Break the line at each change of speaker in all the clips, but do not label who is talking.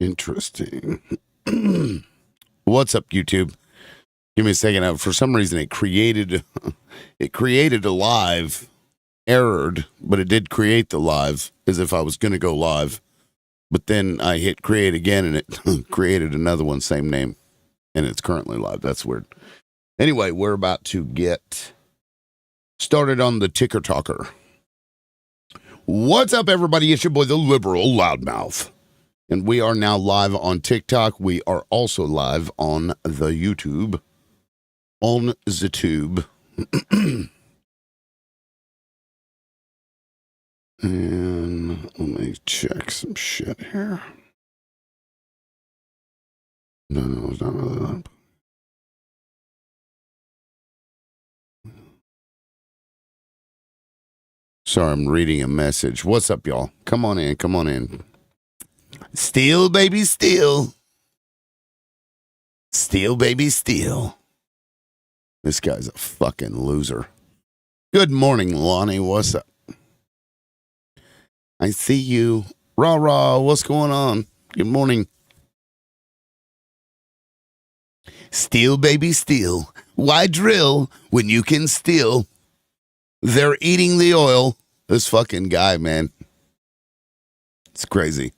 Interesting. What's up, YouTube? Give me a second. For some reason, it created a live, errored, but it did create the live as if I was going to go live. But then I hit create again, and it created another one, same name, and it's currently live. That's weird. Anyway, we're about to get started on the Ticker Talker. What's up, everybody? It's your boy, the Liberal Loudmouth. And we are now live on TikTok. We are also live on the YouTube. On the tube. And let me check some shit here. No, it's not really that. Sorry, I'm reading a message. What's up, y'all? Come on in, come on in. Steal, baby, steal. Steal, baby, steal. This guy's a fucking loser. Good morning, Lonnie. What's up? I see you. Rah, rah. What's going on? Good morning. Steal, baby, steal. Why drill when you can steal? They're eating the oil. This fucking guy, man. It's crazy.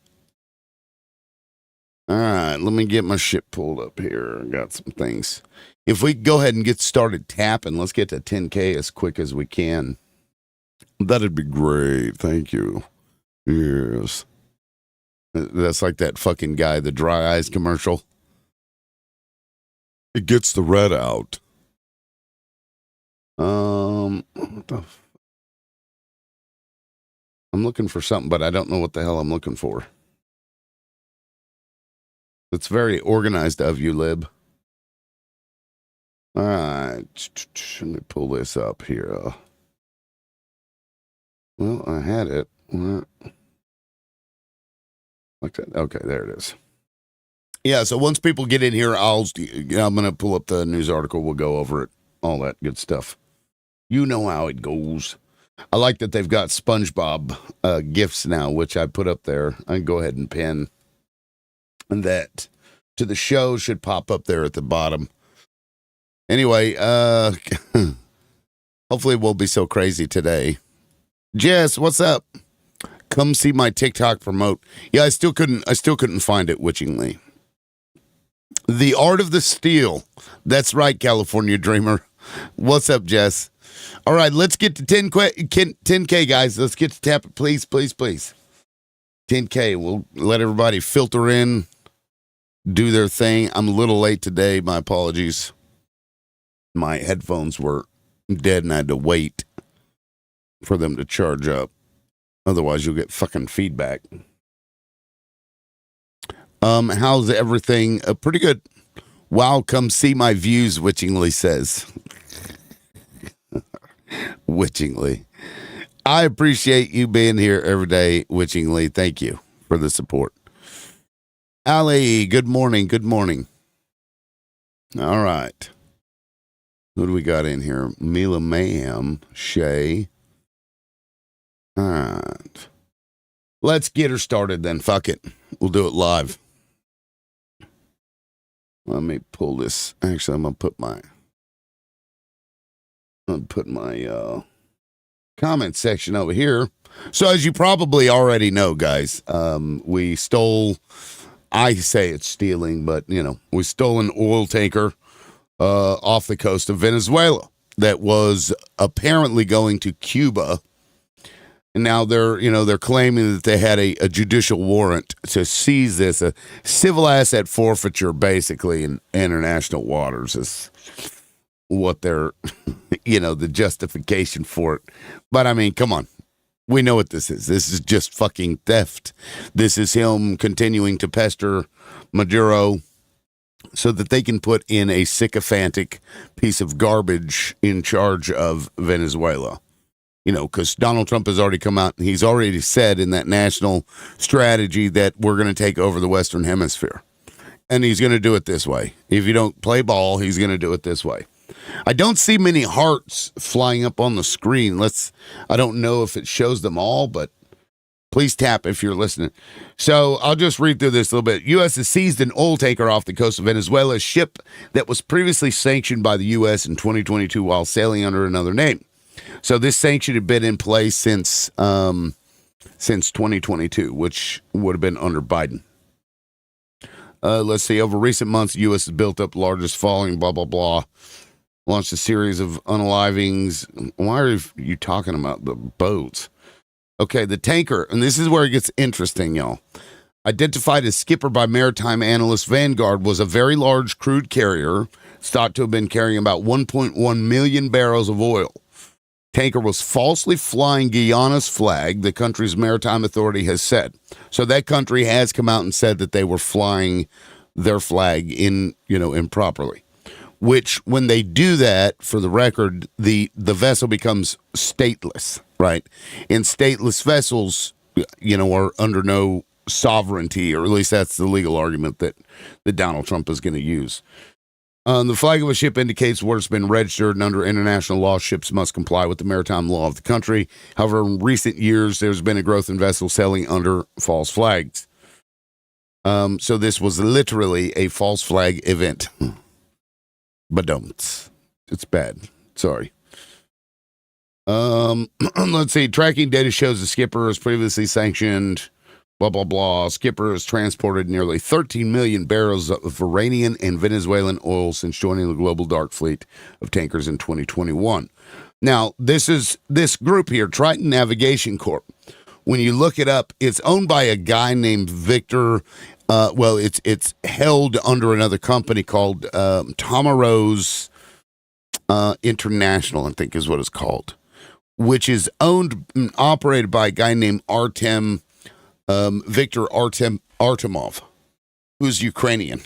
All right, let me get my shit pulled up here. I got some things. If we go ahead and get started tapping, let's get to 10K as quick as we can. That'd be great. Thank you. Yes. That's like that fucking guy, the dry eyes commercial. It gets the red out. What the I'm looking for something, but I don't know what the hell I'm looking for. It's very organized of you, Lib. All right. Let me pull this up here. Well, I had it. Like that. Okay, there it is. Yeah, so once people get in here, I'm going to pull up the news article. We'll go over it. All that good stuff. You know how it goes. I like that they've got SpongeBob gifts now, which I put up there. I can go ahead and pin that to the show. Should pop up there at the bottom. Anyway, hopefully it won't be so crazy today. Jess, what's up? Come see my TikTok promote. Yeah, I still couldn't find it witchingly. The Art of the Steal. That's right, California Dreamer. What's up, Jess? All right, let's get to 10K, guys. Let's get to tap it, please, please, please. 10K. We'll let everybody filter in, do their thing. I'm a little late today. My apologies. My headphones were dead and I had to wait for them to charge up. Otherwise, you'll get fucking feedback. How's everything? Pretty good. Wow, come see my views, Witchingly says. Witchingly. I appreciate you being here every day, Witchingly. Thank you for the support. Allie, good morning, good morning. All right. Who do we got in here? Mila Mayhem, Shay. All right. Let's get her started then. Fuck it. We'll do it live. Let me pull this. Actually, I'm going to put my comment section over here. So as you probably already know, guys, we stole, I say it's stealing, but, we stole an oil tanker off the coast of Venezuela that was apparently going to Cuba. And now they're claiming that they had a judicial warrant to seize this, a civil asset forfeiture, basically, in international waters is what they're, the justification for it. But, I mean, come on. We know what this is. This is just fucking theft. This is him continuing to pester Maduro so that they can put in a sycophantic piece of garbage in charge of Venezuela. Because Donald Trump has already come out and he's already said in that national strategy that we're going to take over the Western Hemisphere. And he's going to do it this way. If you don't play ball, he's going to do it this way. I don't see many hearts flying up on the screen. I don't know if it shows them all, but Please tap if you're listening. So I'll just read through this a little bit. U.S. has seized an oil tanker off the coast of Venezuela, a ship that was previously sanctioned by the U.S. in 2022 while sailing under another name. So this sanction had been in place since 2022, which would have been under Biden. Let's see. Over recent months, the U.S. has built up the largest falling, blah, blah, blah. Launched a series of unalivings. Why are you talking about the boats? Okay, the tanker, and this is where it gets interesting, y'all. Identified as skipper by maritime analyst Vanguard, was a very large crude carrier. It's thought to have been carrying about 1.1 million barrels of oil. Tanker was falsely flying Guyana's flag, the country's maritime authority has said. So that country has come out and said that they were flying their flag improperly. Which, when they do that, for the record, the vessel becomes stateless, right? And stateless vessels, are under no sovereignty, or at least that's the legal argument that Donald Trump is going to use. The flag of a ship indicates where it's been registered, and under international law, ships must comply with the maritime law of the country. However, in recent years, there's been a growth in vessels sailing under false flags. So this was literally a false flag event. But don't. It's bad. Sorry. Let's see. Tracking data shows the skipper is previously sanctioned. Blah, blah, blah. Skipper has transported nearly 13 million barrels of Iranian and Venezuelan oil since joining the global dark fleet of tankers in 2021. Now, this group here, Triton Navigation Corp. When you look it up, it's owned by a guy named Victor. It's held under another company called Tomaros International, I think is what it's called, which is owned and operated by a guy named Victor Artemov, who's Ukrainian.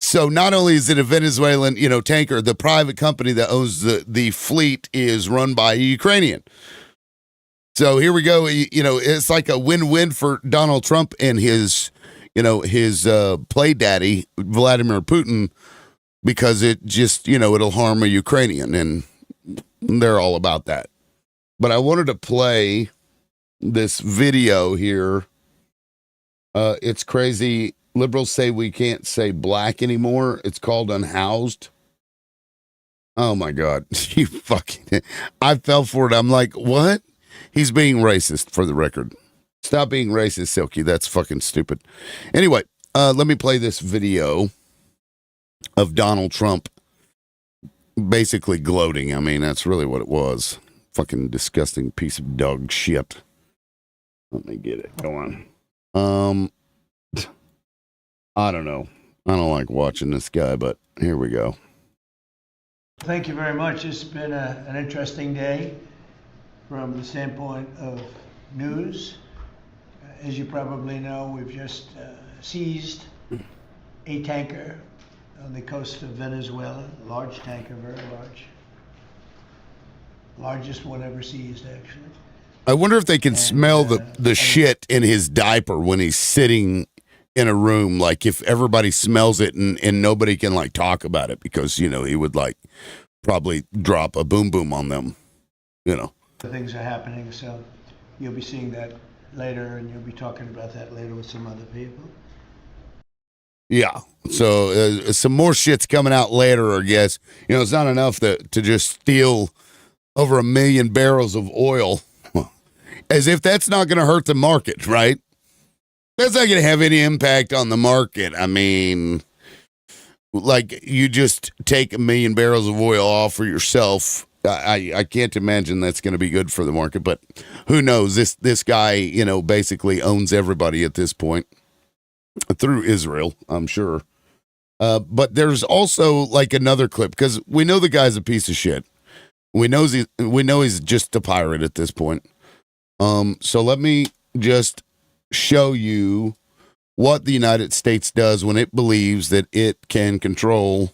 So not only is it a Venezuelan, tanker, the private company that owns the fleet is run by a Ukrainian. So here we go. It's like a win-win for Donald Trump and his play daddy, Vladimir Putin, because it just, it'll harm a Ukrainian, and they're all about that. But I wanted to play this video here. It's crazy. Liberals say we can't say black anymore. It's called unhoused. Oh my God. You fucking, I fell for it. I'm like, what? He's being racist, for the record. Stop being racist, Silky. That's fucking stupid. Anyway, let me play this video of Donald Trump basically gloating. I mean, that's really what it was. Fucking disgusting piece of dog shit. Let me get it. Go on. I don't know. I don't like watching this guy, but here we go.
Thank you very much. It's been an interesting day from the standpoint of news. As you probably know, we've just seized a tanker on the coast of Venezuela, a large tanker, very large. Largest one ever seized, actually.
I wonder if they can smell the shit in his diaper when he's sitting in a room, like if everybody smells it and nobody can like talk about it because, he would like probably drop a boom boom on them,
Things are happening, so you'll be seeing that later, and you'll be talking about that later with some other people.
Yeah. So some more shit's coming out later, I guess. It's not enough to just steal over 1 million barrels of oil, as if that's not going to hurt the market, right? That's not going to have any impact on the market. I mean, like you just take 1 million barrels of oil off for yourself. I can't imagine that's going to be good for the market, but who knows? This guy, basically owns everybody at this point through Israel, I'm sure. But there's also like another clip because we know the guy's a piece of shit. We know he's just a pirate at this point. So let me just show you what the United States does when it believes that it can control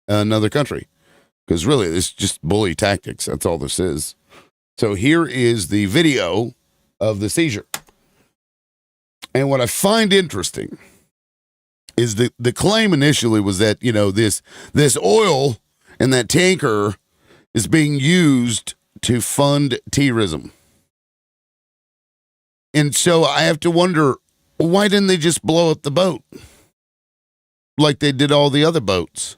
another country. Because really, it's just bully tactics. That's all this is. So here is the video of the seizure. And what I find interesting is the claim initially was that, this oil and that tanker is being used to fund terrorism. And so I have to wonder, why didn't they just blow up the boat like they did all the other boats?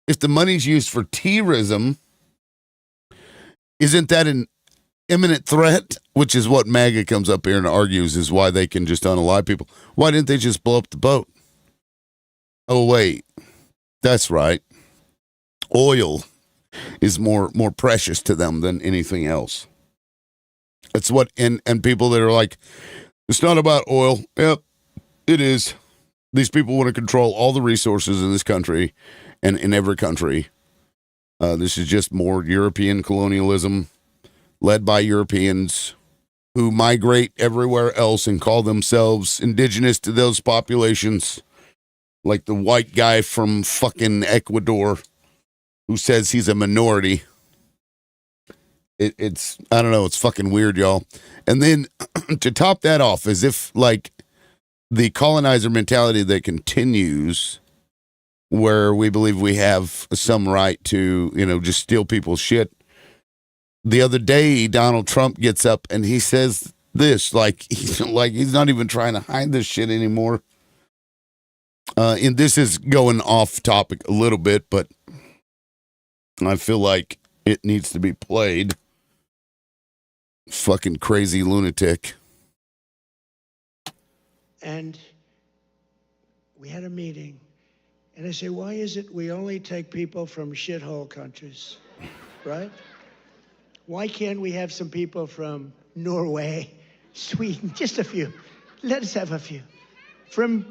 If the money's used for terrorism, isn't that an imminent threat? Which is what MAGA comes up here and argues is why they can just unalive people. Why didn't they just blow up the boat? Oh, wait. That's right. Oil is more precious to them than anything else. It's what, and people that are like, it's not about oil. Yep, it is. These people want to control all the resources in this country and in every country. This is just more European colonialism led by Europeans who migrate everywhere else and call themselves indigenous to those populations. Like the white guy from fucking Ecuador who says he's a minority. It's, I don't know, it's fucking weird, y'all. And then to top that off, as if like the colonizer mentality that continues, where we believe we have some right to, just steal people's shit. The other day, Donald Trump gets up and he says this, like he's not even trying to hide this shit anymore. And this is going off topic a little bit, but I feel like it needs to be played. Fucking crazy lunatic.
And we had a meeting, and I say, why is it we only take people from shithole countries, right? Why can't we have some people from Norway, Sweden, just a few? Let us have a few. From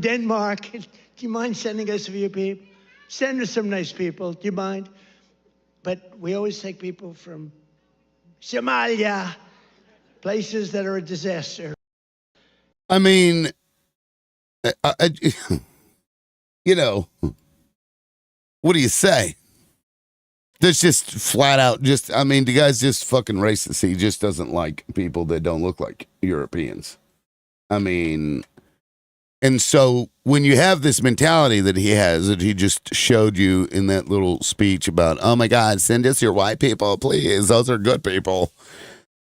Denmark, do you mind sending us a few people? Send us some nice people, do you mind? But we always take people from Somalia, places that are a disaster.
I mean, what do you say? That's just flat out the guy's just fucking racist. He just doesn't like people that don't look like Europeans. And so when you have this mentality that he has, that he just showed you in that little speech about, oh my God, send us your white people, please. Those are good people.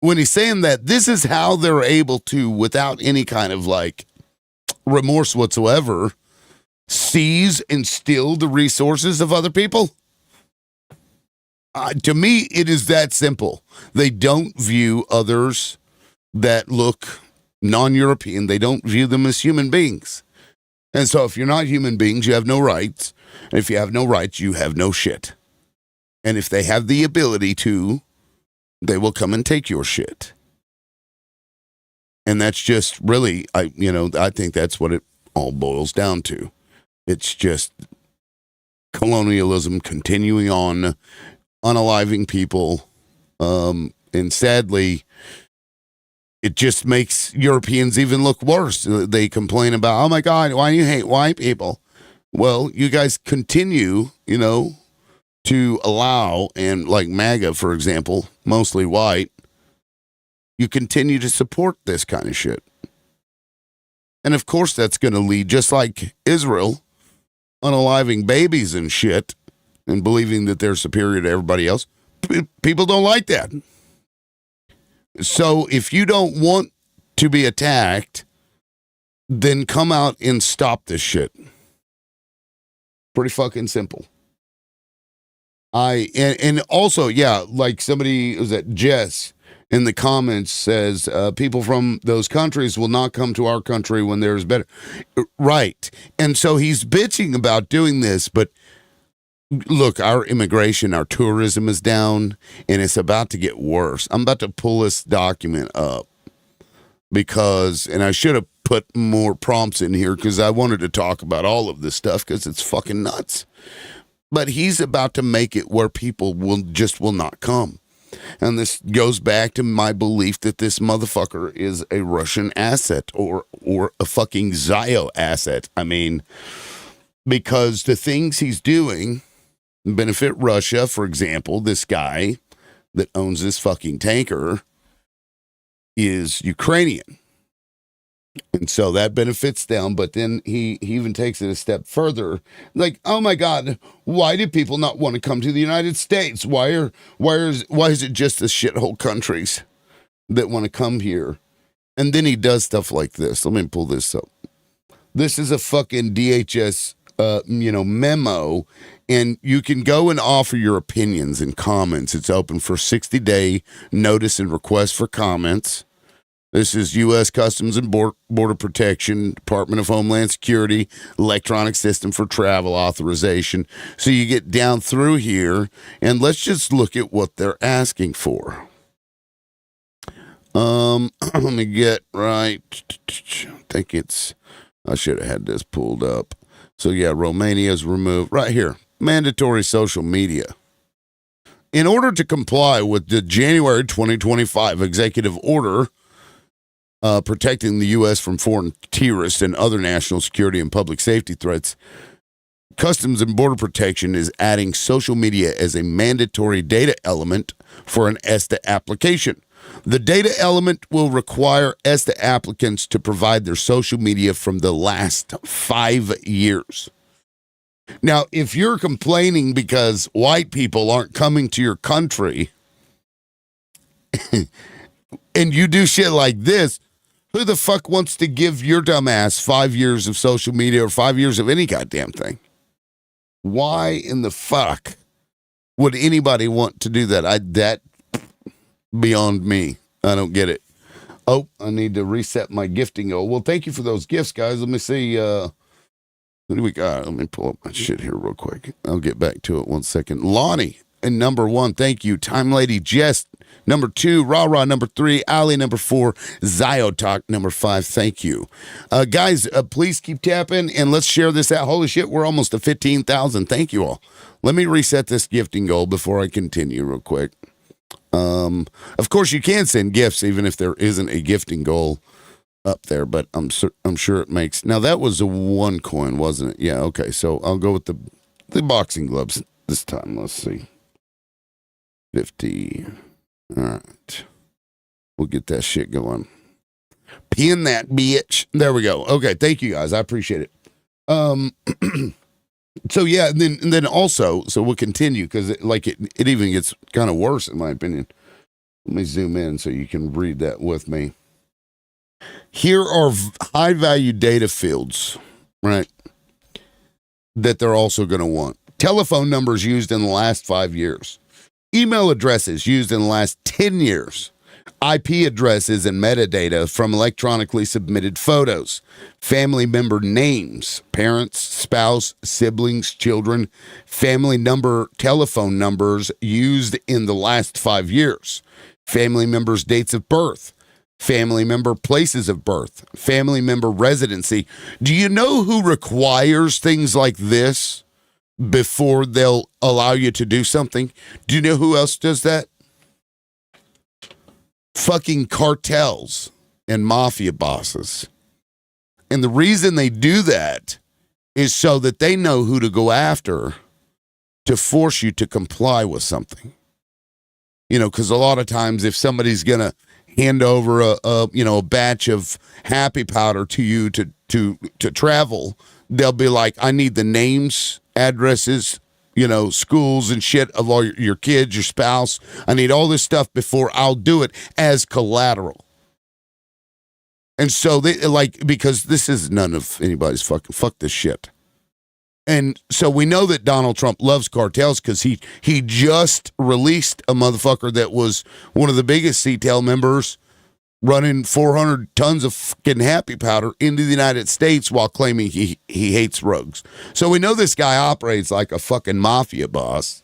When he's saying that, this is how they're able to, without any kind of like remorse whatsoever, seize and steal the resources of other people. To me, it is that simple. They don't view others that look non-European. They don't view them as human beings. And so if you're not human beings, you have no rights. And if you have no rights, you have no shit. And if they have the ability to, they will come and take your shit. And that's just really, I think that's what it all boils down to. It's just colonialism continuing on, unaliving people. And sadly, it just makes Europeans even look worse. They complain about, oh my God, why do you hate white people? Well, you guys continue, to allow, and like MAGA, for example, mostly white, you continue to support this kind of shit. And of course that's going to lead, just like Israel, unaliving babies and shit, and believing that they're superior to everybody else. People don't like that. So if you don't want to be attacked, then come out and stop this shit. Pretty fucking simple. And also, yeah, like somebody, was that Jess in the comments says, people from those countries will not come to our country when there's better. Right. And so he's bitching about doing this, but look, our immigration, our tourism is down, and it's about to get worse. I'm about to pull this document up because, and I should have put more prompts in here because I wanted to talk about all of this stuff because it's fucking nuts. But he's about to make it where people will not come. And this goes back to my belief that this motherfucker is a Russian asset or a fucking Zio asset. Because the things he's doing benefit Russia. For example, this guy that owns this fucking tanker is Ukrainian. And so that benefits them, but then he even takes it a step further. Like, oh my God, why do people not want to come to the United States? Why is it just the shithole countries that want to come here And then he does stuff like this. Let me pull this up. This is a fucking DHS, memo, and you can go and offer your opinions and comments. It's open for 60-day notice and request for comments. This is U.S. Customs and Border Protection, Department of Homeland Security, electronic system for travel authorization. So you get down through here, and let's just look at what they're asking for. Let me get right. I should have had this pulled up. So yeah, Romania's removed right here. Mandatory social media. In order to comply with the January 2025 executive order protecting the U.S. from foreign terrorists and other national security and public safety threats, Customs and Border Protection is adding social media as a mandatory data element for an ESTA application. The data element will require ESTA applicants to provide their social media from the last 5 years. Now, if you're complaining because white people aren't coming to your country and you do shit like this, who the fuck wants to give your dumb ass 5 years of social media or 5 years of any goddamn thing? Why in the fuck would anybody want to do that? That beyond me. I don't get it. Oh, I need to reset my gifting goal. Well, thank you for those gifts, guys. Let me see. What do we got? Let me pull up my shit here real quick. I'll get back to it 1 second. Lonnie, and number 1, thank you. Time Lady Jess, number 2. Rah, number 3. Ali, number 4. Ziotalk, number 5. Thank you. Guys, please keep tapping, and let's share this out. Holy shit, we're almost to 15,000. Thank you all. Let me reset this gifting goal before I continue real quick. Of course, you can send gifts even if there isn't a gifting goal up there, but I'm sure it makes. Now that was a 1 coin, wasn't it? Yeah. Okay. So I'll go with the boxing gloves this time. Let's see. 50. All right. We'll get that shit going. Pin that bitch. There we go. Okay. Thank you guys. I appreciate it. So yeah, and then also, so we'll continue because it even gets kind of worse in my opinion. Let me zoom in so you can read that with me. Here are high value data fields, right? That they're also going to want. Telephone numbers used in the last 5 years. Email addresses used in the last 10 years. IP addresses and metadata from electronically submitted photos, family member names, parents, spouse, siblings, children, family number, telephone numbers used in the last 5 years, family members' dates of birth, family member places of birth, family member residency. Do you know who requires things like this before they'll allow you to do something? Do you know who else does that? Fucking cartels and mafia bosses. And the reason they do that is so that they know who to go after to force you to comply with something. You know, because a lot of times if somebody's going to hand over a batch of happy powder to you to travel, they'll be like, I need the names, addresses, schools and shit of all your kids, your spouse. I need all this stuff before I'll do it as collateral. And so because this is none of anybody's fuck this shit. And so we know that Donald Trump loves cartels because he just released a motherfucker that was one of the biggest CTEL members running 400 tons of fucking happy powder into the United States while claiming he hates rogues. So we know this guy operates like a fucking mafia boss.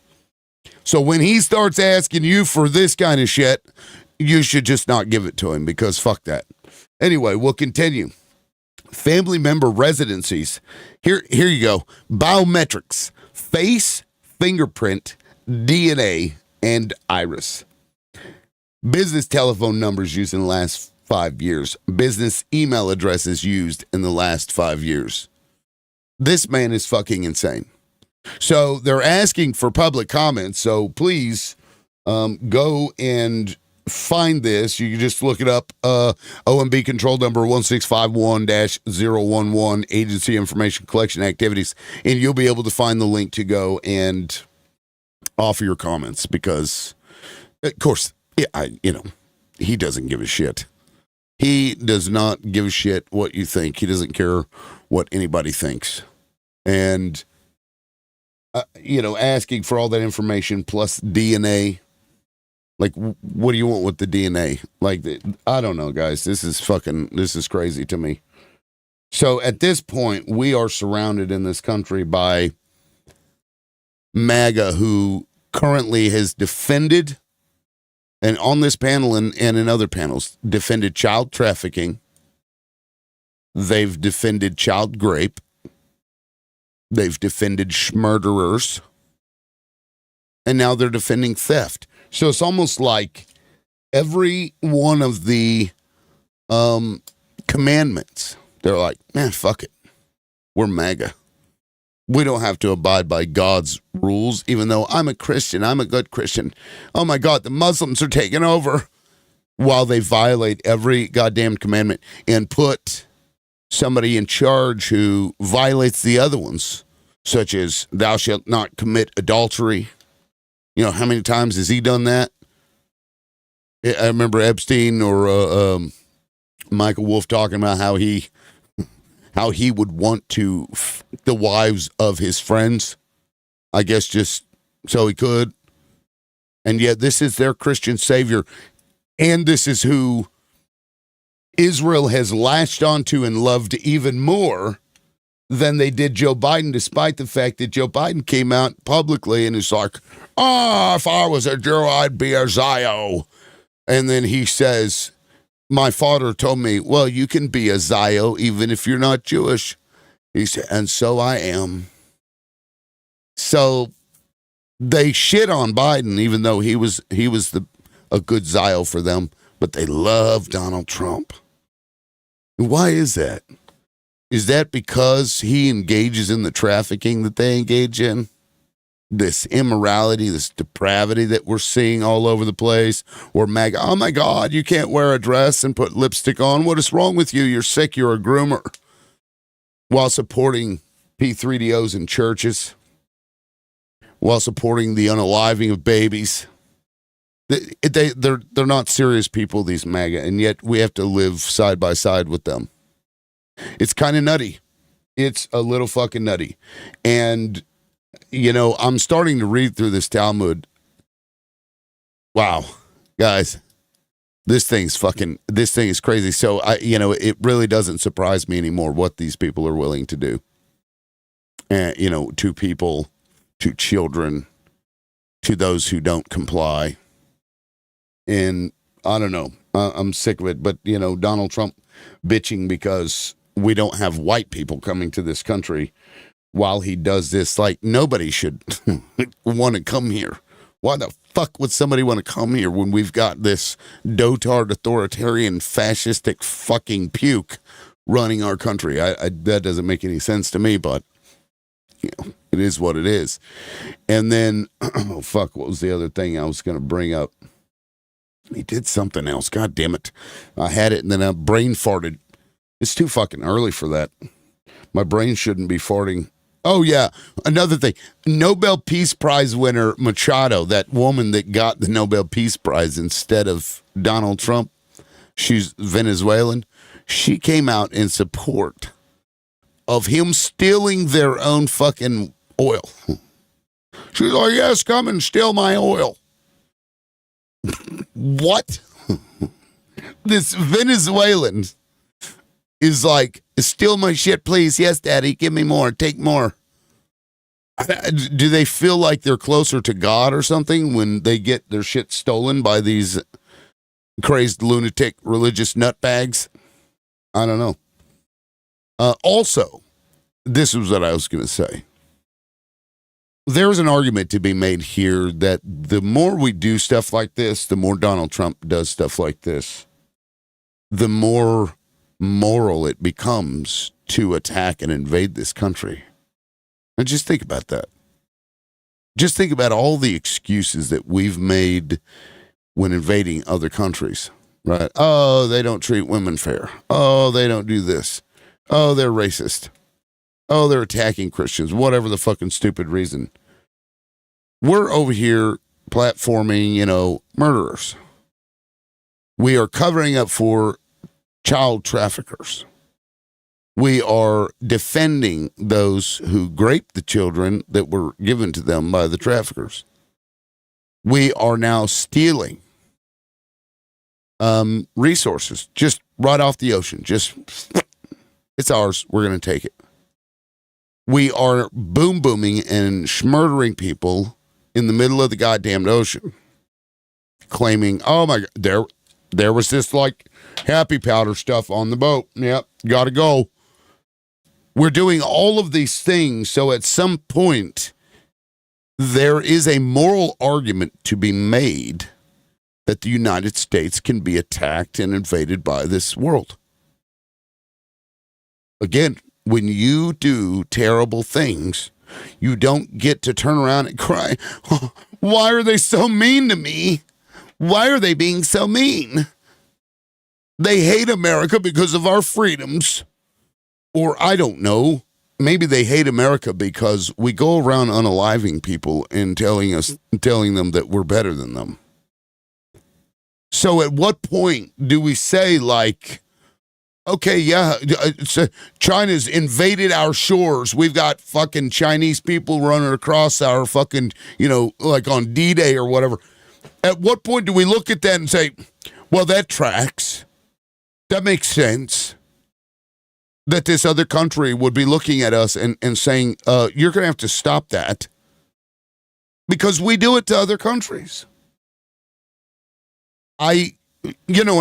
So when he starts asking you for this kind of shit, you should just not give it to him because fuck that. Anyway, we'll continue. Family member residencies. Here you go. Biometrics, face, fingerprint, DNA, and iris. Business telephone numbers used in the last 5 years. Business email addresses used in the last 5 years. This man is fucking insane. So they're asking for public comments. So please go and find this. You can just look it up. OMB control number 1651-011, agency information collection activities. And you'll be able to find the link to go and offer your comments because, of course, he doesn't give a shit. He does not give a shit what you think. He doesn't care what anybody thinks. And, asking for all that information plus DNA. Like, what do you want with the DNA? Like, I don't know, guys. This is crazy to me. So at this point, we are surrounded in this country by MAGA, who currently has defended, and on this panel and in other panels, defended child trafficking. They've defended child rape. They've defended murderers. And now they're defending theft. So it's almost like every one of the commandments, they're like, man, fuck it. We're MAGA. We don't have to abide by God's rules, even though I'm a Christian. I'm a good Christian. Oh my God, the Muslims are taking over, while they violate every goddamn commandment and put somebody in charge who violates the other ones, such as thou shalt not commit adultery. You know, how many times has he done that? I remember Epstein or Michael Wolff talking about how he would want to the wives of his friends, I guess, just so he could. And yet this is their Christian savior. And this is who Israel has latched onto and loved even more than they did Joe Biden, despite the fact that Joe Biden came out publicly and is like, if I was a Jew, I'd be a Zio. And then he says, my father told me, well, you can be a Zio even if you're not Jewish. He said, and so I am. So they shit on Biden, even though he was a good Zio for them, but they love Donald Trump. Why is that? Is that because he engages in the trafficking that they engage in? This immorality, this depravity that we're seeing all over the place? Or MAGA, oh my God, you can't wear a dress and put lipstick on. What is wrong with you? You're sick, you're a groomer. While supporting P3DOs in churches. While supporting the unaliving of babies. They're not serious people, these MAGA, and yet we have to live side by side with them. It's kind of nutty. It's a little fucking nutty. And, I'm starting to read through this Talmud. Wow, guys, this thing is crazy. So it really doesn't surprise me anymore what these people are willing to do. And, to people, to children, to those who don't comply. And I don't know, I'm sick of it. But, Donald Trump bitching because we don't have white people coming to this country while he does this. Like, nobody should want to come here. Why the fuck would somebody want to come here when we've got this dotard, authoritarian, fascistic fucking puke running our country? That doesn't make any sense to me, but, it is what it is. And then, oh, fuck, what was the other thing I was going to bring up? He did something else. God damn it. I had it and then I brain farted. It's too fucking early for that. My brain shouldn't be farting. Oh, yeah. Another thing. Nobel Peace Prize winner Machado, that woman that got the Nobel Peace Prize instead of Donald Trump, she's Venezuelan. She came out in support of him stealing their own fucking oil. She's like, yes, come and steal my oil. What? This Venezuelan is like, steal my shit, please. Yes, Daddy, give me more. Take more. Do they feel like they're closer to God or something when they get their shit stolen by these crazed lunatic religious nutbags? I don't know. Also, this is what I was going to say. There's an argument to be made here that the more we do stuff like this, the more Donald Trump does stuff like this, the more moral it becomes to attack and invade this country. And just think about that. Just think about all the excuses that we've made when invading other countries, right? Oh, they don't treat women fair. Oh, they don't do this. Oh, they're racist. Oh, they're attacking Christians. Whatever the fucking stupid reason. We're over here platforming, murderers. We are covering up for child traffickers. We are defending those who raped the children that were given to them by the traffickers. We are now stealing resources just right off the ocean. Just, it's ours. We're going to take it. We are booming and schmurdering people in the middle of the goddamn ocean, claiming, oh my God, there was this like happy powder stuff on the boat. Yep, gotta go. We're doing all of these things, so at some point, there is a moral argument to be made that the United States can be attacked and invaded by this world. Again, when you do terrible things, you don't get to turn around and cry, oh, why are they so mean to me? Why are they being so mean? They hate America because of our freedoms. Or I don't know, maybe they hate America because we go around unaliving people and telling them that we're better than them. So at what point do we say, like, okay, yeah, China's invaded our shores. We've got fucking Chinese people running across our fucking, like on D-Day or whatever. At what point do we look at that and say, well, that tracks. That makes sense. That this other country would be looking at us and saying, you're going to have to stop that. Because we do it to other countries. And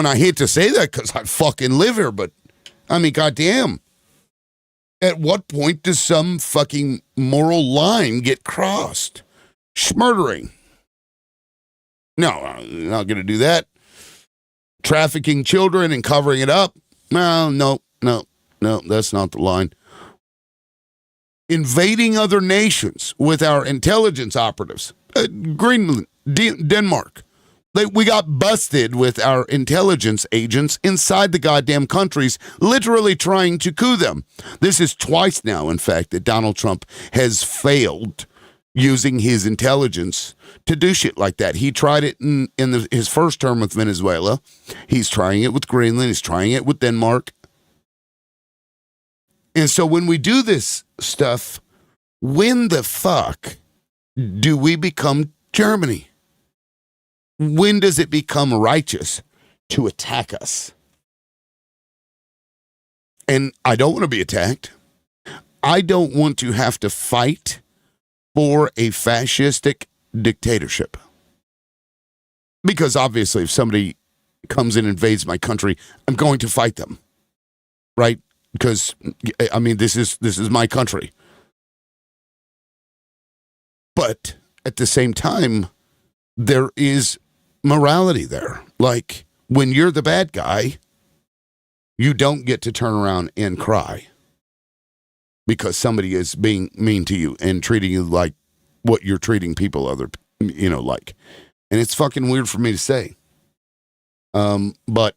I hate to say that because I fucking live here, but I mean, goddamn. At what point does some fucking moral line get crossed? Schmurdering. No, I'm not going to do that. Trafficking children and covering it up. No, that's not the line. Invading other nations with our intelligence operatives. Greenland, Denmark. We got busted with our intelligence agents inside the goddamn countries, literally trying to coup them. This is twice now, in fact, that Donald Trump has failed using his intelligence to do shit like that. He tried it in his first term with Venezuela. He's trying it with Greenland. He's trying it with Denmark. And so when we do this stuff, when the fuck do we become Germany? When does it become righteous to attack us? And I don't want to be attacked. I don't want to have to fight for a fascistic dictatorship. Because obviously if somebody comes in and invades my country, I'm going to fight them. Right? Because, I mean, this is my country. But at the same time, there is morality there. Like, when you're the bad guy, you don't get to turn around and cry because somebody is being mean to you and treating you like what you're treating people like. And it's fucking weird for me to say. But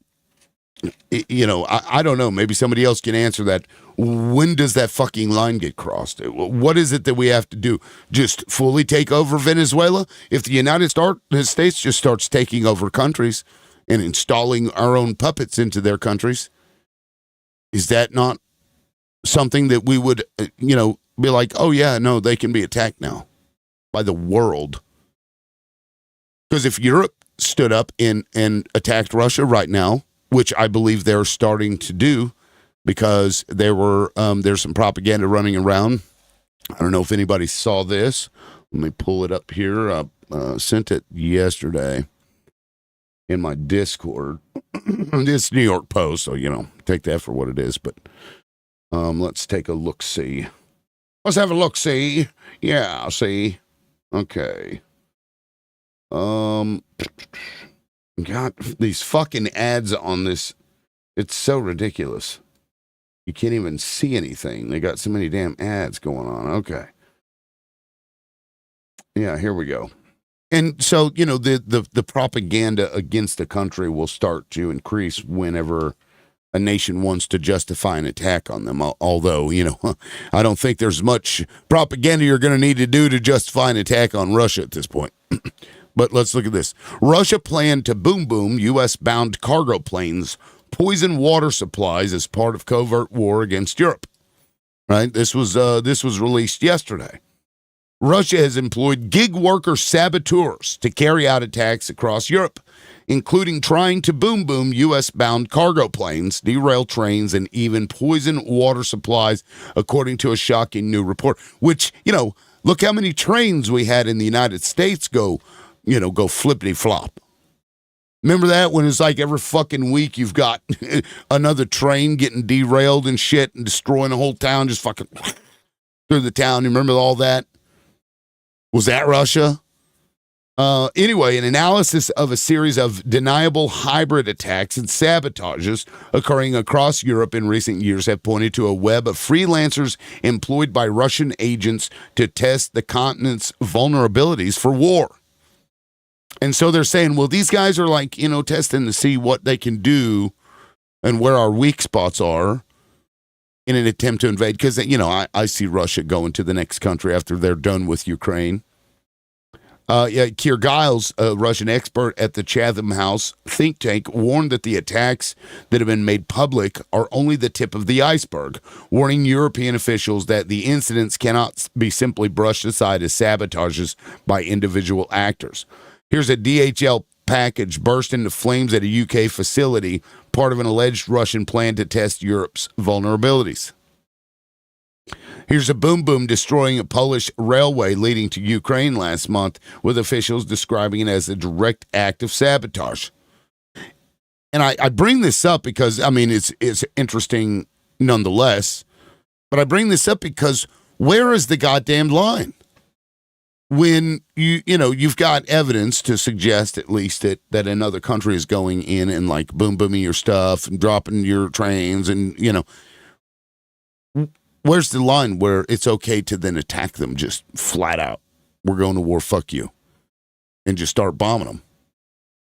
I don't know. Maybe somebody else can answer that. When does that fucking line get crossed? What is it that we have to do? Just fully take over Venezuela? If the United States just starts taking over countries and installing our own puppets into their countries, is that not something that we would, be like, oh yeah, no, they can be attacked now by the world? Because if Europe stood up and attacked Russia right now, which I believe they're starting to do, because there's some propaganda running around. I don't know if anybody saw this. Let me pull it up here. I sent it yesterday in my Discord. It's New York Post, so, take that for what it is. But let's take a look-see. Let's have a look-see. Yeah, see. Okay. God, these fucking ads on this, it's so ridiculous. You can't even see anything. They got so many damn ads going on. Okay. Yeah, here we go. And so, the propaganda against the country will start to increase whenever a nation wants to justify an attack on them. Although, I don't think there's much propaganda you're going to need to do to justify an attack on Russia at this point. But let's look at this. Russia planned to boom U.S.-bound cargo planes poison water supplies as part of covert war against Europe. Right? This was released yesterday. Russia has employed gig worker saboteurs to carry out attacks across Europe, including trying to boom U.S.-bound cargo planes, derail trains, and even poison water supplies, according to a shocking new report. Which, look how many trains we had in the United States go flippity-flop. Remember that when it's like every fucking week you've got another train getting derailed and shit and destroying a whole town, just fucking through the town. You remember all that? Was that Russia? Anyway, an analysis of a series of deniable hybrid attacks and sabotages occurring across Europe in recent years have pointed to a web of freelancers employed by Russian agents to test the continent's vulnerabilities for war. And so they're saying, well, these guys are like, testing to see what they can do and where our weak spots are in an attempt to invade. Because, I see Russia going to the next country after they're done with Ukraine. Keir Giles, a Russian expert at the Chatham House think tank, warned that the attacks that have been made public are only the tip of the iceberg, warning European officials that the incidents cannot be simply brushed aside as sabotages by individual actors. Here's a DHL package burst into flames at a UK facility, part of an alleged Russian plan to test Europe's vulnerabilities. Here's a boom destroying a Polish railway leading to Ukraine last month, with officials describing it as a direct act of sabotage. And I bring this up because, it's interesting nonetheless, but I bring this up because where is the goddamn line? When you've got evidence to suggest at least that another country is going in and like booming your stuff and dropping your trains and, where's the line where it's okay to then attack them just flat out? We're going to war, fuck you. And just start bombing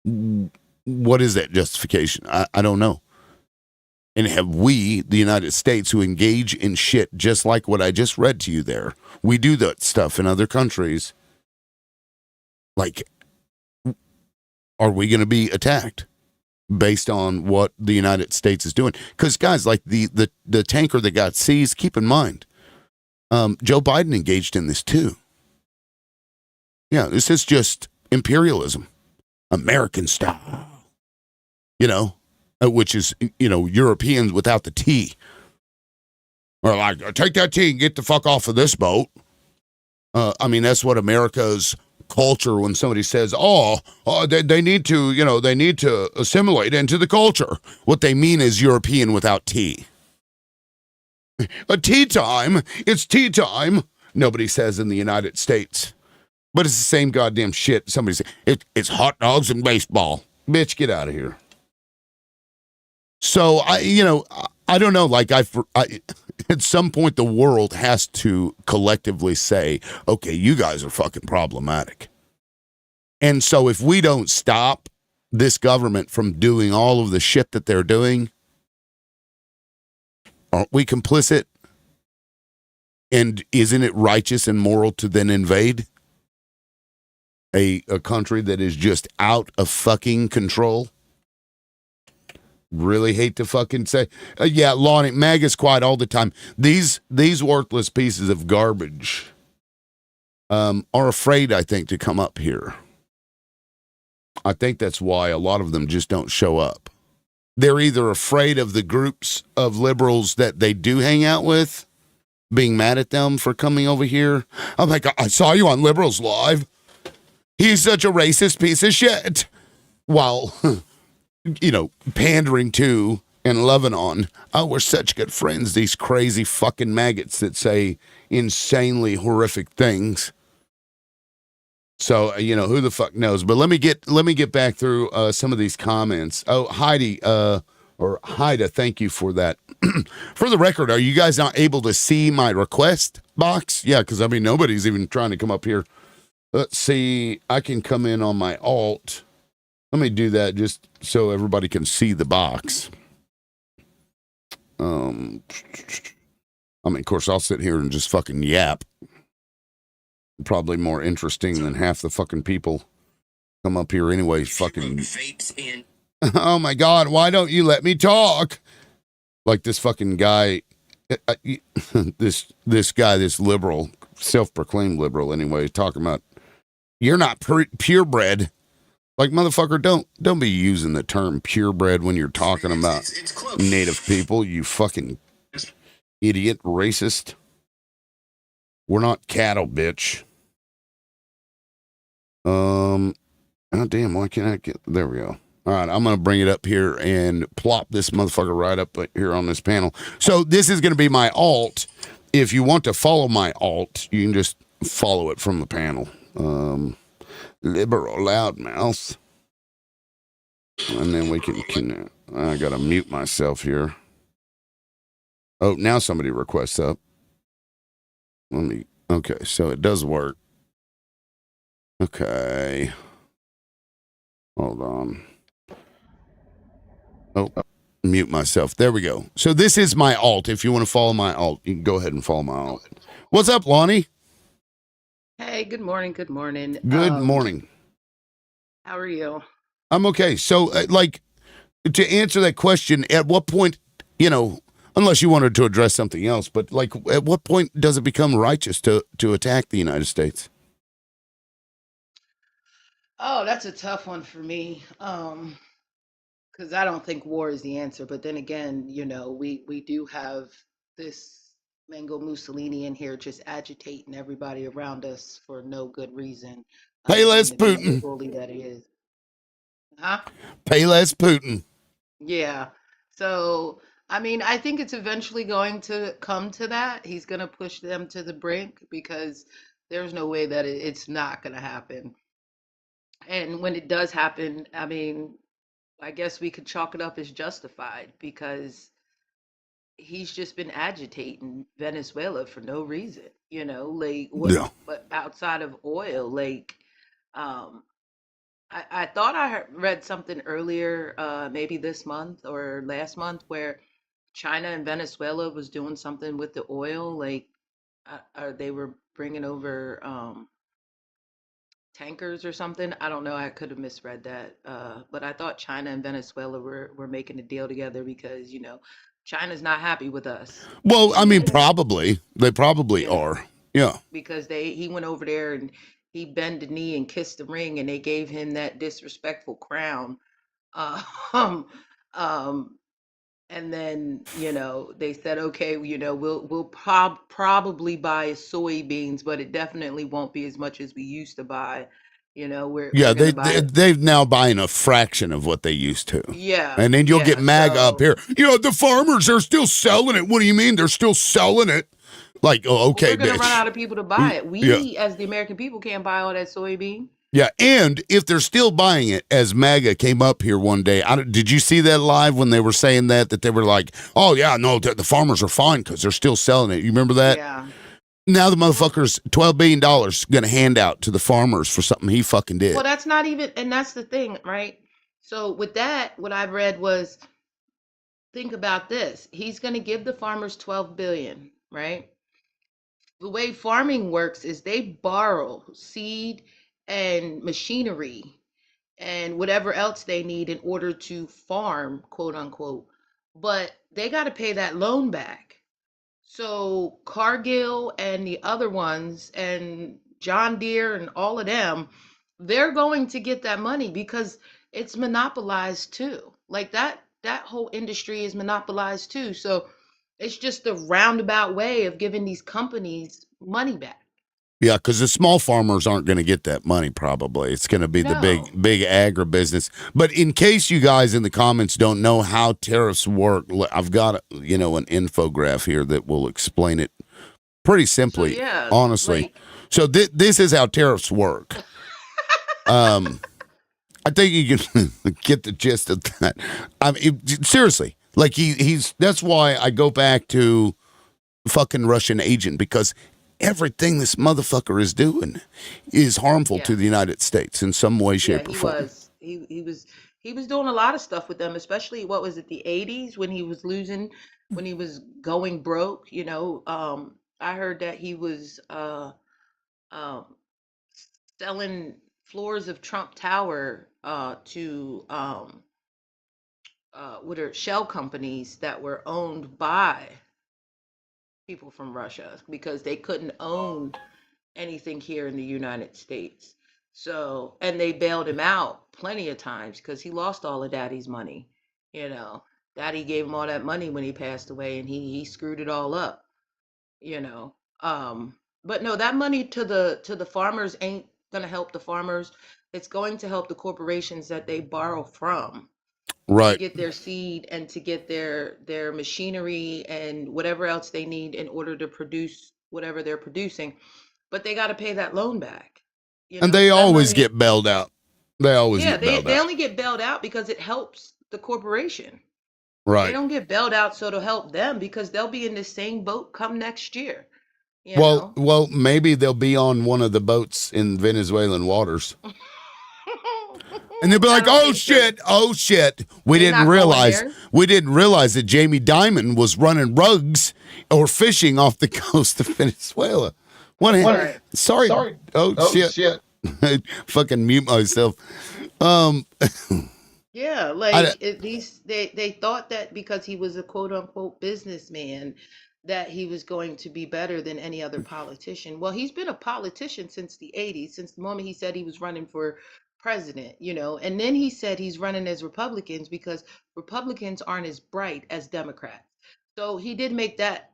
them. What is that justification? I don't know. And have we, the United States, who engage in shit just like what I just read to you there, we do that stuff in other countries. Like, are we going to be attacked based on what the United States is doing? Because, guys, like the tanker that got seized, keep in mind, Joe Biden engaged in this too. Yeah, this is just imperialism, American style, which is, Europeans without the T. Or like, take that T and get the fuck off of this boat. That's what America's culture, when somebody says, they need to assimilate into the culture. What they mean is European without tea. A tea time. It's tea time. Nobody says in the United States. But it's the same goddamn shit. Somebody says, it's hot dogs and baseball. Bitch, get out of here. So, I don't know. Like, at some point, the world has to collectively say, okay, you guys are fucking problematic. And so if we don't stop this government from doing all of the shit that they're doing, aren't we complicit? And isn't it righteous and moral to then invade a country that is just out of fucking control? Really hate to fucking say. Lonnie, MAGA's quiet all the time. These worthless pieces of garbage are afraid, I think, to come up here. I think that's why a lot of them just don't show up. They're either afraid of the groups of liberals that they do hang out with being mad at them for coming over here. I'm like, I saw you on Liberals Live. He's such a racist piece of shit. While pandering to and loving on, we're such good friends, these crazy fucking maggots that say insanely horrific things. So, who the fuck knows? But let me get back through some of these comments. Oh, Heidi, or Haida, thank you for that. For the record, are you guys not able to see my request box? Yeah, because nobody's even trying to come up here. Let's see, I can come in on my alt. Let me do that just so everybody can see the box. Of course, I'll sit here and just fucking yap. Probably more interesting than half the fucking people come up here anyway. Fucking Oh my God, why don't you let me talk? Like this fucking guy, this guy, this liberal, self-proclaimed liberal anyway, talking about you're not purebred. Like motherfucker, don't be using the term purebred when you're talking about native people. You fucking idiot, racist. We're not cattle, bitch. Oh damn, why can't I get? There we go. All right, I'm gonna bring it up here and plop this motherfucker right up here on this panel. So this is gonna be my alt. If you want to follow my alt, you can just follow it from the panel. Liberal loudmouth, and then we can. I gotta mute myself here. Oh, now somebody requests up. Let me. Okay, so it does work. Okay, hold on. Oh, mute myself. There we go. So this is my alt. If you want to follow my alt, you can go ahead and follow my alt. What's up, Lonnie?
Hey, good morning. Good morning.
Good morning.
How are you?
I'm okay. So, like, to answer that question, at what point, you know, unless you wanted to address something else, but like, at what point does it become righteous to attack the United States?
Oh, that's a tough one for me. Because I don't think war is the answer. But then again, we do have this Mango Mussolini in here just agitating everybody around us for no good reason
Pay
other
less
than to be the
Putin.
bully that he is. Huh?
Pay less Putin.
Yeah. So, I mean, I think it's eventually going to come to that. He's going to push them to the brink because there's no way that it's not going to happen. And when it does happen, I mean, I guess we could chalk it up as justified because he's just been agitating Venezuela for no reason, like what,
Yeah.
but outside of oil, like, um, I thought I read something earlier, maybe this month or last month, where China and Venezuela was doing something with the oil, like, they were bringing over, tankers or something. I don't know. I could have misread that. But I thought China and Venezuela were making a deal together because, China's not happy with us.
Well, I mean,
And
probably. They probably
yeah,
are. Yeah.
because he went over there and he bent the knee and kissed the ring and they gave him that disrespectful crown. Um, um, and then, they said, okay, we'll probably buy soybeans, but it definitely won't be as much as we used to buy. We're
Yeah,
gonna buy.
they've now buying a fraction of what they used to.
Yeah,
And then you'll get
yeah.
MAGA up
So,
here. The farmers are still selling it. What do you mean they're still selling it? Like, oh,
well,
okay,
we're gonna run
bitch.
out of people to buy it.
Yeah.
We, as the American people, can't buy all that soybean.
Yeah, and if they're still buying it, as MAGA came up here one day, did you see that live when they were saying that they were like, "Oh yeah, no, the farmers are fine because they're still selling it." You remember that?
Yeah.
Now the
Well,
motherfucker's $12 billion going to hand out to the farmers for something he fucking
well,
did.
that's not even, and that's the thing, right? So with that, what I've read was, think about this: he's gonna give the farmers 12 billion, right? The way farming works is they borrow seed and machinery and whatever else they need in order to farm, quote unquote. But they got to pay that loan back. So Cargill and the other ones and John Deere and all of them, they're going to get that money because it's monopolized too. Like that whole industry is monopolized too. So it's just a roundabout way of giving these companies money back.
Yeah, because the small farmers aren't going to get that money. Probably it's going to be the
No.
big agribusiness. But in case you guys in the comments don't know how tariffs work, I've got an infograph here that will explain it pretty
So
simply,
yeah,
honestly.
like
So this is how tariffs work. Um, I think you can get the gist of that. I mean, seriously, like he's that's why I go back to fucking Russian agent because everything this motherfucker is doing is harmful
yeah.
to the United States in some way,
Yeah,
shape, or
he
form.
was. He was doing a lot of stuff with them, especially what was it, the 80s when he was losing, when he was going broke, I heard that he was um selling floors of Trump Tower to what are shell companies that were owned by people from Russia because they couldn't own anything here in the United States. So, and they bailed him out plenty of times because he lost all of Daddy's money. You know, Daddy gave him all that money when he passed away, and he screwed it all up. You know, but no, that money to the farmers ain't gonna help the farmers. It's going to help the corporations that they borrow from to
Right.
get their seed and to get their machinery and whatever else they need in order to produce whatever they're producing, but they got to pay that loan back,
And they
so that
always
money,
get bailed out. They always
yeah,
get bailed
they
out.
only get bailed out because it helps the corporation. They
Right.
don't get bailed out so to help them because they'll be in the same boat come next year, you
Well,
know.
well, maybe they'll be on one of the boats in Venezuelan waters. And they'll be
I
like,
don't
"Oh
think so.
shit! Oh shit! We
They're
didn't
not going
realize.
there.
We didn't realize that Jamie Dimon was running rugs or fishing off the coast of Venezuela." What?
Right.
Sorry. Oh shit!
Shit.
Fucking mute myself. Um,
Yeah,
I,
like at least they thought that because he was a quote unquote businessman that he was going to be better than any other politician. Well, he's been a politician since the 80s, since the moment he said he was running for president, and then he said he's running as Republicans because Republicans aren't as bright as Democrats. So he did make that.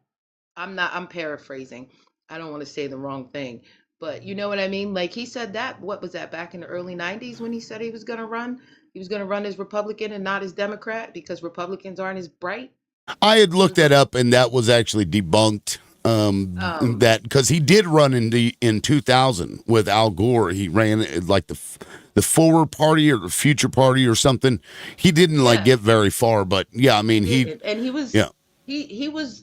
I'm paraphrasing. I don't want to say the wrong thing, but you know what I mean? Like he said that, what was that, back in the early 90s when he said he was going to run? He was going to run as Republican and not as Democrat because Republicans aren't as bright.
I had
He
looked
was
that
like,
up, and that was actually debunked.
um,
That because he did run in 2000 with Al Gore. He ran like the Forward Party or the Future Party or something. He didn't like
yeah,
get very far, but yeah, I
he
mean
didn't. And he was
yeah,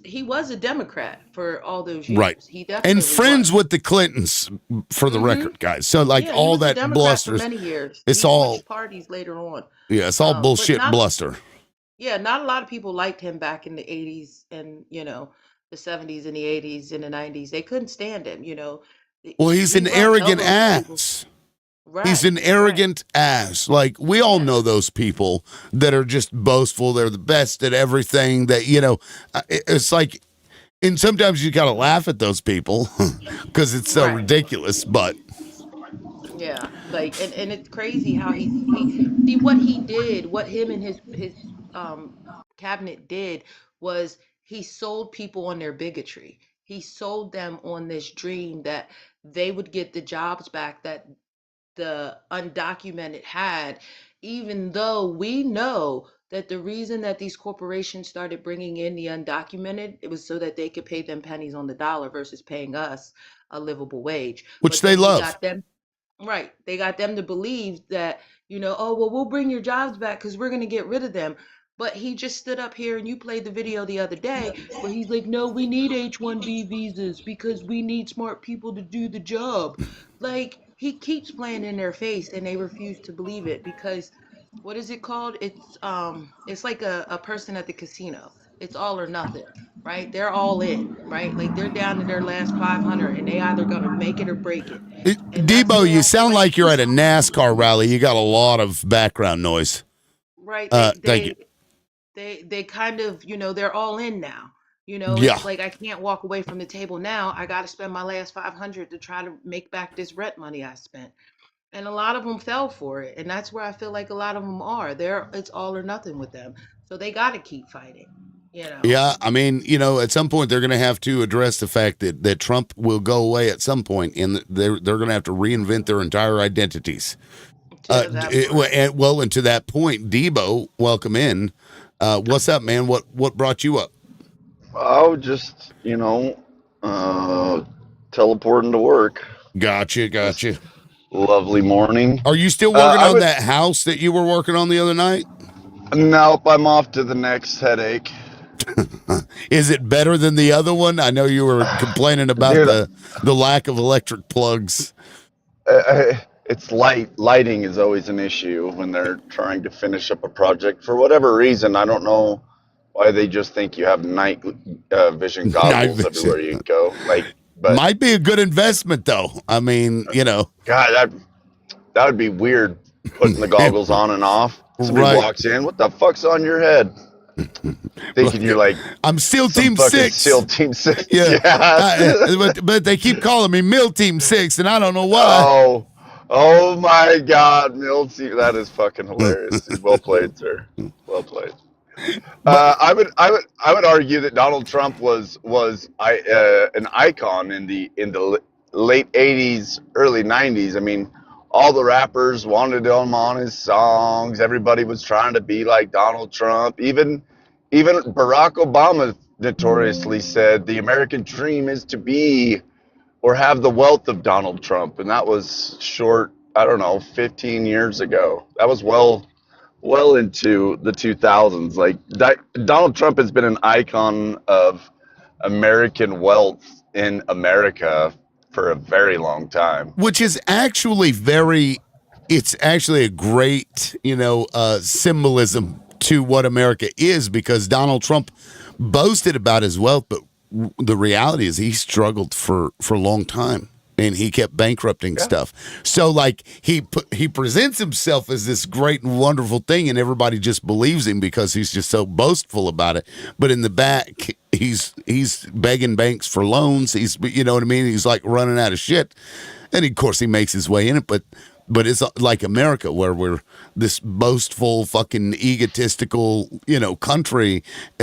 he was a Democrat for all those
right.
years. He
And
definitely
friends
was.
with the Clintons, for the
Hmm.
record, guys. So like
Yeah, he
all
was a
that
Democrat for
bluster,
many years.
it's
He
all
switched parties later on.
yeah, it's all
But
bullshit
not
bluster.
Yeah, not a lot of people liked him back in the 80s and, the 70s and the 80s and the 90s. They couldn't stand him.
Well, he's
We
an
rubbed
arrogant
elbows with people.
ass. He's
Right,
an
right.
arrogant ass. Like we all
Yeah,
know those people that are just boastful. They're the best at everything. That it's like, and sometimes you gotta laugh at those people because it's so
right.
ridiculous. But
Yeah. Like, and it's crazy how he see what he did, what him and his um cabinet did was he sold people on their bigotry. He sold them on this dream that they would get the jobs back that the undocumented had, even though we know that the reason that these corporations started bringing in the undocumented, it was so that they could pay them pennies on the dollar versus paying us a livable wage.
which
But
they
then he
love.
got them. Right. They got them to believe that, oh, well, we'll bring your jobs back because we're going to get rid of them. But he just stood up here and you played the video the other day where he's like, no, we need H-1B visas because we need smart people to do the job. Like, he keeps playing in their face and they refuse to believe it because what is it called? It's like a person at the casino. It's all or nothing, right? They're all in, right? Like they're down to their last 500 and they either gonna make it or break it. And that's the
Debo,
way
you
I feel
sound
like
like you're at a NASCAR rally. You got a lot of background noise.
right,
Thank you.
they kind of, they're all in now.
Yeah.
It's like I can't walk away from the table now. I got to spend my last 500 to try to make back this rent money I spent. And a lot of them fell for it, and that's where I feel like a lot of them are. It's all or nothing with them. So they got to keep fighting, you know.
Yeah, I mean, at some point they're going to have to address the fact that Trump will go away at some point, and they're going to have to reinvent their entire identities.
To that part.
And to that point, Debo, welcome in. What's up, man? What brought you up?
I would just, teleporting to work
Gotcha.
this lovely morning.
Are you still working
I
on
would,
that house that you were working on the other night?
nope, I'm off to the next headache.
Is it better than the other one? I know you were complaining about
Dude,
the lack of electric plugs.
it's lighting is always an issue when they're trying to finish up a project. For whatever reason, I don't know why they just think you have night vision
Night
goggles
vision.
everywhere you go. But
Might be a good investment, though. I mean,
God, that would be weird putting the goggles on and off. Somebody
Right.
walks in, what the fuck's on your head? Thinking you're like
I'm still
some
Team
fucking
6.
SEAL Team 6.
Yeah.
Yeah.
But they keep calling me Mill Team 6, and I don't know why.
Oh my God, Milty, that is fucking hilarious, dude. Well played, sir. Well played.
But
I would argue that Donald Trump was an icon in the late '80s, early '90s. I mean, all the rappers wanted him on his songs. Everybody was trying to be like Donald Trump. Even Barack Obama notoriously said the American dream is to be or have the wealth of Donald Trump, and that was short. I don't know, 15 years ago. That was well into the 2000s. Like Donald Trump has been an icon of American wealth in America for a very long time.
which is actually it's actually a great, symbolism to what America is, because Donald Trump boasted about his wealth, but the reality is he struggled for a long time. And he kept bankrupting
Yeah.
stuff. So, like, he presents himself as this great and wonderful thing, and everybody just believes him because he's just so boastful about it. But in the back, he's begging banks for loans. He's, you know what I mean? He's like running out of shit, and of course he makes his way in it. But it's like America, where we're this boastful, fucking egotistical, country,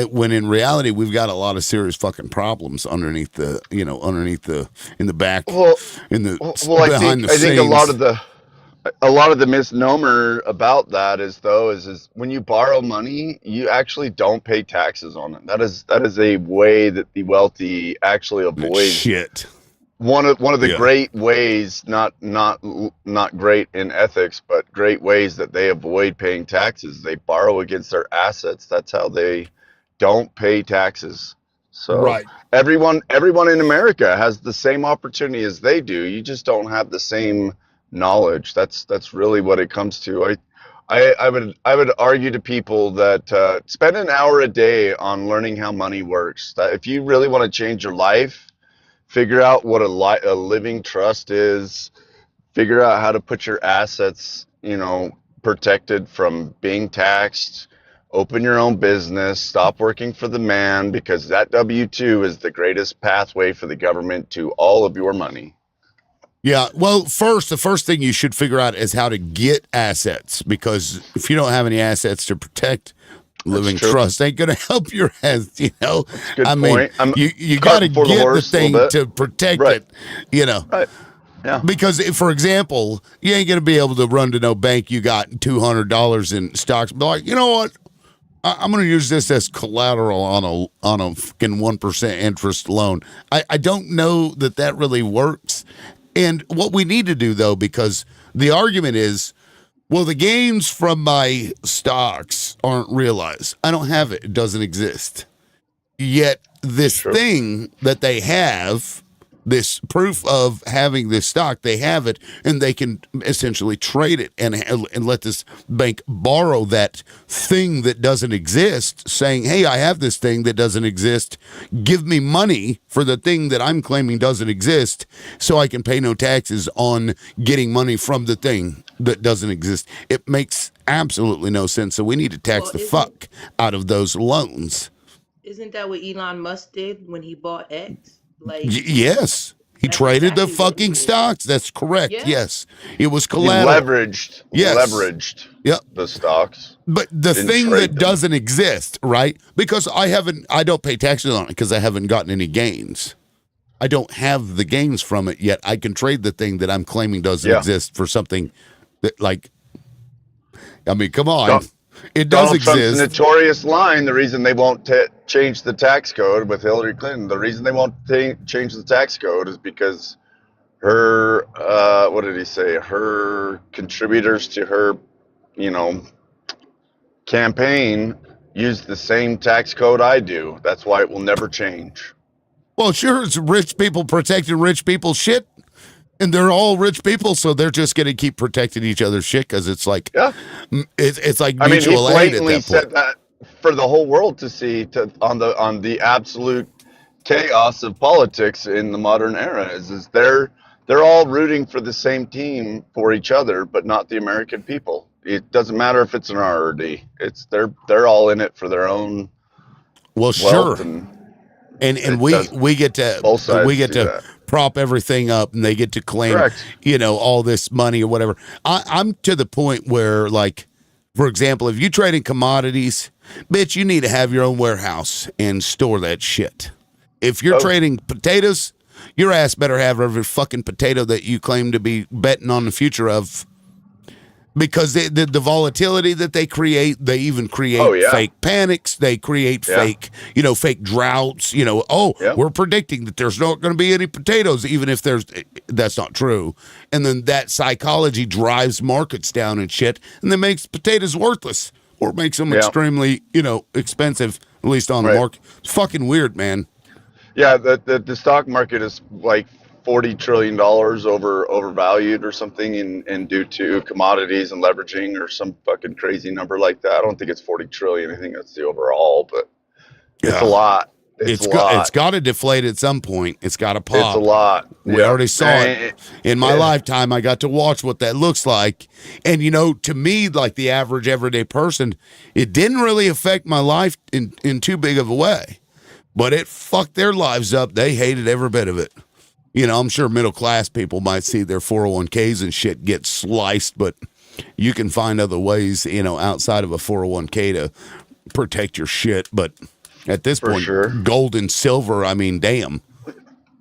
when in reality we've got a lot of serious fucking problems underneath the, in the back,
Well,
in the
well, I
behind
think
the
I think
scenes.
a lot of the misnomer about that is when you borrow money, you actually don't pay taxes on it. That is a way that the wealthy actually avoid
Shit.
one of the
Yeah.
great ways, not great in ethics, but great ways that they avoid paying taxes. They borrow against their assets. That's how they don't pay taxes. So
Right.
everyone in America has the same opportunity as they do. You just don't have the same knowledge. That's really what it comes to. I would argue to people that spend an hour a day on learning how money works. That if you really want to change your life, figure out what a living trust is, figure out how to put your assets, protected from being taxed, open your own business, stop working for the man, because that W-2 is the greatest pathway for the government to all of your money.
Yeah. Well, the first thing you should figure out is how to get assets, because if you don't have any assets to protect, living
true.
trust ain't gonna help your ass.
That's a good
I mean,
point. I'm
you got
cart
to
before the
get the
horse a little
thing
bit.
to protect
Right.
it.
Right. Yeah.
Because, for example, you ain't gonna be able to run to no bank. You got $200 in stocks. Be like, you know what? I'm going to use this as collateral on a fucking 1% interest loan. I don't know that really works. And what we need to do, though, because the argument is, well, the gains from my stocks aren't realized. I don't have it. It doesn't exist. Yet this
True.
thing that they have, this proof of having this stock, they have it, and they can essentially trade it and let this bank borrow that thing that doesn't exist, saying, hey, I have this thing that doesn't exist. Give me money for the thing that I'm claiming doesn't exist, so I can pay no taxes on getting money from the thing that doesn't exist. It makes absolutely no sense. So we need to tax the fuck out of those loans.
Isn't that what Elon Musk did when he bought X? Like,
Yes. He
That's
traded the
exactly what he
fucking
did.
stocks. That's correct.
Yeah.
Yes. It was
He
collateral.
leveraged
Yep.
the stocks.
But the
Didn't
thing
trade
that
them.
doesn't exist, right? Because I don't pay taxes on it because I haven't gotten any gains. I don't have the gains from it yet. I can trade the thing that I'm claiming doesn't
Yeah.
exist for something that, like, I mean, come on.
Don-
It does
Donald Trump's
exist.
notorious line, the reason they won't change the tax code with Hillary Clinton, the reason they won't change the tax code is because her, what did he say? Her contributors to her, campaign use the same tax code I do. That's why it will never change.
Well, sure, it's rich people protecting rich people's shit. And they're all rich people, so they're just going to keep protecting each other's shit because it's like,
Yeah.
it's like
I mean, he
mutual aid at
blatantly
that
said
point.
that for the whole world to see on the absolute chaos of politics in the modern era is they're all rooting for the same team for each other, but not the American people. it doesn't matter if it's an R or D. They're all in it for their own
Well,
wealth,
sure.
and
And
it does.
we get to
Both sides do that.
prop everything up, and they get to claim,
Correct.
all this money or whatever. I'm to the point where, like, for example, if you trade in commodities, bitch, you need to have your own warehouse and store that shit. If you're
Oh,
trading potatoes, your ass better have every fucking potato that you claim to be betting on the future of, because the volatility that they create, they even
oh
create
yeah,
fake panics, they create
yeah,
fake droughts.
yep,
We're predicting that there's not going to be any potatoes, even if that's not true. And then that psychology drives markets down and shit, and then makes potatoes worthless, or makes them
yeah.
extremely expensive, at least on the
Right.
market. It's fucking weird, man.
Yeah, the stock market is like $40 trillion overvalued or something, and due to commodities and leveraging or some fucking crazy number like that. I don't think it's 40 trillion. I think that's the overall, but it's a
Yeah.
lot. It's a
It's
lot.
got to deflate at some point. It's got to
It's a
pop.
lot.
We
Yep.
already saw it in my
Yeah.
lifetime. I got to watch what that looks like. And, to me, like the average everyday person, it didn't really affect my life in too big of a way, but it fucked their lives up. They hated every bit of it. I'm sure middle class people might see their 401ks and shit get sliced, but you can find other ways, outside of a 401k to protect your shit. But at this
For sure.
point, gold and silver, I mean, damn.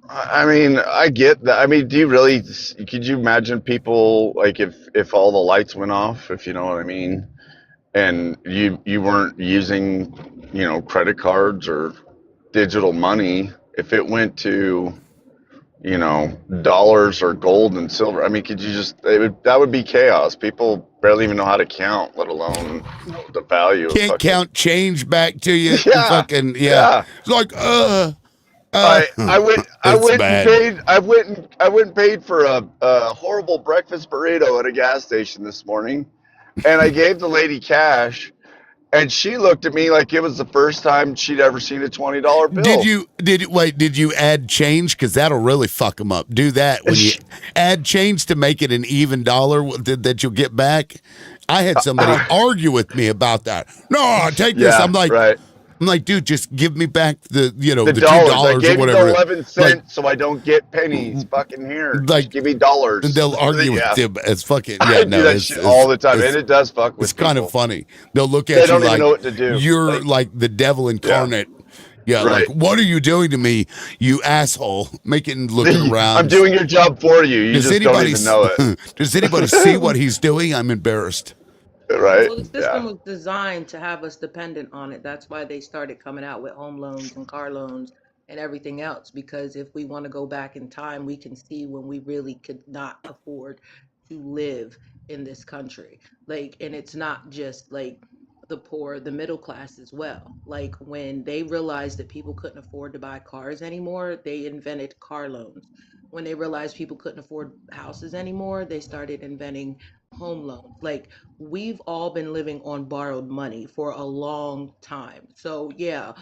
I mean, I get that. I mean, do you really? Could you imagine people like if all the lights went off, if you know what I mean, and you weren't using, credit cards or digital money, if it went to, dollars or gold and silver? I mean, could you just? That would be chaos. People barely even know how to count, let alone the value of
Can't
fucking.
count change back to you.
Yeah,
Fucking, yeah.
yeah.
It's like,
I
it's
went and
bad.
paid. I went and paid for a horrible breakfast burrito at a gas station this morning, and I gave the lady cash, and she looked at me like it was the first time she'd ever seen a $20 bill.
Did you add change? Because that'll really fuck them up. Do that when you add change to make it an even dollar that you'll get back. I had somebody argue with me about that. No, take this.
Yeah, right.
I'm like, dude, just give me back the
The
the $2
dollars. I
or
gave you the
whatever.
11
Like
cents so I don't get pennies. Fucking here. Just
like
give me dollars.
they'll argue with
Yeah.
you. It's fucking
I
yeah.
do
No,
that shit all the time, and it does fuck
it's
with
kind of
people.
funny. They'll look
They
at you
don't even
like
know what to do.
you're like the devil
Yeah,
incarnate. Yeah, like
right.
what are you doing to me, you asshole? Making looking
I'm
around.
doing your job for you. You
Does
just don't
anybody
even know it.
does anybody see what he's doing? I'm embarrassed.
Right?
Well, the
Yeah.
system was designed to have us dependent on it. That's why they started coming out with home loans and car loans and everything else. Because if we want to go back in time, we can see when we really could not afford to live in this country. Like, and it's not just like the poor, the middle class as well. Like, when they realized that people couldn't afford to buy cars anymore, they invented car loans. When they realized people couldn't afford houses anymore, they started inventing home loans. Like, we've all been living on borrowed money for a long time. So, yeah,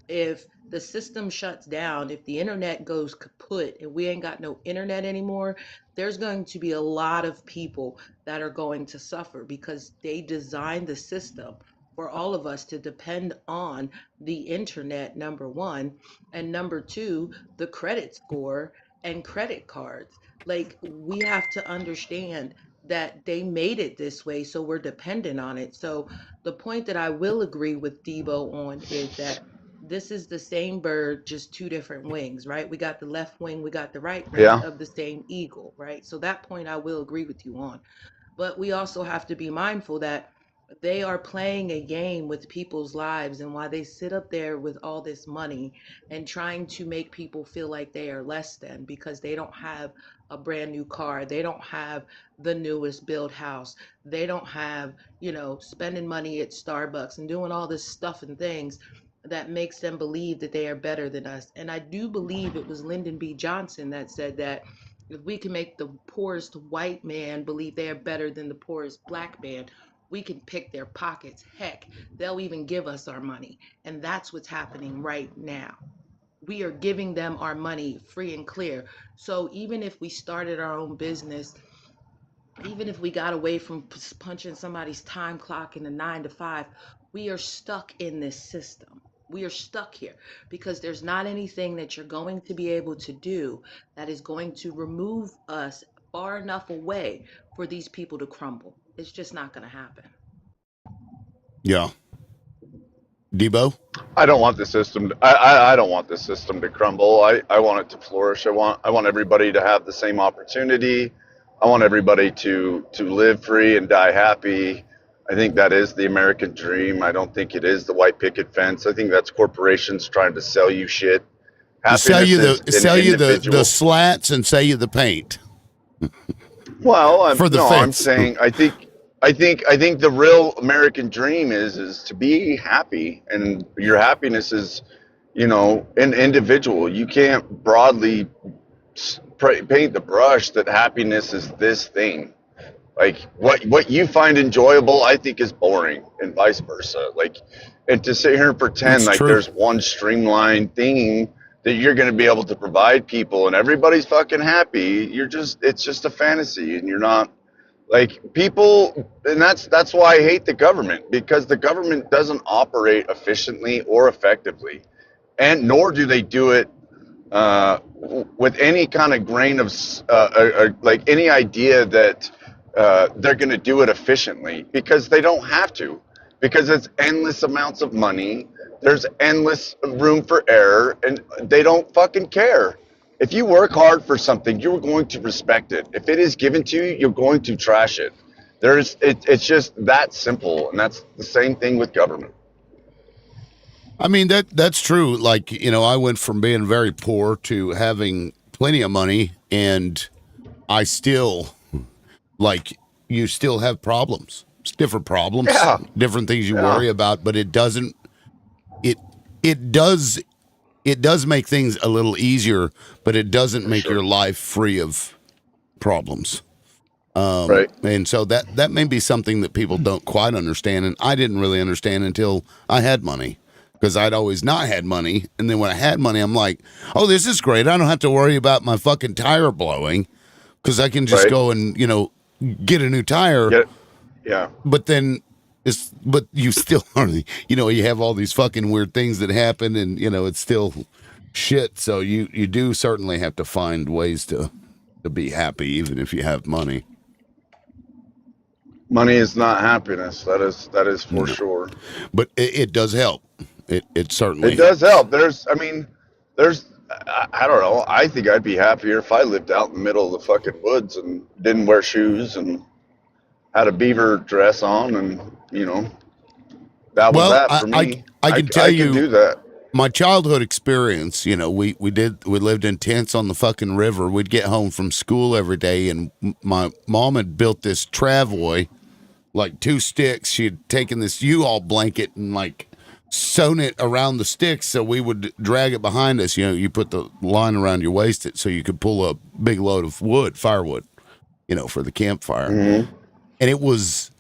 if the system shuts down, if the internet goes kaput and we ain't got no internet anymore, there's going to be a lot of people that are going to suffer because they designed the system for all of us to depend on the internet, number one, and number two, the credit score and credit cards. Like, we have to understand that they made it this way, so we're dependent on it. So the point that I will agree with Debo on is that this is the same bird, just two different wings, right? We got the left wing, we got the right wing
Yeah.
of the same eagle, right? So that point I will agree with you on. But we also have to be mindful that they are playing a game with people's lives, and while they sit up there with all this money and trying to make people feel like they are less than because they don't have a brand new car, they don't have the newest built house, they don't have, spending money at Starbucks and doing all this stuff and things that makes them believe that they are better than us. And I do believe it was Lyndon B. Johnson that said that if we can make the poorest white man believe they are better than the poorest black man, we can pick their pockets. Heck, they'll even give us our money. And that's what's happening right now. We are giving them our money free and clear. So even if we started our own business even if we got away from punching somebody's time clock in the 9 to 5, we are stuck in this system. We are stuck here because there's not anything that you're going to be able to do that is going to remove us far enough away for these people to crumble. It's just not going to happen.
Yeah. Debo?
I don't want the system. I don't want the system to crumble. I want it to flourish. I want everybody to have the same opportunity. I want everybody to live free and die happy. I think that is the American dream. I don't think it is the white picket fence. I think that's corporations trying to sell you shit.
To sell
Happiness
you
is
the sell
an
you
individual.
the slats and sell you the paint.
Well,
For the
no, I'm
fence.
saying I think the real American dream is to be happy, and your happiness is, an individual. You can't broadly paint the brush that happiness is this thing. Like what you find enjoyable, I think is boring, and vice versa. Like, and to sit here and pretend
That's
like
true.
there's one streamlined thing that you're going to be able to provide people and everybody's fucking happy, it's just a fantasy, and you're not like people. And that's why I hate the government, because the government doesn't operate efficiently or effectively, and nor do they do it with any kind of grain of like any idea that they're going to do it efficiently, because they don't have to, because it's endless amounts of money, there's endless room for error, and they don't fucking care. If you work hard for something, you're going to respect it. If it is given to you, you're going to trash it. It's just that simple, and that's the same thing with government.
I mean that's true. Like, I went from being very poor to having plenty of money, and I still, like, you still have problems. It's different problems,
Yeah,
different things you
yeah,
worry about, but it doesn't it it does make things a little easier, but it doesn't
for
make
sure.
your life free of problems.
Right,
And so that may be something that people don't quite understand, and I didn't really understand until I had money, because I'd always not had money, and then when I had money, I'm like, oh, this is great. I don't have to worry about my fucking tire blowing, because I can just
right.
go and get a new tire.
Get it. Yeah.
But then but you still are, you have all these fucking weird things that happen, and it's still shit. So you do certainly have to find ways to be happy, even if you have money.
Money is not happiness. That is for
No.
sure.
But it does help. It certainly
It does
helps.
help. I don't know. I think I'd be happier if I lived out in the middle of the fucking woods and didn't wear shoes and had a beaver dress on, and that was
Well,
that
I
for
I,
me.
I
I
can tell
I could
you
do that.
my childhood experience. We lived in tents on the fucking river. We'd get home from school every day, and my mom had built this travoy, like 2 sticks. She had taken this U-Haul blanket and like sewn it around the sticks, so we would drag it behind us. You put the line around your waist so you could pull a big load of firewood, for the campfire.
Hmm.
And it was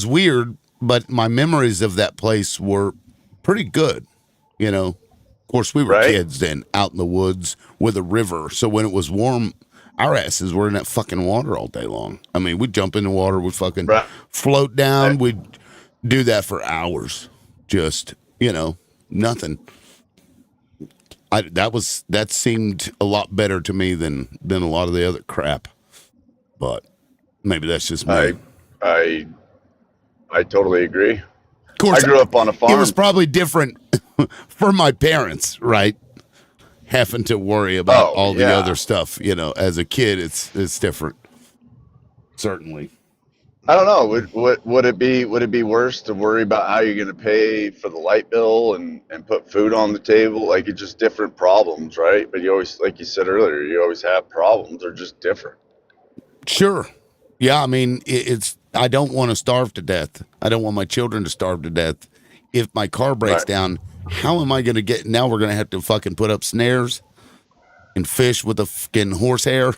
weird, but my memories of that place were pretty good. Of course, we were
Right.
kids then, out in the woods with a river. So when it was warm, our asses were in that fucking water all day long. I mean, we'd jump in the water, we'd fucking
Right.
float down, we'd do that for hours. Just, nothing. That seemed a lot better to me than a lot of the other crap. But maybe that's just me.
I I I totally agree.
Of
I
course,
grew up on a
it was
farm.
probably different for my parents, right? Having to worry about
Oh
all the
yeah.
other stuff, as a kid, it's different. Certainly.
I don't know. Would it be worse to worry about how you're going to pay for the light bill and put food on the table? Like, it's just different problems, right? But you always, like you said earlier, you always have problems. They're just different.
Sure. Yeah, I mean, I don't want to starve to death. I don't want my children to starve to death. If my car breaks
Right.
down, how am I going to get? Now we're going to have to fucking put up snares and fish with a fucking horsehair.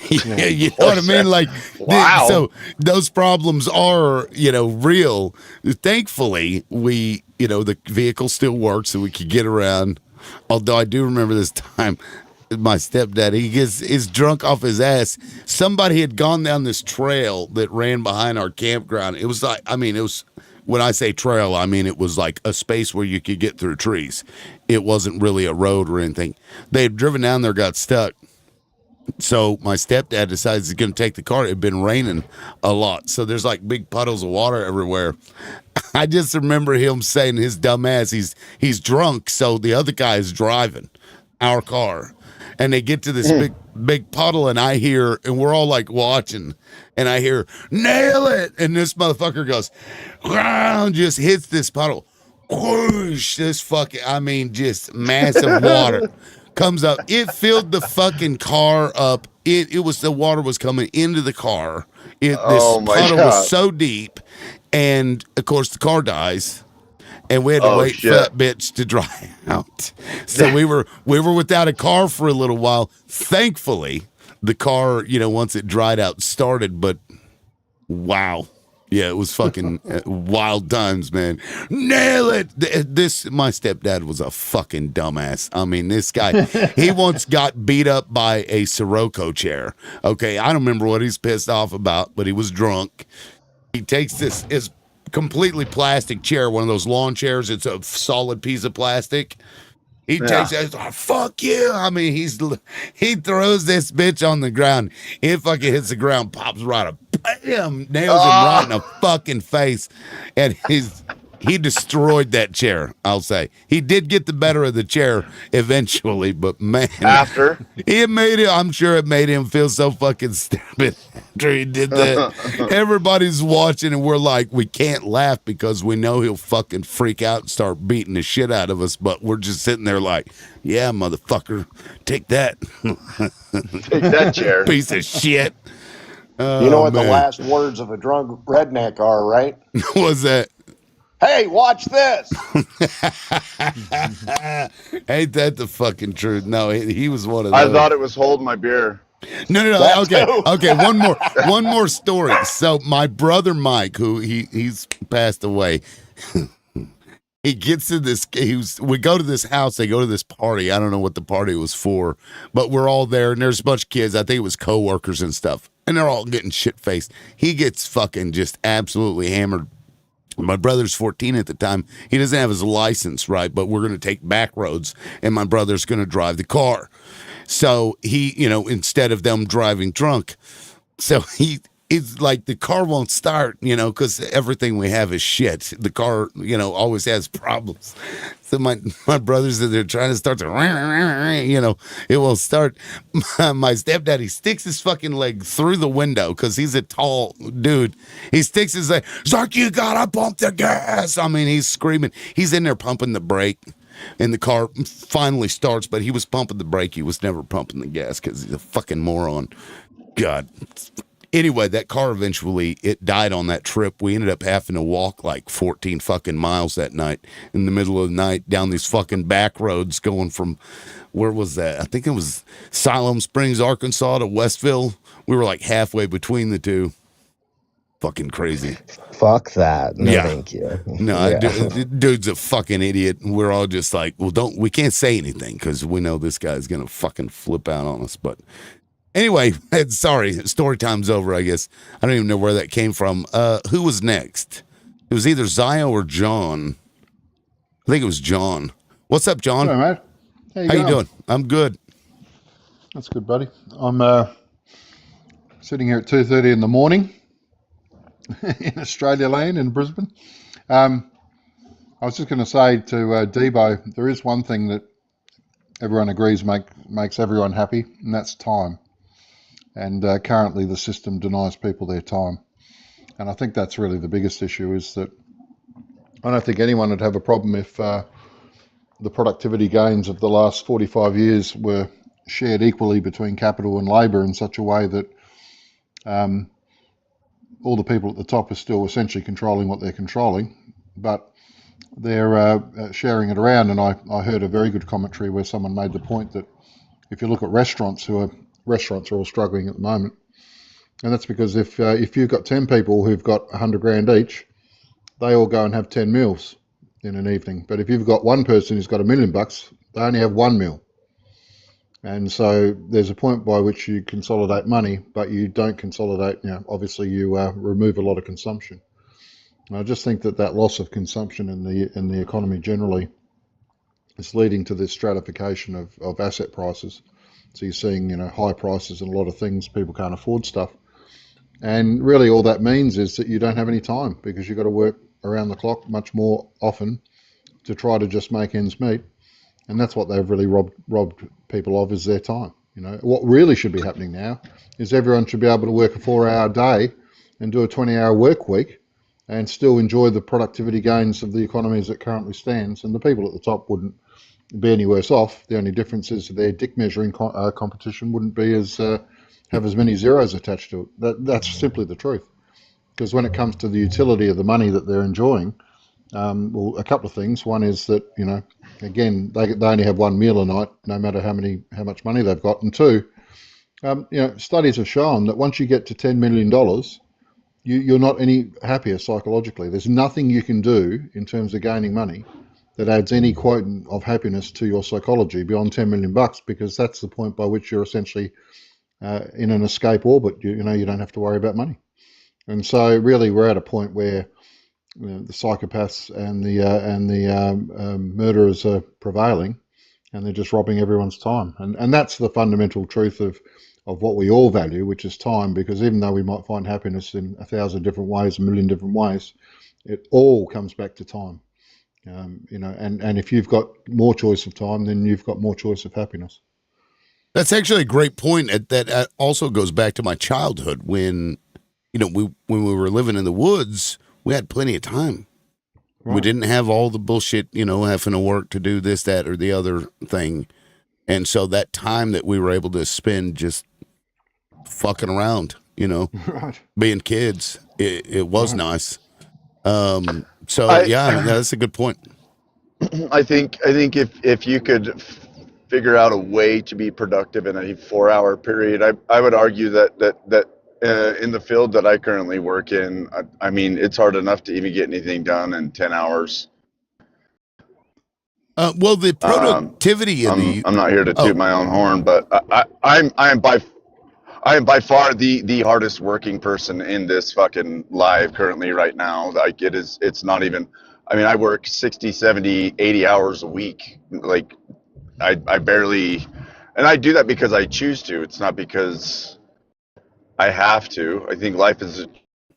Yeah, you know what I mean? Like,
Wow.
so those problems are, real. Thankfully, the vehicle still works, so we could get around. Although I do remember this time, my stepdad, is drunk off his ass. Somebody had gone down this trail that ran behind our campground. It was like, I mean, it was, when I say trail, I mean it was like a space where you could get through trees. It wasn't really a road or anything. They had driven down there, got stuck. So my stepdad decides he's going to take the car. It had been raining a lot, so there's like big puddles of water everywhere. I just remember him saying, his dumb ass, he's drunk, so the other guy is driving our car, and they get to this big puddle, and I hear, and we're all like watching, and I hear, nail it, and this motherfucker goes, ground, just hits this puddle, whoosh, this fucking, I mean, just massive water comes up. It filled the fucking car up. It was, the water was coming into the car. This
Oh my
puddle
God.
was so deep, and of course the car dies, and we had to
Oh,
wait for
shit.
that bitch to dry out. So we were without a car for a little while. Thankfully, the car, once it dried out, started. But wow, yeah, it was fucking wild times, man. Nail it. My stepdad was a fucking dumbass. I mean, this guy, he once got beat up by a Sirocco chair. Okay, I don't remember what he's pissed off about, but he was drunk. He takes this completely plastic chair, one of those lawn chairs. It's a solid piece of plastic. He takes that. Oh, fuck you. I mean, he throws this bitch on the ground. It fucking hits the ground, pops right up, bam, nails him right in the fucking face, and he destroyed that chair. I'll say he did get the better of the chair eventually, but man,
After.
I'm sure it made him feel so fucking stupid after he did that. Everybody's watching, and we're like, we can't laugh because we know he'll fucking freak out and start beating the shit out of us. But we're just sitting there like, yeah, motherfucker, take that,
Take that chair.
piece of shit.
You know what the
man.
last words of a drunk redneck are, right?
Was that?
Hey, watch this.
Ain't that the fucking truth? No, he was one of
I
those.
thought it was hold my beer.
No.
That
Okay,
too.
okay. One more story. So my brother Mike, who he's passed away, he gets to this. We go to this house. They go to this party. I don't know what the party was for, but we're all there, and there's a bunch of kids. I think it was coworkers and stuff, and they're all getting shit faced. He gets fucking just absolutely hammered. My brother's 14 at the time. He doesn't have his license, right? But we're going to take back roads, and my brother's going to drive the car. So he, instead of them driving drunk, so it's like the car won't start, because everything we have is shit. The car, always has problems. So my brothers, they're trying to start to, it won't start. My stepdaddy sticks his fucking leg through the window because he's a tall dude. He sticks his leg. He's like, you gotta pump the gas. I mean, he's screaming. He's in there pumping the brake. And the car finally starts, but he was pumping the brake. He was never pumping the gas because he's a fucking moron. God. Anyway, that car eventually, it died on that trip. We ended up having to walk like 14 fucking miles that night in the middle of the night down these fucking back roads going from, where was that? I think it was Siloam Springs, Arkansas to Westville. We were like halfway between the two. Fucking crazy.
Fuck that. No,
Yeah.
thank you.
No,
Yeah.
dude's a fucking idiot. We're all just like, well, we can't say anything because we know this guy's gonna fucking flip out on us. But anyway, sorry, story time's over. I guess I don't even know where that came from. Who was next? It was either Zio or John. I think it was John. What's up, John?
Hello, mate.
How you doing? I'm good.
That's good, buddy. I'm sitting here at 2:30 in the morning in Australia Land in Brisbane. I was just going to say to Debo, there is one thing that everyone agrees makes everyone happy, and that's time. And currently the system denies people their time. And I think that's really the biggest issue, is that I don't think anyone would have a problem if the productivity gains of the last 45 years were shared equally between capital and labour in such a way that all the people at the top are still essentially controlling what they're controlling, but they're sharing it around. And I heard a very good commentary where someone made the point that if you look at restaurants are all struggling at the moment, and that's because if you've got 10 people who've got 100 grand each, they all go and have 10 meals in an evening. But if you've got one person who's got $1 million, they only have one meal. And so there's a point by which you consolidate money, but you don't consolidate, obviously you remove a lot of consumption. And I just think that loss of consumption in the economy generally is leading to this stratification of asset prices. So you're seeing, high prices in a lot of things, people can't afford stuff. And really all that means is that you don't have any time because you've got to work around the clock much more often to try to just make ends meet. And that's what they've really robbed people of, is their time. What really should be happening now is everyone should be able to work a 4-hour day and do a 20-hour work week and still enjoy the productivity gains of the economy as it currently stands. And the people at the top wouldn't be any worse off. The only difference is their dick measuring competition wouldn't be have as many zeros attached to it. That's simply the truth. Because when it comes to the utility of the money that they're enjoying, well, a couple of things. One is that, again, they only have one meal a night, no matter how much money they've got. And two, studies have shown that once you get to $10 million, you're not any happier psychologically. There's nothing you can do in terms of gaining money that adds any quotient of happiness to your psychology beyond 10 million bucks, because that's the point by which you're essentially in an escape orbit. You don't have to worry about money. And so really we're at a point where the psychopaths and the murderers are prevailing, and they're just robbing everyone's time. And that's the fundamental truth of what we all value, which is time. Because even though we might find happiness in 1,000 different ways, a million different ways, it all comes back to time. And if you've got more choice of time, then you've got more choice of happiness.
That's actually a great point. That also goes back to my childhood when, when we were living in the woods. We had plenty of time. Right. We didn't have all the bullshit, having to work to do this, that, or the other thing. And so that time that we were able to spend just fucking around,
right.
being kids, it was right. Nice. That's a good point.
I think if you could figure out a way to be productive in a 4-hour period, I would argue that in the field that I currently work in, I mean, it's hard enough to even get anything done in 10 hours.
Well, the productivity
I'm not here to toot my own horn, but I am by far the hardest working person in this fucking live currently right now. Like it's not even, I mean, I work 60, 70, 80 hours a week. Like I barely, and I do that because I choose to. It's not because I have to. I think life is a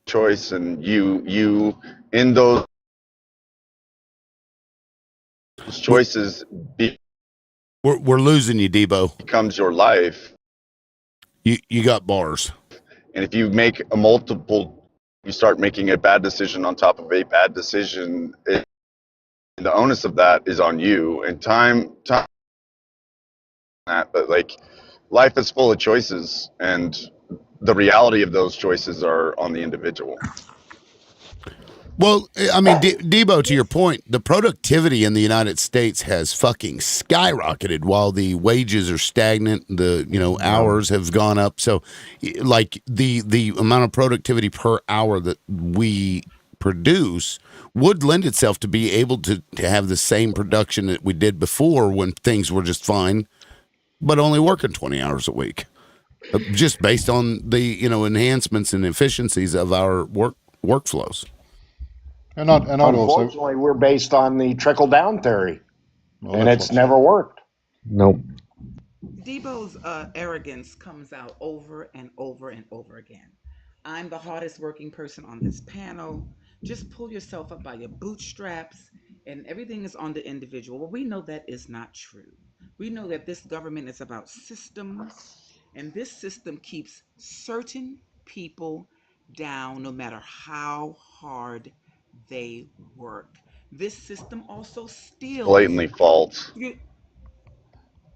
choice, and you in those choices
we're losing you, Debo.
Becomes your life.
You got bars.
And if you make you start making a bad decision on top of a bad decision, the onus of that is on you. And time that, but like life is full of choices, and the reality of those choices are on the individual.
Well, I mean, Debo, to your point, the productivity in the United States has fucking skyrocketed while the wages are stagnant. The hours have gone up. So, like the amount of productivity per hour that we produce would lend itself to be able to have the same production that we did before when things were just fine, but only working 20 hours a week, just based on the enhancements and efficiencies of our workflows.
And unfortunately, we're based on the trickle-down theory, and it's never worked.
Nope.
Debo's arrogance comes out over and over and over again. I'm the hardest working person on this panel. Just pull yourself up by your bootstraps, and everything is on the individual. Well, we know that is not true. We know that this government is about systems, and this system keeps certain people down no matter how hard they work. This system also steals.
Blatantly false.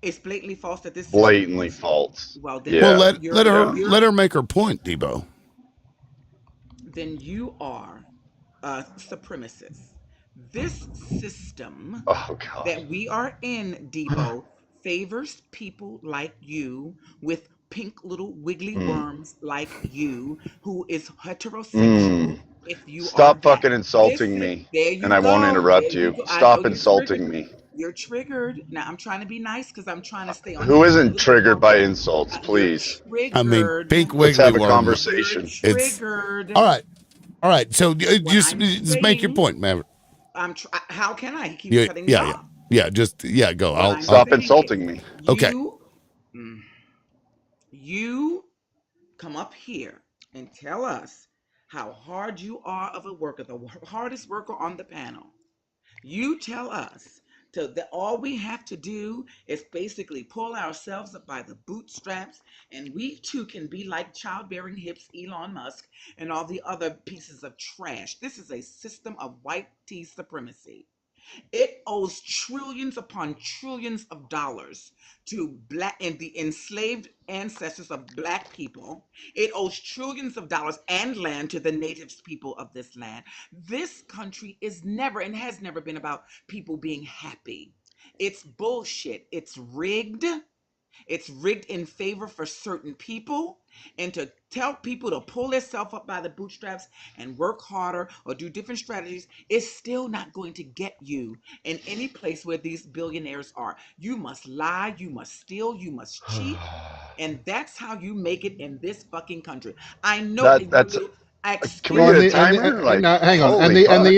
It's blatantly false that this
blatantly false.
Well, then,
let her make her point, Debo.
Then you are a supremacist. This system that we are in, Debo, favors people like you with pink little wiggly worms like you, who is heterosexual. If you
stop fucking insulting me, and I won't interrupt you. Stop insulting me.
You're triggered. Now I'm trying to be nice because I'm trying to stay on the
Who isn't
political
triggered by
program.
insults,
You're
please?
I mean,
triggered.
pink
Let's
wiggly
have a
worm.
You're
conversation.
It's
triggered.
all right. All right. So
What I'm
just make your
saying,
point, Maverick.
how can I? He keeps
Yeah,
cutting me
yeah, yeah,
off.
yeah. Just go.
What I'm
I'll.
Stop
saying is,
insulting me.
Okay.
mm, you come up here and tell us how hard you are of a worker, the hardest worker on the panel. You tell us that all we have to do is basically pull ourselves up by the bootstraps, and we too can be like childbearing hips, Elon Musk, and all the other pieces of trash. This is a system of white tea supremacy. It owes trillions upon trillions of dollars to black and the enslaved ancestors of black people. It owes trillions of dollars and land to the native people of this land. This country is never and has never been about people being happy. It's bullshit. It's rigged. It's rigged in favor for certain people, and to tell people to pull themselves up by the bootstraps and work harder or do different strategies is still not going to get you in any place where these billionaires are. You must lie, you must steal, you must cheat, and that's how you make it in this fucking country. I know
That
that
that's. Can we
Well,
excuse
get a
me.
timer? Like,
no, hang on,
holy fuck.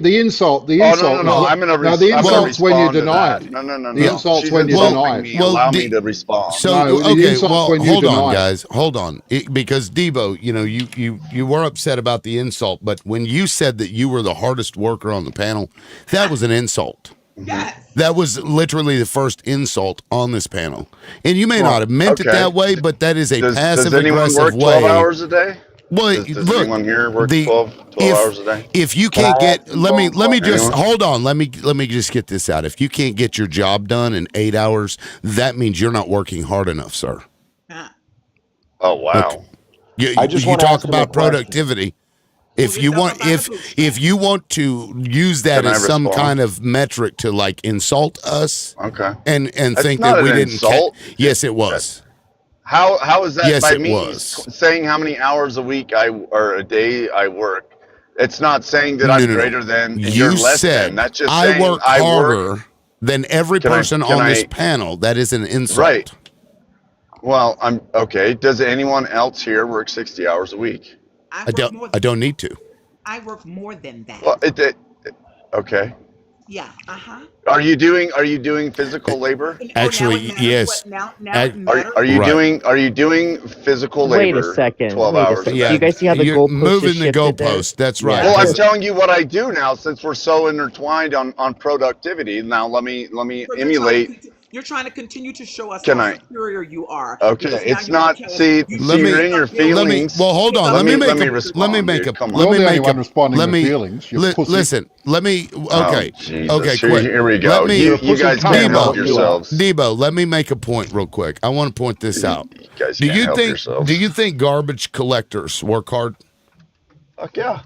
the insult,
Oh no no
is
no!
what
I'm
the
gonna
insults when you
respond to
deny
that.
it.
No no no
The
Yeah.
no.
insults
She's
when you
Well,
deny
insulting
it.
me.
well,
Allow me to respond.
so
No, the
okay.
insults
Well,
when you
hold on,
deny it.
guys. Hold on, because Debo, you were upset about the insult, but when you said that you were the hardest worker on the panel, that was an insult.
Yes.
That was literally the first insult on this panel, and you may not
Well,
have meant it
okay.
that way, but that is a
Does
passive
anyone
aggressive
work 12
way.
hours a day?
Well,
Does
look,
anyone here work
the
12
if
hours a day?
if you
Can I
can't
ask
get let me
Debo a
just
Anyone?
hold on. Let me just get this out. If you can't get your job done in 8 hours, that means you're not working hard enough, sir.
Uh,
Oh
Okay.
wow.
I just
You
want to
talk
ask him a
about
question.
productivity.
pull
If you
yourself
want
up by the
if you
bootstraps.
want to use that
Can I
as some
respond?
kind of metric to like insult us
Okay.
and
That's
think that
not an
we didn't
insult.
yes it
That-
was.
how is that
Yes
by
it
me
was.
saying how many hours a week or a day I work? It's not saying that
No,
I'm
no, no.
greater than and you're
You
less than.
said
That's just
I
saying
work
I work.
harder than every
Can I
person
can
on this
I
panel. That is an
right.
insult.
Well, I'm okay. Does anyone else here work 60 hours a week?
I work more
I
than
don't need to.
I work more than that.
Well, okay.
Yeah. Uh-huh.
Are you doing physical labor?
Oh, now it
Actually,
matters
yes.
what now it
Ac-
Are
matters
you
what
right.
doing physical
Wait a
labor
second.
12
Wait a
hours a
second. Do
Yeah,
you
day?
guys see how the
you're
goalpost has
moving the
shifted there?
goalpost. That's right.
Yeah.
Well, I'm
Because
telling you what I do now since we're so intertwined on productivity. Now let me
because
emulate.
you're trying to continue to show us
Can
how
I?
superior you are
Okay,
because now
it's
you want to
not.
tell us
See,
you
let
see, you're
me
pick
in your
up
feelings.
well hold
pick
on.
up
Let me
billions
make
Let
a
me
of
let me
respond,
make
dude.
a
Come
let
You're
me
on.
the only
make a
one responding
let
with
me
feelings. You pussy.
listen. Let me
Oh
okay.
Jesus!
Okay,
Here,
quick.
here we
Let
go.
me
You're a
You
pussy
guys
cunt,
can't
is
help
what you are.
yourselves.
Debo, let me make a point real quick. I want to point this out.
You guys can't help
Do
yourselves.
you think garbage collectors work hard?
Fuck yeah.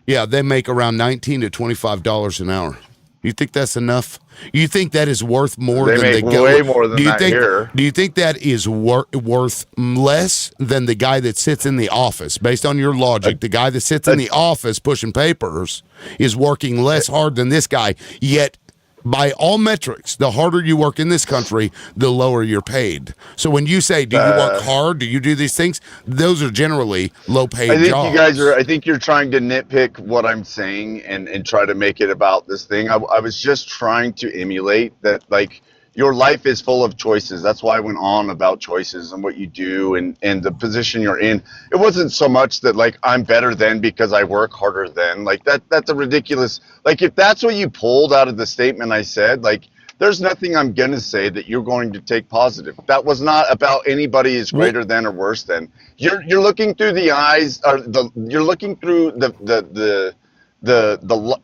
Yeah, they make around $19 to $25 an hour. You think that's enough? You think that is worth more
They
than
make
the go?
way more than that here.
Do you think that is worth less than the guy that sits in the office? Based on your logic, the guy that sits in the office pushing papers is working less hard than this guy. Yet, by all metrics, the harder you work in this country, the lower you're paid. So when you say, "Do you work hard? Do you do these things?" Those are generally low-paid
I think you guys are.
jobs.
I think you're trying to nitpick what I'm saying and try to make it about this thing. I was just trying to emulate that. Like your life is full of choices. That's why I went on about choices and what you do and the position you're in. It wasn't so much that like I'm better than because I work harder than like that. That's a ridiculous. Like if that's what you pulled out of the statement I said, like there's nothing I'm gonna say that you're going to take positive. That was not about anybody is
Well,
greater than or worse than. You're looking through the eyes or you're looking through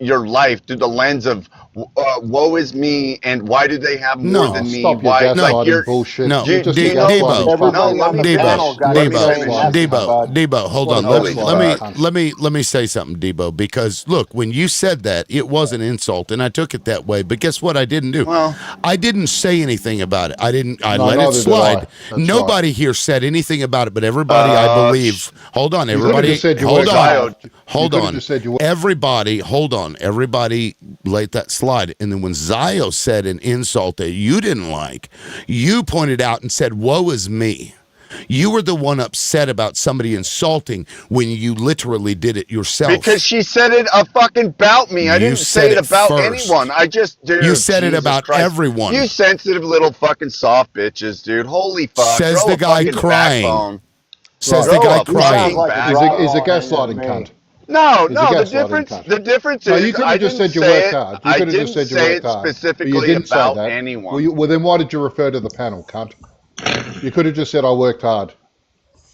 your life through the lens of woe is me and why do they have more
no,
Oh,
than me?
stop your
Why like
gaslighting
you're
bullshit.
no,
You're just a
Debo,
gaslighting cunt.
no,
Everybody
let
on
me
the
Debo,
panel
finish.
got
Let
the
me
Debo,
same
finish.
message,
Gaslighting
bud.
Debo, hold
What a
on.
Holy fuck.
gaslighting cunt.
Let me say something, Debo, because look, when you said that, it was an insult, and I took it that way. But guess what? I didn't do.
Well,
I didn't say anything about it. I
No,
let it
neither did
slide.
I. That's right.
Nobody here said anything about it, but everybody, I believe. Hold on,
You could have just
everybody.
said you
Hold
worked
on.
hard.
Coyote.
You
Hold
could have
on.
just said you worked.
Everybody, hold on. Everybody, let that slide. And then when Zio said an insult that you didn't like, you pointed out and said, woe is me. You were the one upset about somebody insulting when you literally did it yourself.
Because she said it fucking about me. I
You
didn't say
said
it
it
about
first.
anyone. I just, dude,
You said it
Jesus
about
Christ.
everyone.
You sensitive little fucking soft bitches, dude. Holy fuck.
Says
Grow
the
a
guy
fucking
crying.
backbone.
Says
Grow
the guy
a
He sounds
crying.
like a
backbone.
He's a
drywall
gaslighting
hanger to me.
cunt.
No,
He's a
no, the
gaslighting cunt.
difference
No,
is
you could
I
have just
didn't
said you
say
worked
it.
hard. You
I
could have just
didn't
said you
say
worked
it
hard. But you
specifically
didn't say
about
that.
anyone.
Well, then why did you refer to the panel, cunt? You could have just said I worked hard.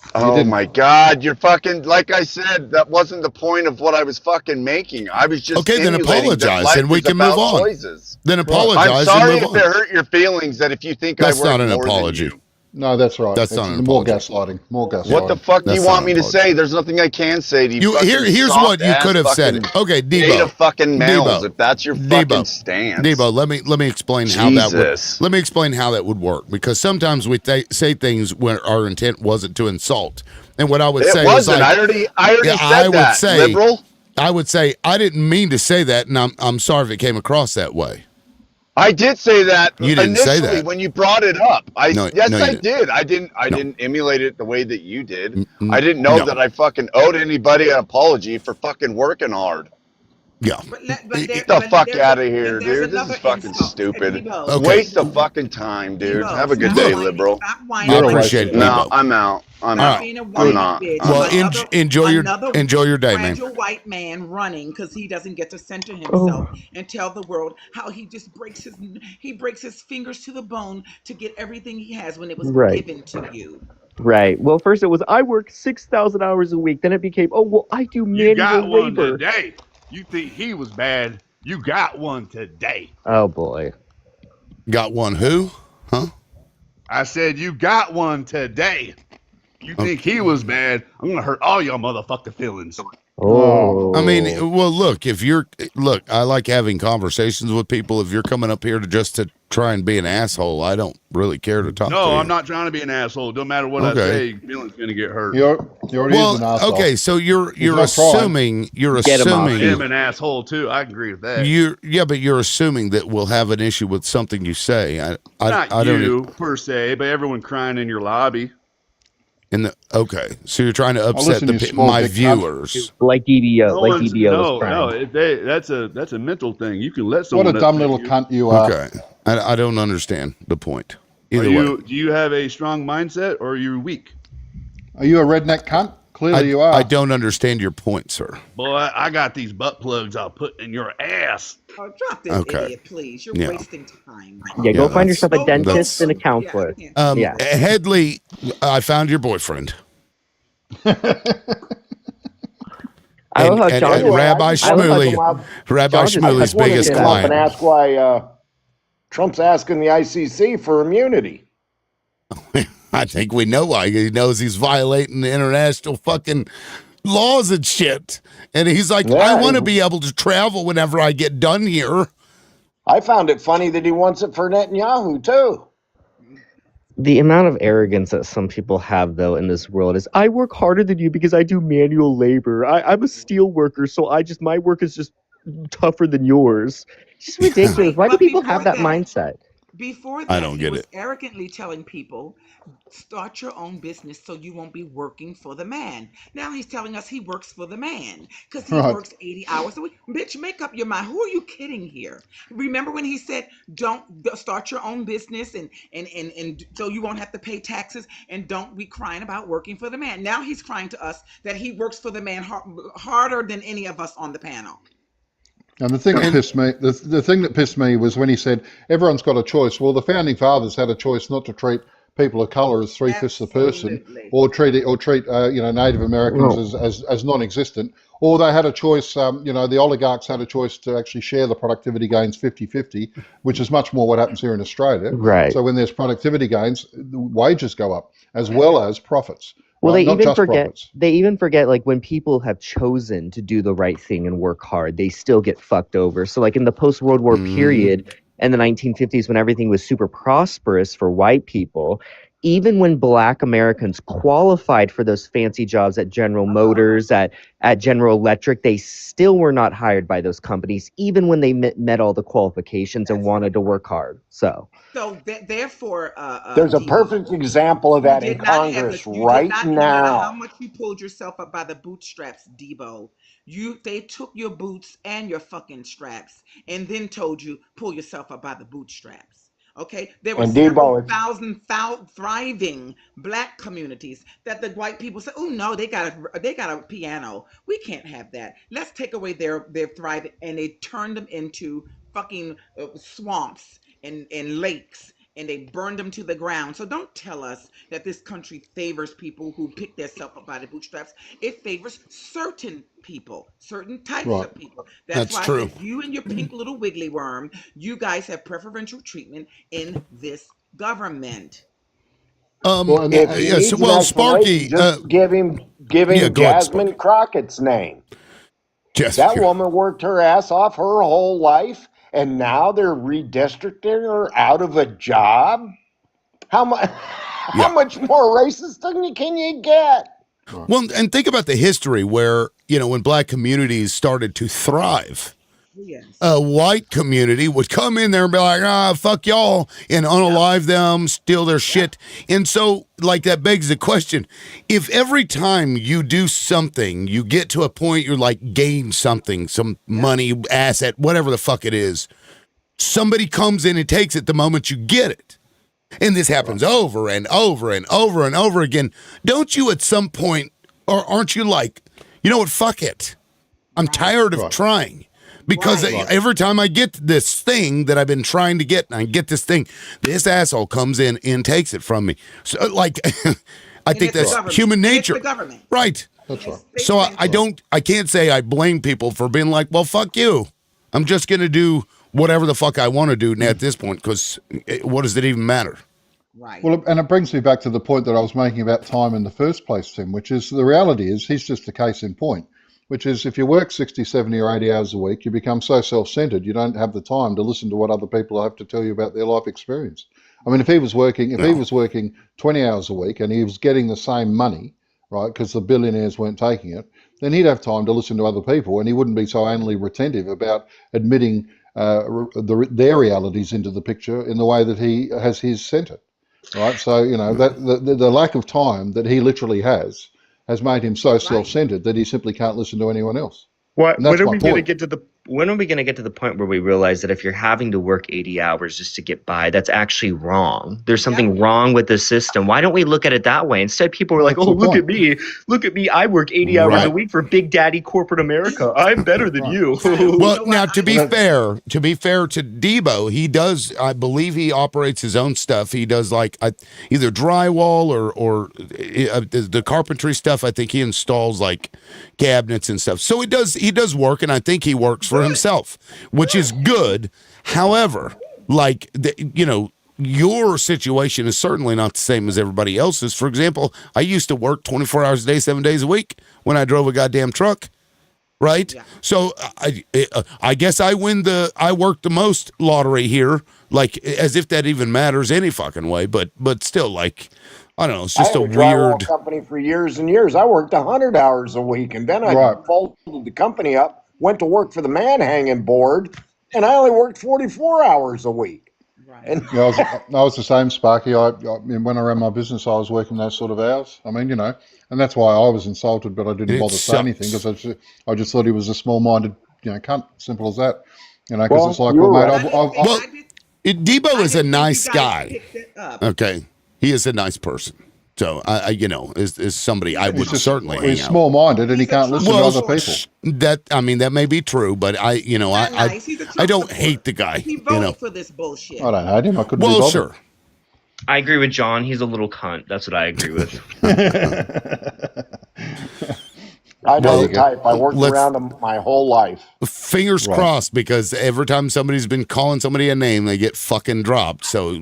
You
Oh
didn't.
my God, you're fucking, like I said, that wasn't the point of what I was fucking making. I was just
Okay, then
emulating that
apologize
life
and we
is
can move
about
on.
choices.
Then
I'm
apologize and
sorry
move
if
on.
it hurt your feelings that if you think
That's
I
not
work
an
more
apology.
than you.
No, that's right.
That's
It's
not an
more
apology.
gaslighting. More gaslighting.
What the fuck do
That's
you
not
want
an
me to
apology.
say? There's nothing I can say to you.
Here's what you could have said. Okay,
Beta
Debo.
fucking males,
Debo.
if that's your fucking stance.
Debo, let me explain how that would. Let me explain how that would work, because sometimes we say things when our intent wasn't to insult. And what I would say was like,
I already said that, liberal.
I would say I didn't mean to say that, and I'm sorry if it came across that way.
I did say that
You didn't say
initially
that.
when you brought it up.
No,
I
you didn't.
did. I didn't
No.
emulate it the way that you did. I didn't know
No.
that I fucking owed anybody an apology for fucking working hard.
Yeah.
Get the fuck out of here, dude. This is fucking stupid.
Debo,
Waste of fucking time, dude.
Debo,
Have a good
stop
day,
whining.
liberal.
Stop
I
whining.
appreciate it,
No,
Debo.
I'm out. I'm
Stop
out.
being a
I'm
whiny
not.
bitch.
Well,
Another-
enjoy your day, man.
fragile white man running because he doesn't get to center himself and tell the world how he just breaks his fingers to the bone to get everything he has when it was given to you.
Right. Well, first it was I work 6,000 hours a week. Then it became, oh well, I do manual
You got one
labor.
today. You think he was bad? You got one today.
Oh boy.
Got one who? Huh?
I said you got one today. You think he was bad? I'm gonna hurt all your motherfucking feelings.
Oh.
I mean, well, look, I like having conversations with people. If you're coming up here to try and be an asshole, I don't really care to talk to you.
No, I'm not trying to be an asshole. Don't matter what I say, feelings gonna get hurt.
He already is an asshole.
Okay, so you're
not
assuming
Get him off.
I am an asshole too. I agree with that.
but you're assuming that we'll have an issue with something you say.
Not
I don't
you per se, but everyone crying in your lobby.
So you're trying to upset
listen, you small
my
dick
viewers.
Like DBO.
No
like
one's-
DBO
no,
is crying.
that's a mental thing. You can let someone.
What a dumb
upset
little
you.
cunt you are.
Okay, I don't understand the point.
Are
Either
you?
way,
Do you have a strong mindset or are you weak?
Are you a redneck cunt? Clearly you are.
I don't understand your point, sir.
Boy, I got these butt plugs I'll put in your ass.
Oh, drop this
Okay.
idiot, please. You're
Yeah.
wasting time.
Yeah, go find
that's-
yourself a dentist
that's-
and a counselor.
Yeah.
Headley, I found your boyfriend.
I love how
and
John
Rabbi Shmuley,
John just-
Shmuley's
I wanted
biggest
to
Come up and
client.
ask why Trump's asking the ICC for immunity.
I think we know why. He knows he's violating the international fucking laws and shit. And he's like,
Yeah,
I want to be able to travel whenever I get done here.
I found it funny that he wants it for Netanyahu too.
The amount of arrogance that some people have, though, in this world is, I work harder than you because I do manual labor. I'm a steel worker, so my work is just tougher than yours. It's just ridiculous.
Right,
Why do
but
people have
before
that
that-
mindset?
Before that,
I don't
he
get
was
it.
arrogantly telling people, start your own business so you won't be working for the man. Now he's telling us he works for the man because he
Right.
works 80 hours a week. Bitch, make up your mind. Who are you kidding here? Remember when he said, don't start your own business and so you won't have to pay taxes and don't be crying about working for the man. Now he's crying to us that he works for the man harder than any of us on the panel.
And the thing that pissed me, the thing that pissed me was when he said everyone's got a choice. Well, the founding fathers had a choice not to treat people of color as 3/5 the person,
Absolutely.
or treat Native Americans as non-existent, or they had a choice. The oligarchs had a choice to actually share the productivity gains 50-50, which is much more what happens here in Australia.
Right.
So when there's productivity gains, the wages go up as well as profits.
Well,
right?
they
Not
even
just
forget.
profits.
They even forget, like, when people have chosen to do the right thing and work hard, they still get fucked over. So, like, in the post-World War period, in the 1950s, when everything was super prosperous for white people, even when Black Americans qualified for those fancy jobs at General Motors, at General Electric, they still were not hired by those companies, even when they met all the qualifications and wanted to work hard. So
therefore,
There's a
Debo,
perfect example of
you
that in
did not have
Congress
you did
right
not, no matter how
now.
much you pulled yourself up by the bootstraps, Debo, they took your boots and your fucking straps and then told you pull yourself up by the bootstraps. Okay, there were
And
several
Debo,
thousand thriving Black communities that the white people said, "Oh no, they got a piano. We can't have that. Let's take away their thriving," and they turned them into fucking swamps and lakes, and they burned them to the ground. So don't tell us that this country favors people who pick themselves up by the bootstraps. It favors certain people, certain types
Right.
of people. That's why I
true.
said you and your pink little wiggly worm, you guys have preferential treatment in this government.
Well, and
if he
yes.
needs an
Well,
explanation,
Sparky.
just give him
Yeah, go ahead,
Jasmine
Sparky.
Crockett's name. That woman worked her ass off her whole life, and now they're redistricting her out of a job. How much? How much more racist can you get?
Well, and think about the history where, when Black communities started to thrive,
Yes.
a white community would come in there and be like, fuck y'all, and unalive them, steal their shit. And so, like, that begs the question, if every time you do something, you get to a point you're like, gain something, some money, asset, whatever the fuck it is, somebody comes in and takes it the moment you get it. And this happens over and over and over and over again. Don't you at some point, or aren't you like, you know what, fuck it. I'm tired of trying. Because every time I get this thing that I've been trying to get, and I get this thing, this asshole comes in and takes it from me. So, like, I think that's human nature.
It's the government.
Right.
That's right.
So I can't say I blame people for being like, well, fuck you. I'm just going to do whatever the fuck I want to do at this point, because what does it even matter?
Right.
Well, and it brings me back to the point that I was making about time in the first place, Tim, which is the reality is he's just a case in point, which is if you work 60, 70 or 80 hours a week, you become so self-centered, you don't have the time to listen to what other people have to tell you about their life experience. I mean, if he was working 20 hours a week and he was getting the same money, right, because the billionaires weren't taking it, then he'd have time to listen to other people and he wouldn't be so anally retentive about admitting their realities into the picture in the way that he has his centered. Right, so that the lack of time that he literally has made him so self-centered that he simply can't listen to anyone else.
When
And that's
are
my
we going to
point.
get to the when are we going to get to the point where we realize that if you're having to work 80 hours just to get by, that's actually wrong? There's something wrong with the system. Why don't we look at it that way? Instead, people are like,
That's
"Oh,
the
look
point.
at me! I work 80 hours a week for Big Daddy corporate America. I'm better than you."
Well, now to be fair to Debo, he does. I believe he operates his own stuff. He does like either drywall or the carpentry stuff. I think he installs like cabinets and stuff. So he does work, and I think he works for himself, which is good. However, like your situation is certainly not the same as everybody else's. For example, I used to work 24 hours a day, 7 days a week when I drove a goddamn truck. Right. Yeah. So I guess I work the most lottery here, like as if that even matters any fucking way. But still, like, I don't know. It's just
I had a drywall company for years and years. I worked 100 hours a week, and then I folded the company up, went to work for the man hanging board, and I only worked 44 hours a week.
Right.
I was the same, Sparky. I mean, when I ran my business, I was working those sort of hours. I mean, and that's why I was insulted, but I didn't bother saying anything because I just thought he was a small-minded, cunt. Simple as that. Because it's like, mate,
Debo is a nice guy. Okay, he is a nice person. So is somebody I would certainly hang out.
He's small-minded and he can't listen to other people.
That may be true, but I don't hate the guy.
He voted for this bullshit.
I don't hate him. I couldn't be bothered.
Sure.
I agree with John. He's a little cunt. That's what I agree with.
I know the type. I worked around him my whole life.
Fingers crossed, because every time somebody's been calling somebody a name, they get fucking dropped. So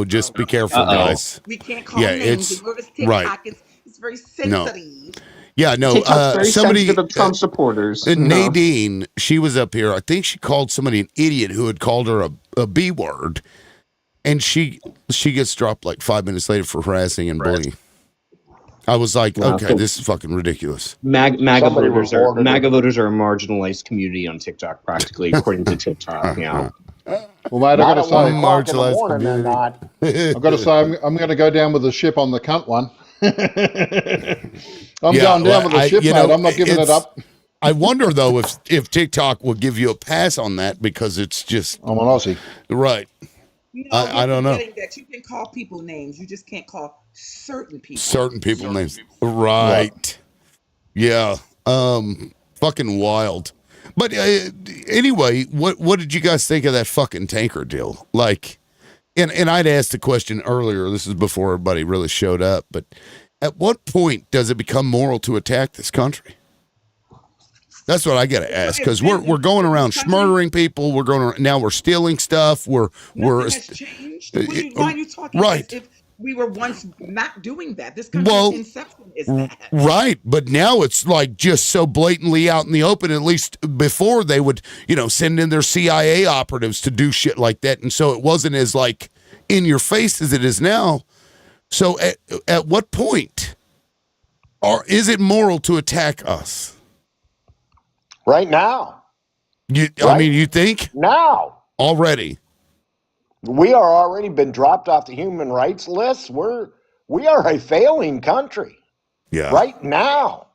just be careful, guys.
We can't call names. It's very sensitive.
Somebody
sensitive of Trump supporters.
Nadine, she was up here. I think she called somebody an idiot who had called her a B word. and she gets dropped like 5 minutes later for harassing and bullying. I was like,
Wow,
okay,
so
this is fucking ridiculous.
MAGA
Somebody
voters are
reported
MAGA
it.
voters are a marginalized community on TikTok, practically, according to TikTok. Yeah.
Well, mate, I've
Not
got to
at 1
say,
o'clock in the
Marginalized
morning, they're
community.
not.
I've got to say, I'm going to go down with the ship on the cunt one. I'm
Yeah,
going down with the ship, mate. I'm not giving it up.
I wonder though if TikTok will give you a pass on that because it's just
I'm an Aussie.
right.
No,
I
you're
don't know.
forgetting that you can call people names. You just can't call certain people.
Certain people names. Right. Yeah. Fucking wild. But anyway, what did you guys think of that fucking tanker deal? Like, and I'd asked the question earlier. This is before everybody really showed up. But at what point does it become moral to attack this country? That's what I got to ask, because we're going around murdering people. We're going around, now we're stealing stuff.
Nothing has changed. Why are you talking
right.
as if we were once not doing that? This country's inception is that.
Right, but now it's like just so blatantly out in the open. At least before they would, send in their CIA operatives to do shit like that, and so it wasn't as like in your face as it is now. So at what point is it moral to attack us?
Right now.
I mean, you think?
Now.
Already.
We are already been dropped off the human rights list. We are a failing country.
Yeah.
Right now.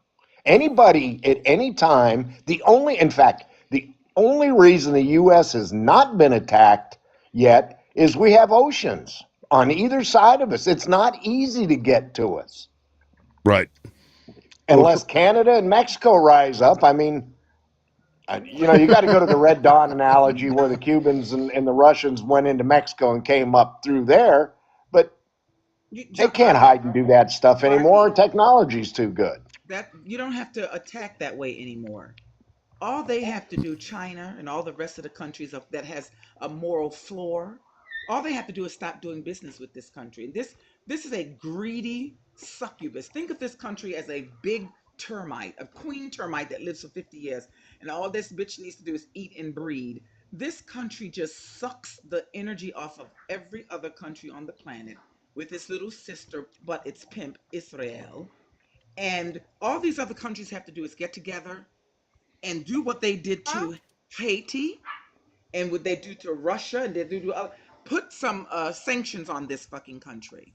Anybody at any time, the only reason the U.S. has not been attacked yet is we have oceans on either side of us. It's not easy to get to us.
Right.
Unless Canada and Mexico rise up. I mean, you got to go to the Red Dawn analogy where the Cubans and the Russians went into Mexico and came up through there. But they can't hide and do that stuff anymore. Technology's too good.
That you don't have to attack that way anymore. All they have to do, China and all the rest of the countries that has a moral floor, all they have to do is stop doing business with this country. And this is a greedy succubus. Think of this country as a big termite, a queen termite that lives for 50 years, and all this bitch needs to do is eat and breed. This country just sucks the energy off of every other country on the planet with its little sister, but its pimp, Israel. And all these other countries have to do is get together and do what they did to Haiti and what they do to Russia and they do to other, put some sanctions on this fucking country.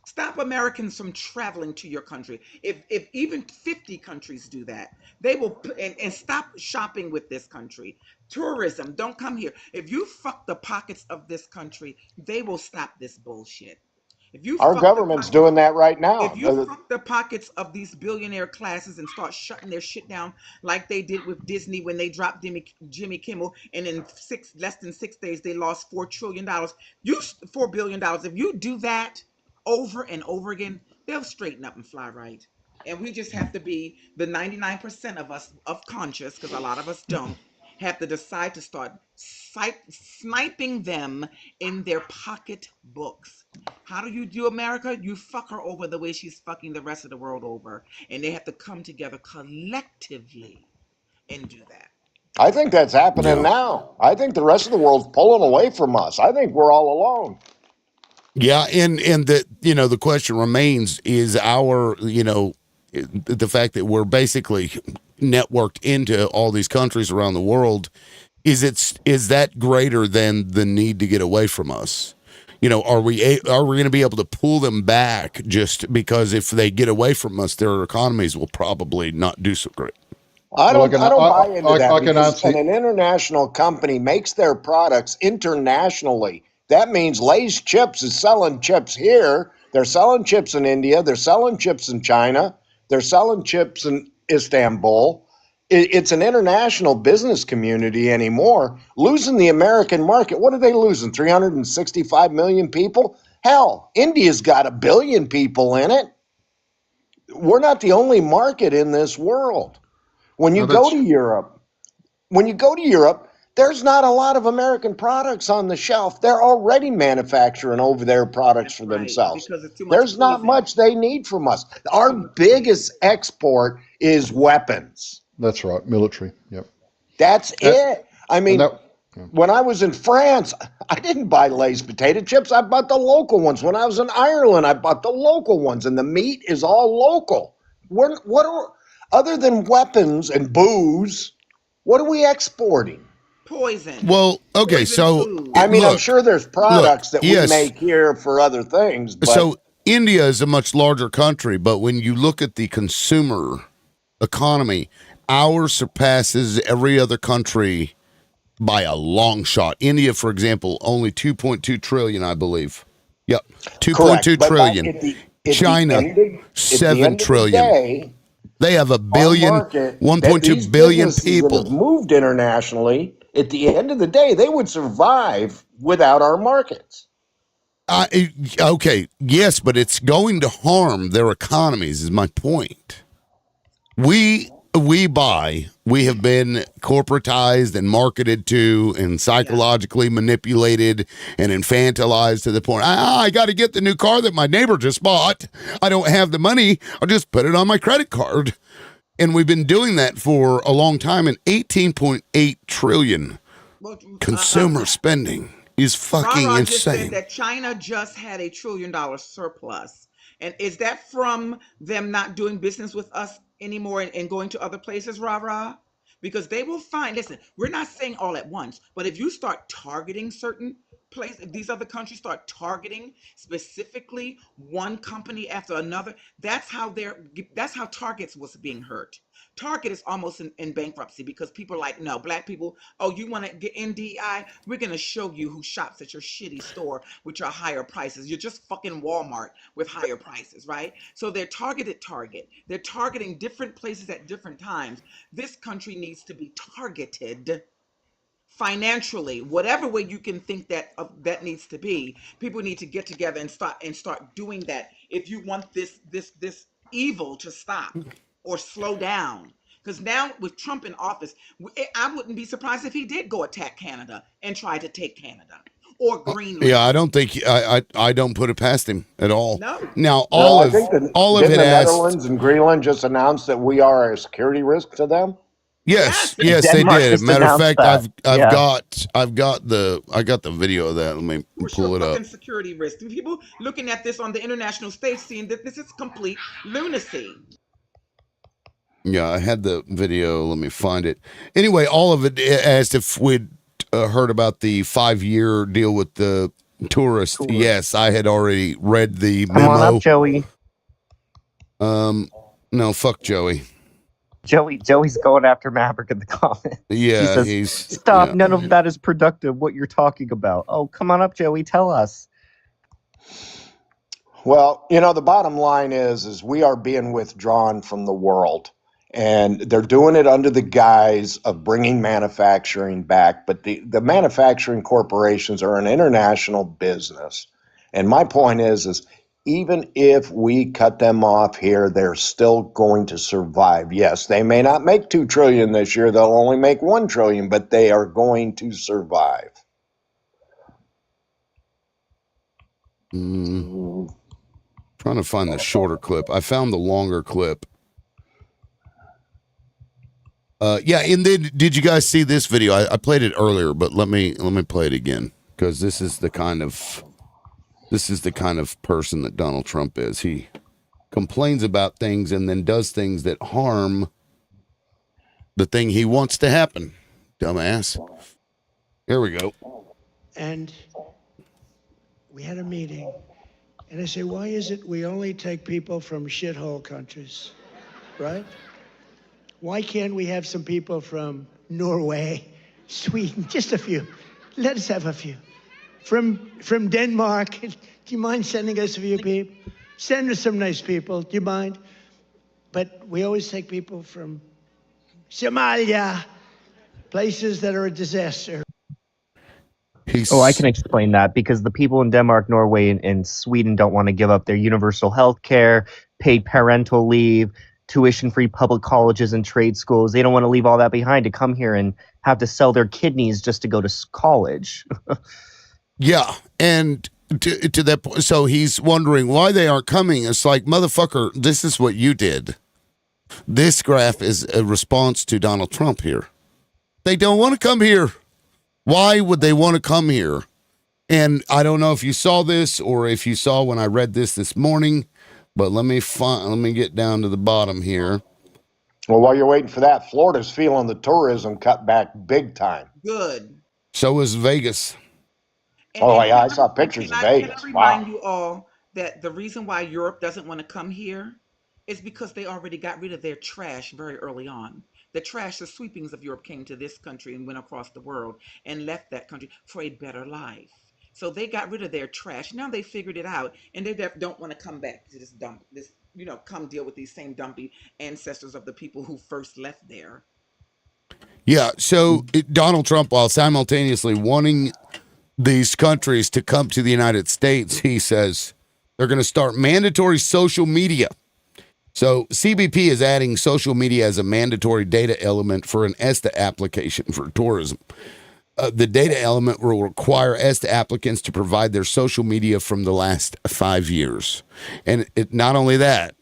Stop Americans from traveling to your country. If even 50 countries do that, they will and stop shopping with this country. Tourism, don't come here. If you fuck the pockets of this country, they will stop this bullshit.
Our government's doing that right now.
If you fuck the pockets of these billionaire classes and start shutting their shit down like they did with Disney when they dropped Jimmy Kimmel, and in less than 6 days they lost $4 trillion. $4 billion. If you do that over and over again, they'll straighten up and fly right. And we just have to be the 99% of us of conscious, because a lot of us don't, have to decide to start sniping them in their pocketbooks. How do you do America? You fuck her over the way she's fucking the rest of the world over. And they have to come together collectively and do that.
I think that's happening now. I think the rest of the world's pulling away from us. I think we're all alone.
Yeah, and the question remains, is our, the fact that we're basically networked into all these countries around the world, is that greater than the need to get away from us? Are we going to be able to pull them back just because if they get away from us, their economies will probably not do so great?
I don't buy into that because when an international company makes their products internationally, that means Lay's Chips is selling chips here. They're selling chips in India. They're selling chips in China. They're selling chips in Istanbul. It's an international business community anymore. Losing the American market, what are they losing? 365 million people? Hell, India's got 1 billion people in it. We're not the only market in this world. When you go to Europe, there's not a lot of American products on the shelf. They're already manufacturing over their products for themselves. There's not much they need from us. Our biggest export is weapons.
That's right, military. Yep.
That's it. I mean, When I was in France, I didn't buy Lay's potato chips. I bought the local ones. When I was in Ireland, I bought the local ones, and the meat is all local. Other than weapons and booze, what are we exporting?
Poison.
Well, okay,
Poison
so
food.
I mean, I'm
look,
sure there's products that we
yes.
make here for other things, but
So India is a much larger country, but when you look at the consumer economy, ours surpasses every other country by a long shot. India, for example, only 2.2 trillion, I believe. Yep, 2.2
correct. But
trillion.
China,
China,
at the
7
end of the
trillion.
day,
They have a
our
billion,
market, that
1.2
these
billion
businesses that have
people.
moved internationally, at the end of the day, they would survive without our markets.
Okay, yes, but it's going to harm their economies, is my point. We have been corporatized and marketed to and psychologically manipulated and infantilized to the point, I got to get the new car that my neighbor just bought. I don't have the money. I'll just put it on my credit card. And we've been doing that for a long time, and 18.8 trillion consumer spending is fucking
Rara just said
insane.
that China just had $1 trillion surplus. And is that from them not doing business with us anymore and going to other places, Rara? Because they will find, listen, we're not saying all at once, but if you start targeting certain places, if these other countries start targeting specifically one company after another, that's how Targets was being hurt. Target is almost in bankruptcy because people are like, no, black people, oh, you want to get NDI? We're going to show you who shops at your shitty store with your higher prices. You're just fucking Walmart with higher prices, right? So they're targeted Target. They're targeting different places at different times. This country needs to be targeted financially, whatever way you can think that that needs to be. People need to get together and start doing that if you want this evil to stop or slow down. Because now with Trump in office, I wouldn't be surprised if he did go attack Canada and try to take Canada or Greenland.
Yeah, I don't think I don't put it past him at all.
No.
Now,
No, I think
Olive
didn't
had
the
asked.
Netherlands and Greenland just announce that we are a security risk to them?
Yes,
Yes.
they
Denmark
did.
just
Matter of
announced
fact,
that.
I've
Yeah.
got the video of that. Let me
What's your
pull it up.
fucking security risk? People looking at this on the international stage seeing that this is complete lunacy.
Yeah, I had the video. Let me find it. Anyway, all of it asked if we'd heard about the 5-year deal with the tourists. Yes, I had already read the memo.
Come on up, Joey.
No, fuck Joey.
Joey's going after Maverick in the comments.
Yeah,
he says,
he's
stop.
yeah.
None of that is productive. What you're talking about. Oh, come on up, Joey. Tell us.
Well, the bottom line is we are being withdrawn from the world, and they're doing it under the guise of bringing manufacturing back. But the manufacturing corporations are an international business. And my point is even if we cut them off here, they're still going to survive. Yes, they may not make 2 trillion this year. They'll only make 1 trillion, but they are going to survive.
Trying to find the shorter clip. I found the longer clip. Yeah, and then did you guys see this video? I played it earlier, but let me play it again because this is the kind of person that Donald Trump is. He complains about things and then does things that harm the thing he wants to happen. Dumbass. Here we go.
And we had a meeting, and I say, why is it we only take people from shithole countries, right? Why can't we have some people from Norway, Sweden, just a few? Let us have a few. From Denmark, do you mind sending us a few people? Send us some nice people, do you mind? But we always take people from Somalia, places that are a disaster.
I can explain that because the people in Denmark, Norway, and Sweden don't want to give up their universal health care, paid parental leave, tuition-free public colleges and trade schools. They don't want to leave all that behind to come here and have to sell their kidneys just to go to college.
Yeah, and to that point, so he's wondering why they aren't coming. It's like, motherfucker, this is what you did. This graph is a response to Donald Trump here. They don't want to come here. Why would they want to come here? And I don't know if you saw this or if you saw when I read this morning, but let me get down to the bottom here.
Well, while you're waiting for that, Florida's feeling the tourism cut back big time.
Good.
So is Vegas.
Yeah, I saw pictures of Vegas.
Can I remind you all that the reason why Europe doesn't want to come here is because they already got rid of their trash very early on. The trash, the sweepings of Europe came to this country and went across the world and left that country for a better life. So they got rid of their trash. Now they figured it out, and they don't want to come back to come deal with these same dumpy ancestors of the people who first left there.
Yeah, so Donald Trump, while simultaneously wanting these countries to come to the United States, he says they're going to start mandatory social media. So CBP is adding social media as a mandatory data element for an ESTA application for tourism. The data element will require ESTA applicants to provide their social media from the last 5 years. And not only that,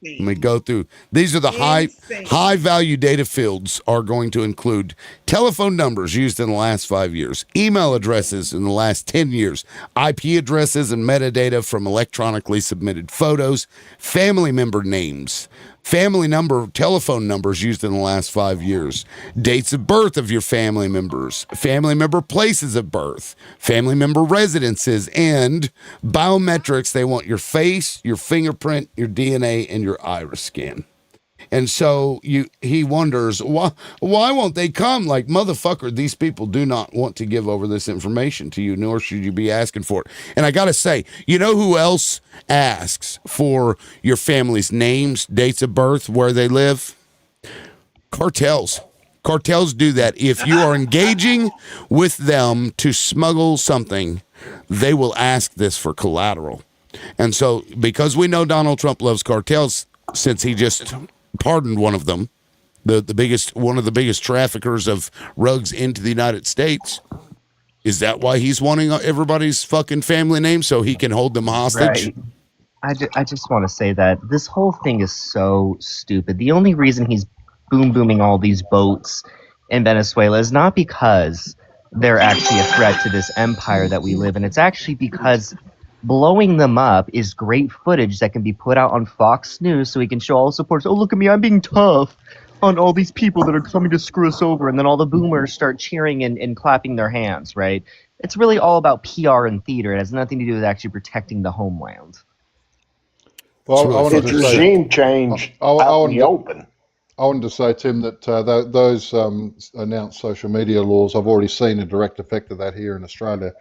let me go through. These are the high value data fields are going to include telephone numbers used in the last 5 years, email addresses in the last 10 years, IP addresses and metadata from electronically submitted photos, family member names, family number, telephone numbers used in the last 5 years, dates of birth of your family members, family member places of birth, family member residences, and biometrics. They want your face, your fingerprint, your DNA, and your iris scan. And so he wonders, why won't they come? Like, motherfucker, these people do not want to give over this information to you, nor should you be asking for it. And I got to say, you know who else asks for your family's names, dates of birth, where they live? Cartels. Cartels do that. If you are engaging with them to smuggle something, they will ask this for collateral. And so, because we know Donald Trump loves cartels, since he just pardoned one of them, one of the biggest traffickers of rugs into the United States. Is that why he's wanting everybody's fucking family name so he can hold them hostage?
Right. I just want to say that this whole thing is so stupid. The only reason he's booming all these boats in Venezuela is not because they're actually a threat to this empire that we live in. It's actually because blowing them up is great footage that can be put out on Fox News so he can show all the supporters, oh, look at me, I'm being tough on all these people that are coming to screw us over. And then all the boomers start cheering and clapping their hands, right? It's really all about PR and theater. It has nothing to do with actually protecting the homeland.
Well, it's regime change out in the open.
I wanted to say, Tim, that those announced social media laws, I've already seen a direct effect of that here in Australia.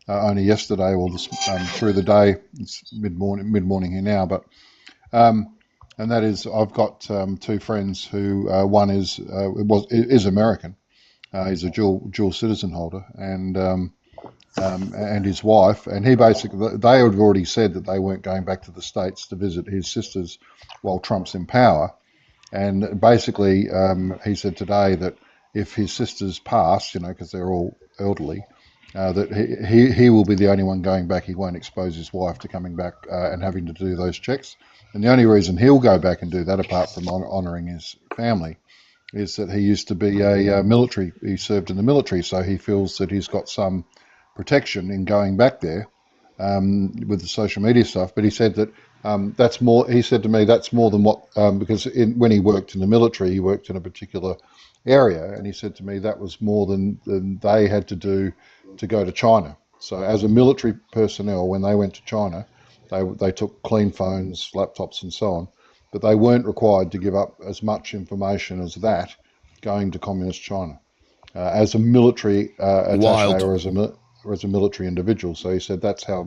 Only yesterday, or through the day. It's mid-morning here now, but and that is, I've got two friends who one is American. He's a dual citizen holder, and his wife, and he basically, they had already said that they weren't going back to the States to visit his sisters while Trump's in power, and basically he said today that if his sisters pass, because they're all elderly, that he will be the only one going back. He won't expose his wife to coming back and having to do those checks. And the only reason he'll go back and do that, apart from honouring his family, is that he used to be a military. He served in the military, so he feels that he's got some protection in going back there with the social media stuff. But he said that that's more. He said to me that's more than what because when he worked in the military, he worked in a particular area, and he said to me that was more than they had to do to go to China. So as a military personnel, when they went to China, they took clean phones, laptops, and so on, but they weren't required to give up as much information as that going to communist China as a military attaché or as a military individual. So he said that's how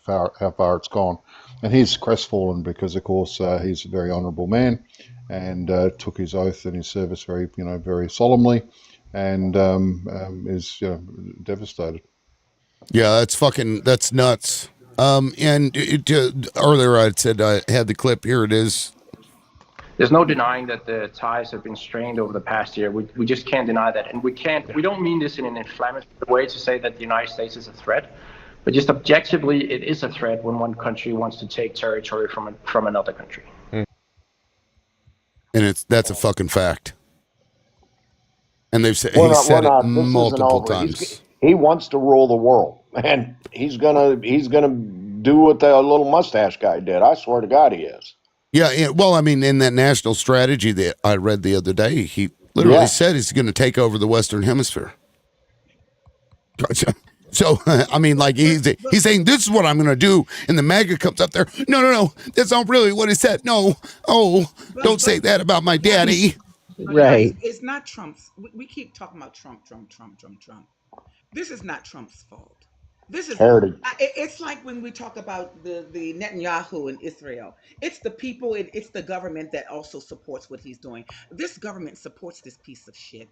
far it's gone, and he's crestfallen because, of course, he's a very honourable man and took his oath in his service very solemnly, and is devastated.
Yeah, that's nuts. And earlier I said I had the clip. Here it is.
There's no denying that the ties have been strained over the past year. We just can't deny that, and we don't mean this in an inflammatory way to say that the United States is a threat, but just objectively, it is a threat when one country wants to take territory from another country.
And that's a fucking fact. And they've said
We're
he
not. We're
said it
not. This isn't
multiple
over.
times.
He wants to rule the world, and he's gonna do what the little mustache guy did. I swear to God, he is.
Yeah, well, I mean, in that national strategy that I read the other day, he literally said he's going to take over the Western Hemisphere. So, I mean, like he's saying this is what I'm going to do, and the MAGA comes up there. No, that's not really what he said. No, don't say that about my daddy.
Right.
It's not Trump's. We keep talking about Trump. This is not Trump's fault. This is
Heritage.
it's like when we talk about the Netanyahu in Israel. It's the people, it's the government that also supports what he's doing. This government supports this piece of shit.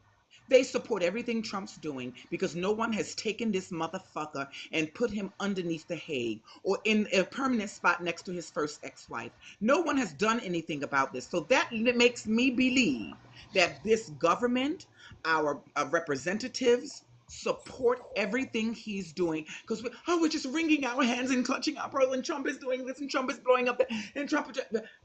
They support everything Trump's doing because no one has taken this motherfucker and put him underneath the Hague or in a permanent spot next to his first ex-wife. No one has done anything about this. So that makes me believe that this government, our representatives, support everything he's doing because we're just wringing our hands and clutching our pearl, and Trump is doing this and Trump is blowing up and Trump.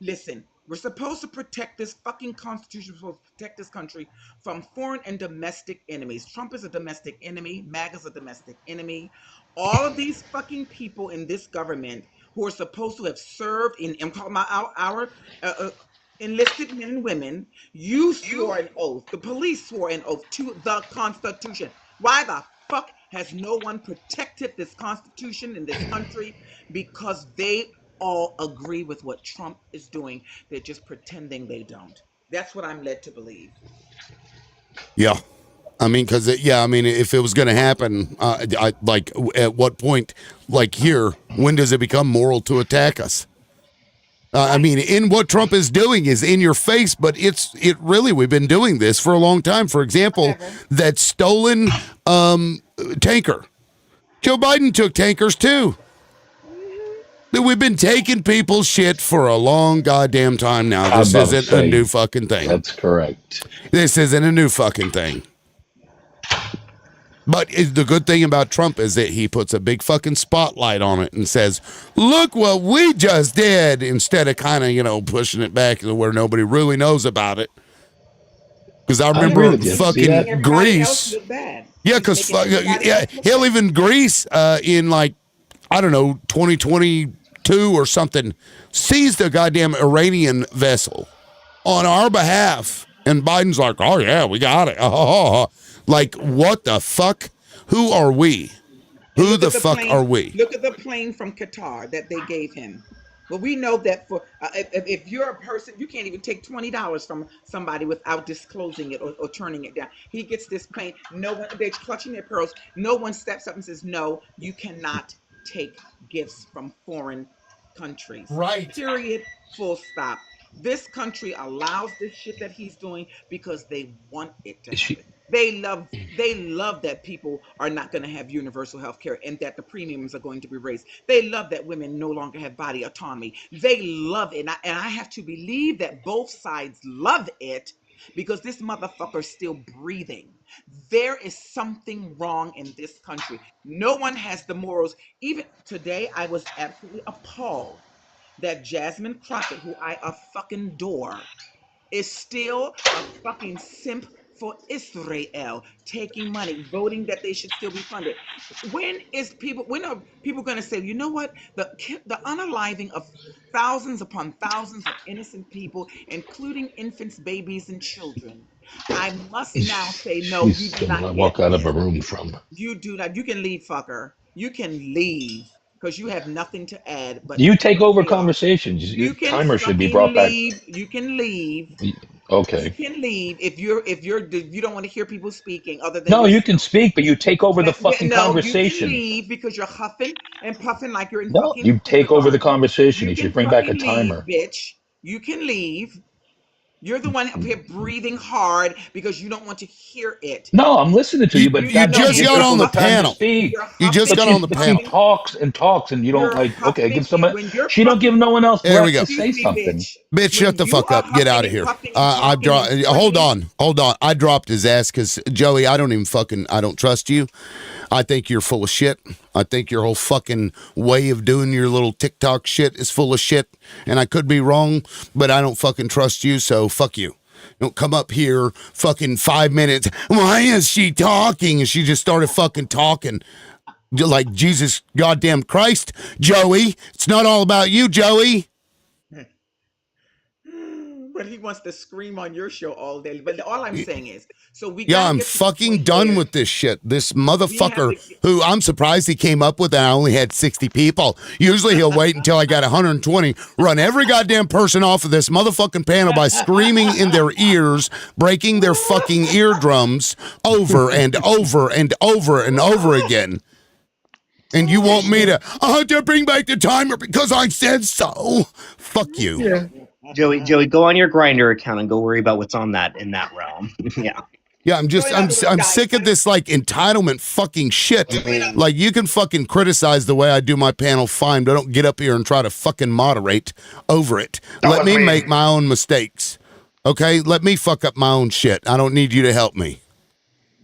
Listen, we're supposed to protect this fucking constitution. We're supposed to protect this country from foreign and domestic enemies. Trump is a domestic enemy. MAGA's a domestic enemy. All of these fucking people in this government who are supposed to have served in, I'm talking about our enlisted men and women, you swore an oath. The police swore an oath to the Constitution. Why the fuck has no one protected this Constitution in this country? Because they all agree with what Trump is doing. They're just pretending they don't. That's what I'm led to believe.
Yeah. I mean, because, if it was going to happen, at what point, like here, when does it become moral to attack us? I mean, in what Trump is doing is in your face, but we've been doing this for a long time. For example, that stolen tanker. Joe Biden took tankers too. We've been taking people's shit for a long goddamn time now. This isn't a new fucking thing.
That's correct.
This isn't a new fucking thing. But the good thing about Trump is that he puts a big fucking spotlight on it and says, look what we just did, instead of kind of, pushing it back to where nobody really knows about it. Because I remember fucking Greece. Yeah, because hell, even Greece in 2022 or something seized a goddamn Iranian vessel on our behalf. And Biden's like, oh yeah, we got it. Like, what the fuck? Who are we? Who the fuck are we?
Look at the plane from Qatar that they gave him. Well, we know that for if you're a person, you can't even take $20 from somebody without disclosing it or turning it down. He gets this plane. No one, they're clutching their pearls. No one steps up and says, no, you cannot take gifts from foreign countries.
Right.
Period. Full stop. This country allows this shit that he's doing because they want it to happen. They love that people are not going to have universal health care and that the premiums are going to be raised. They love that women no longer have body autonomy. They love it. And I have to believe that both sides love it because this motherfucker's still breathing. There is something wrong in this country. No one has the morals. Even today, I was absolutely appalled that Jasmine Crockett, who I fucking adore, is still a fucking simp for Israel, taking money, voting that they should still be funded. When are people going to say, you know what, the unaliving of thousands upon thousands of innocent people, including infants, babies, and children? I must now say, no, you do not
walk out of
this.
a room from.
You do not. You can leave, fucker. You can leave. Because you have nothing to add. But
you take over conversations. Your timer should be brought
leave.
back.
You can leave.
Okay.
You can leave if you don't want to hear people speaking other than.
No, you can speak, but you take over the fucking conversation.
You can leave because you're huffing and puffing like you're in.
No, you take over the conversation. You should bring back a timer.
Bitch, you can leave. You're the one up here breathing hard because you don't want to hear it.
No, I'm listening to you, but
you just got on the panel. You just got on the panel.
She talks and talks, and you don't okay. Give someone. She don't give no one else breath to say something.
Bitch, shut the fuck up. Get out of here. Hold on. I dropped his ass because Joey, I don't trust you. I think you're full of shit. I think your whole fucking way of doing your little TikTok shit is full of shit. And I could be wrong, but I don't fucking trust you, so fuck you. Don't come up here fucking 5 minutes. Why is she talking? And she just started fucking talking. Like, Jesus goddamn Christ, Joey. It's not all about you, Joey.
But he wants to scream on your show all day. But all I'm saying is, so we
Yeah,
gotta
I'm
get to the
fucking
point
done
where
with this shit. This
we have
motherfucker
to.
who I'm surprised he came up with that. I only had 60 people. Usually he'll wait until I got 120, run every goddamn person off of this motherfucking panel by screaming in their ears, breaking their fucking eardrums over and over and over and over again. And you want me to, I have to bring back the timer because I said so. Fuck you.
Yeah. Joey, go on your Grinder account and go worry about what's on that in that realm. Yeah.
Yeah, I'm sick of this like entitlement fucking shit. Like, you can fucking criticize the way I do my panel, fine, but don't get up here and try to fucking moderate over it. Let me make my own mistakes. Okay? Let me fuck up my own shit. I don't need you to help me.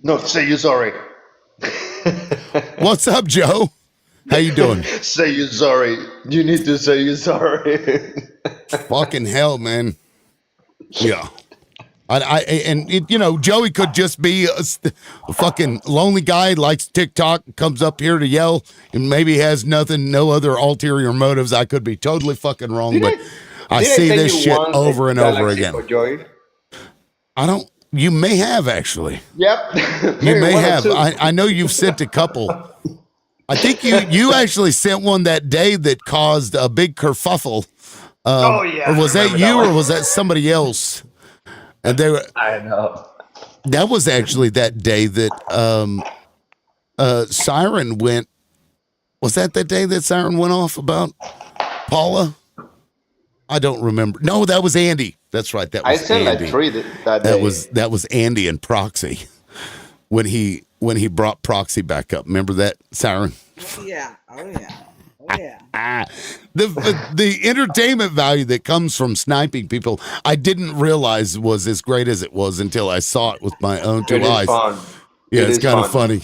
No, say you're sorry.
What's up, Joe? How you doing?
Say you're sorry. You need to say you're sorry.
Fucking hell, man. Yeah. Joey could just be a fucking lonely guy, likes TikTok, comes up here to yell, and maybe has no other ulterior motives. I could be totally fucking wrong, but I see this shit over and over again.
Joey?
You may have, actually.
Yep.
You may have. I know you've sent a couple. I think you actually sent one that day that caused a big kerfuffle.
Oh, yeah.
Or was that you or was that somebody else? And they were,
I know.
That was actually that day that Siren went. Was that day that Siren went off about Paula? I don't remember. No, that was Andy. That's right. That was
sent
Andy.
like 3 that day.
That was Andy and Proxy when he brought Proxy back up. Remember that, Siren?
Oh yeah.
The entertainment value that comes from sniping people, I didn't realize was as great as it was until I saw it with my own two eyes.
Fun.
Yeah, it's kind of funny.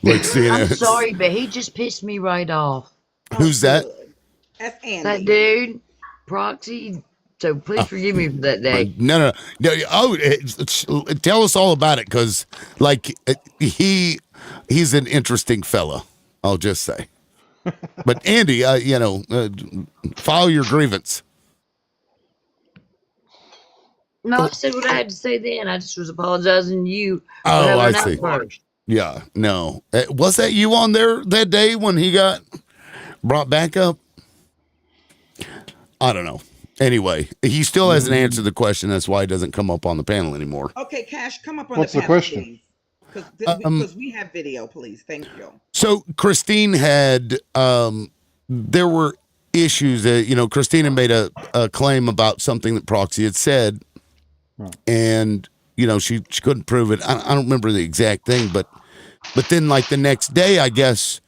Like seeing
I'm
it.
sorry, but he just pissed me right off.
Who's that?
That's Andy.
That dude, Proxy. So please forgive me for that day.
No. Oh, tell us all about it, because like he's an interesting fella. I'll just say. But Andy, file your grievance.
No, I said what I had to say then. I just was apologizing to you.
Oh, I see. Yeah, no. Was that you on there that day when he got brought back up? I don't know. Anyway, he still hasn't answered the question. That's why he doesn't come up on the panel anymore.
Okay, Cash, come up on
What's
the
the
panel,
question?
because we have video, please. Thank you.
So Christine had, there were issues that, Christina made a claim about something that Proxy had said, and, she couldn't prove it. I don't remember the exact thing, but then like the next day, I guess,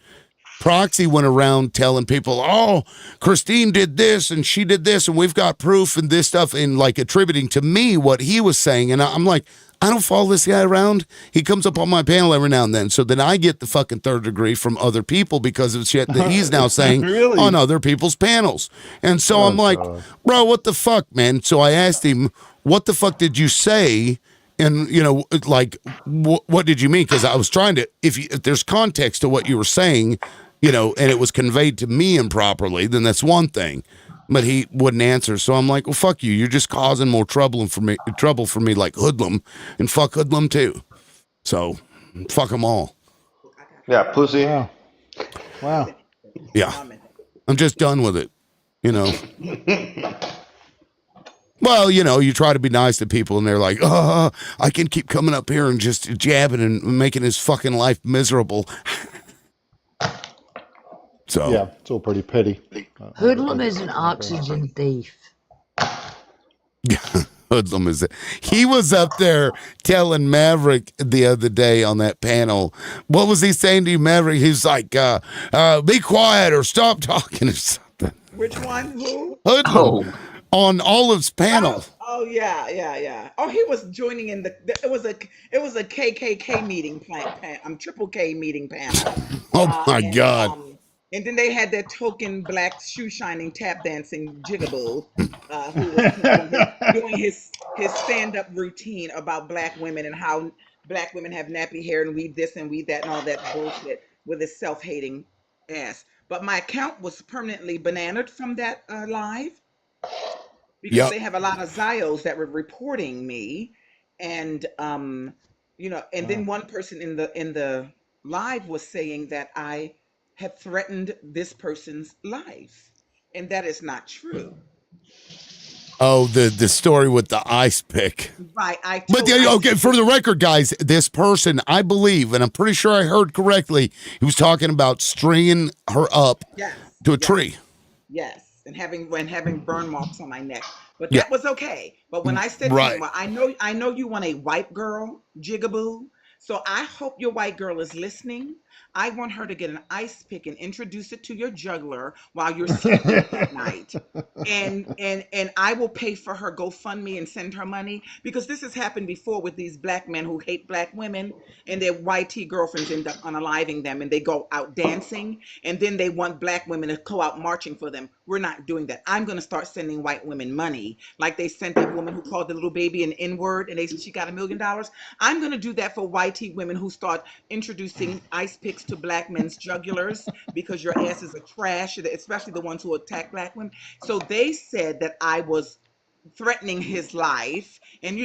Proxy went around telling people, oh, Christine did this and she did this and we've got proof and this stuff, and like attributing to me what he was saying. And I'm like, I don't follow this guy around. He comes up on my panel every now and then. So then I get the fucking third degree from other people because of shit that he's now saying
Really?
on other people's panels. And so I'm like, bro, what the fuck, man? So I asked him, what the fuck did you say? And, what did you mean? Because I was trying to, if there's context to what you were saying, and it was conveyed to me improperly, then that's one thing. But he wouldn't answer. So I'm like, well, fuck you. You're just causing more trouble for me like Hoodlum, and fuck Hoodlum too. So fuck them all.
Yeah, pussy.
Wow.
Yeah. I'm just done with it. Well, you try to be nice to people and they're like, oh, I can keep coming up here and just jabbing and making his fucking life miserable. So
yeah, it's all pretty petty.
Hoodlum is an oxygen thief.
Hoodlum is it. He was up there telling Maverick the other day on that panel. What was he saying to you, Maverick? He's like, be quiet or stop talking or something.
Which one? Who?
Hoodlum. On Olive's panel.
Oh yeah. Oh, he was joining in it was a KKK meeting triple K meeting panel.
Oh my God.
And then they had that token black shoe shining tap dancing jigaboo, who was doing his stand up routine about black women and how black women have nappy hair and we this and we that and all that bullshit with his self hating ass. But my account was permanently bananaed from that live because they have a lot of Zios that were reporting me, and and then one person in the live was saying that I had threatened this person's life, and that is not true.
Oh, the story with the ice pick.
Right.
Okay, for the record, guys, this person, I believe, and I'm pretty sure I heard correctly, he was talking about stringing her up to a tree.
Yes, and having burn marks on my neck, but that was okay. But when I said to him, well, I know you want a white girl, jigaboo. So I hope your white girl is listening. I want her to get an ice pick and introduce it to your juggler while you're sleeping at night. And I will pay for her GoFundMe and send her money, because this has happened before with these black men who hate black women, and their YT girlfriends end up unaliving them, and they go out dancing, and then they want black women to go out marching for them. We're not doing that. I'm going to start sending white women money, like they sent that woman who called the little baby an N-word and she got $1 million. I'm going to do that for YT women who start introducing ice picks to black men's jugulars, because your asses are trash, especially the ones who attack black women. So they said that I was threatening his life and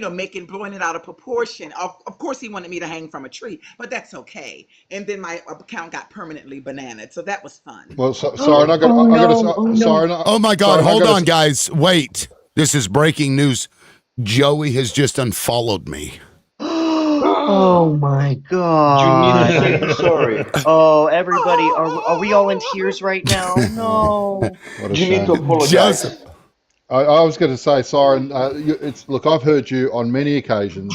blowing it out of proportion. Of course he wanted me to hang from a tree, but that's okay. And then my account got permanently bananaed, so that was fun.
Well, sorry,
Oh my God, hold on, guys. Wait. This is breaking news. Joey has just unfollowed me.
Oh my God.
You need to say sorry.
Oh, everybody, are we all in tears right now? No.
You need to apologize.
I was going to say, Siren, look, I've heard you on many occasions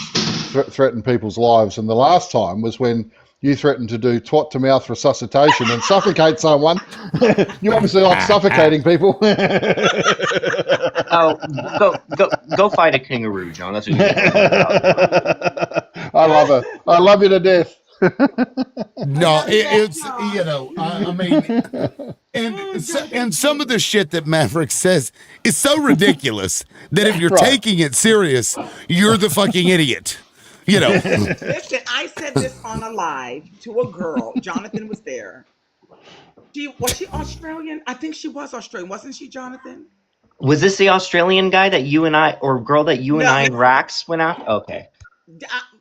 threaten people's lives, and the last time was when you threatened to do twat to mouth resuscitation and suffocate someone. You obviously like suffocating people.
Oh, go fight a kangaroo, John. That's what you need.
I love her. I love you to death.
No, it's I mean, and some of the shit that Maverick says is so ridiculous that if you're taking it serious, you're the fucking idiot.
Listen, I said this on a live to a girl. Jonathan was there. Was she Australian? I think she was Australian, wasn't she, Jonathan?
Was this the Australian guy that you and I, or girl that you and I and Rax went out? Okay.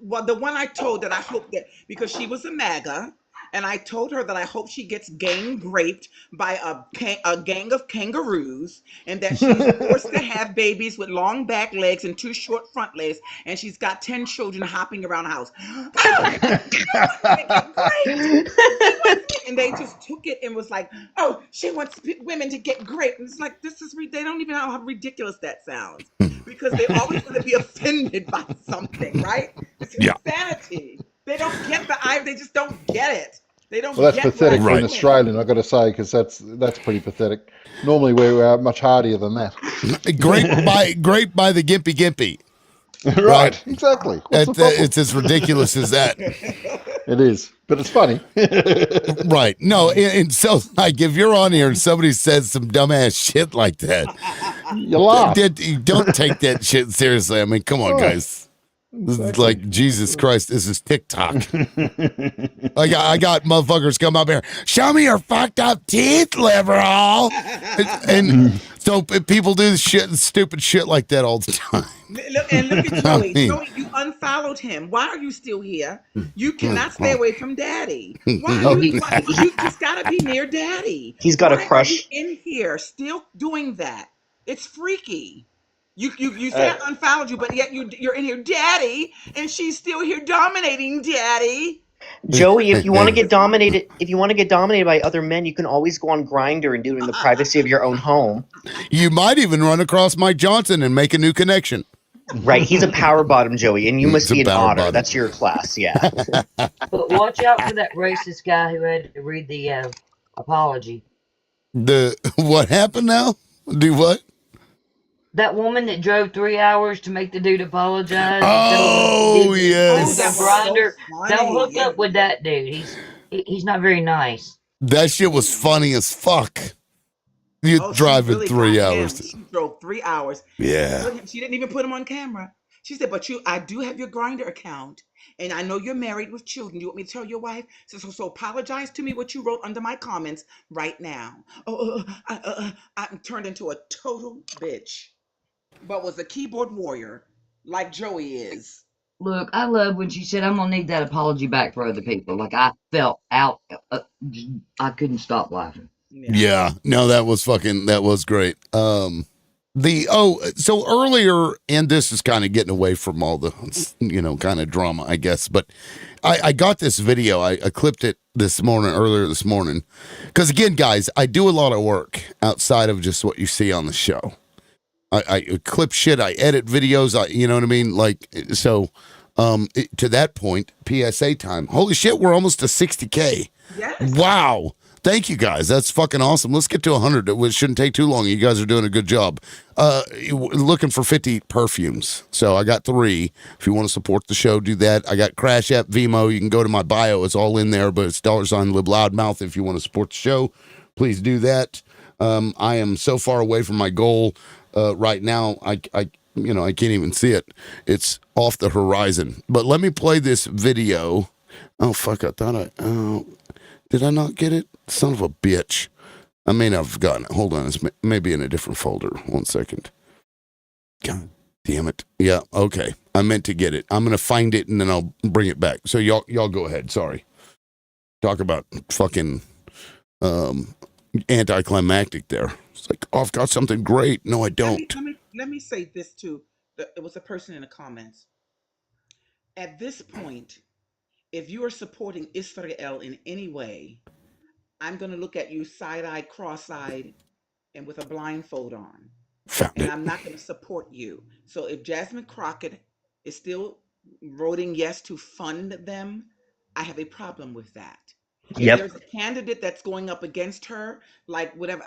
Well, the one I told that I hope that, because she was a MAGA, and I told her that I hope she gets gang raped by a gang of kangaroos, and that she's forced to have babies with long back legs and 2 short front legs, and she's got 10 children hopping around the house. And they just took it and was like, oh, she wants women to get raped. And it's like, they don't even know how ridiculous that sounds, because they always want to be offended by something, right? It's insanity. They don't get they just don't get it. They don't.
Well, that's pathetic for an Australian, I've got to say, because that's pretty pathetic. Normally, we're much hardier than that.
Great by the gimpy gimpy.
Right, exactly.
It's as ridiculous as that.
It is, but it's funny.
Right. No, and so, like, if you're on here and somebody says some dumbass shit like that,
you laugh.
Don't take that shit seriously. I mean, come on, guys. This is like, Jesus Christ, this is TikTok. I got motherfuckers come up here, show me your fucked up teeth, liberal. And so people do stupid shit like that all the time.
Look at Joey. Joey, you unfollowed him. Why are you still here? You cannot stay away from Daddy. Why? You just gotta be near Daddy.
He's got a crush.
Are you in here still doing that? It's freaky. You said I unfollowed you, but yet you're in here, Daddy, and she's still here dominating, Daddy.
Joey, if you want to get dominated by other men, you can always go on Grindr and do it in the privacy of your own home.
You might even run across Mike Johnson and make a new connection.
Right, he's a power bottom, Joey, and you must be an otter. Bottom. That's your class, yeah.
But watch out for that racist guy who had to read the apology.
What happened now? Do what?
That woman that drove 3 hours to make the dude apologize.
Oh, yes.
Grindr. Don't hook up with that dude. He's not very nice.
That shit was funny as fuck. You driving
really
3
got
hours.
him. She drove 3 hours.
Yeah.
She didn't even put him on camera. She said, "But I do have your Grinder account, and I know you're married with children. You want me to tell your wife? So apologize to me what you wrote under my comments right now." I turned into a total bitch, but was a keyboard warrior like Joey is.
Look, I love when she said, "I'm gonna need that apology back for other people." Like I felt out. I couldn't stop laughing.
Yeah. No, that was great. So earlier, and this is kind of getting away from all the, kind of drama, I guess, but I got this video. I clipped it earlier this morning. Because again, guys, I do a lot of work outside of just what you see on the show. I clip shit, I edit videos, you know what I mean? Like, so, to that point, PSA time. Holy shit, we're almost to 60K.
Yes.
Wow. Thank you guys. That's fucking awesome. Let's get to 100. It shouldn't take too long. You guys are doing a good job. Looking for 50 perfumes. So I got 3. If you want to support the show, do that. I got Crash App, Vimo. You can go to my bio. It's all in there, but it's $ Live Loudmouth. If you want to support the show, please do that. I am so far away from my goal right now. I can't even see it. It's off the horizon. But let me play this video. Oh, fuck. Did I not get it? Son of a bitch. I may not have gotten it. Hold on. It's maybe in a different folder. 1 second. God damn it. Yeah, okay. I meant to get it. I'm going to find it and then I'll bring it back. So y'all go ahead. Sorry. Talk about fucking anticlimactic there. It's like, oh, I've got something great. No, I don't.
Let me say this too. It was a person in the comments. At this point, if you are supporting Israel in any way, I'm going to look at you side-eyed, cross-eyed, and with a blindfold on. And I'm not going to support you. So if Jasmine Crockett is still voting yes to fund them, I have a problem with that. If there's a candidate that's going up against her, like whatever,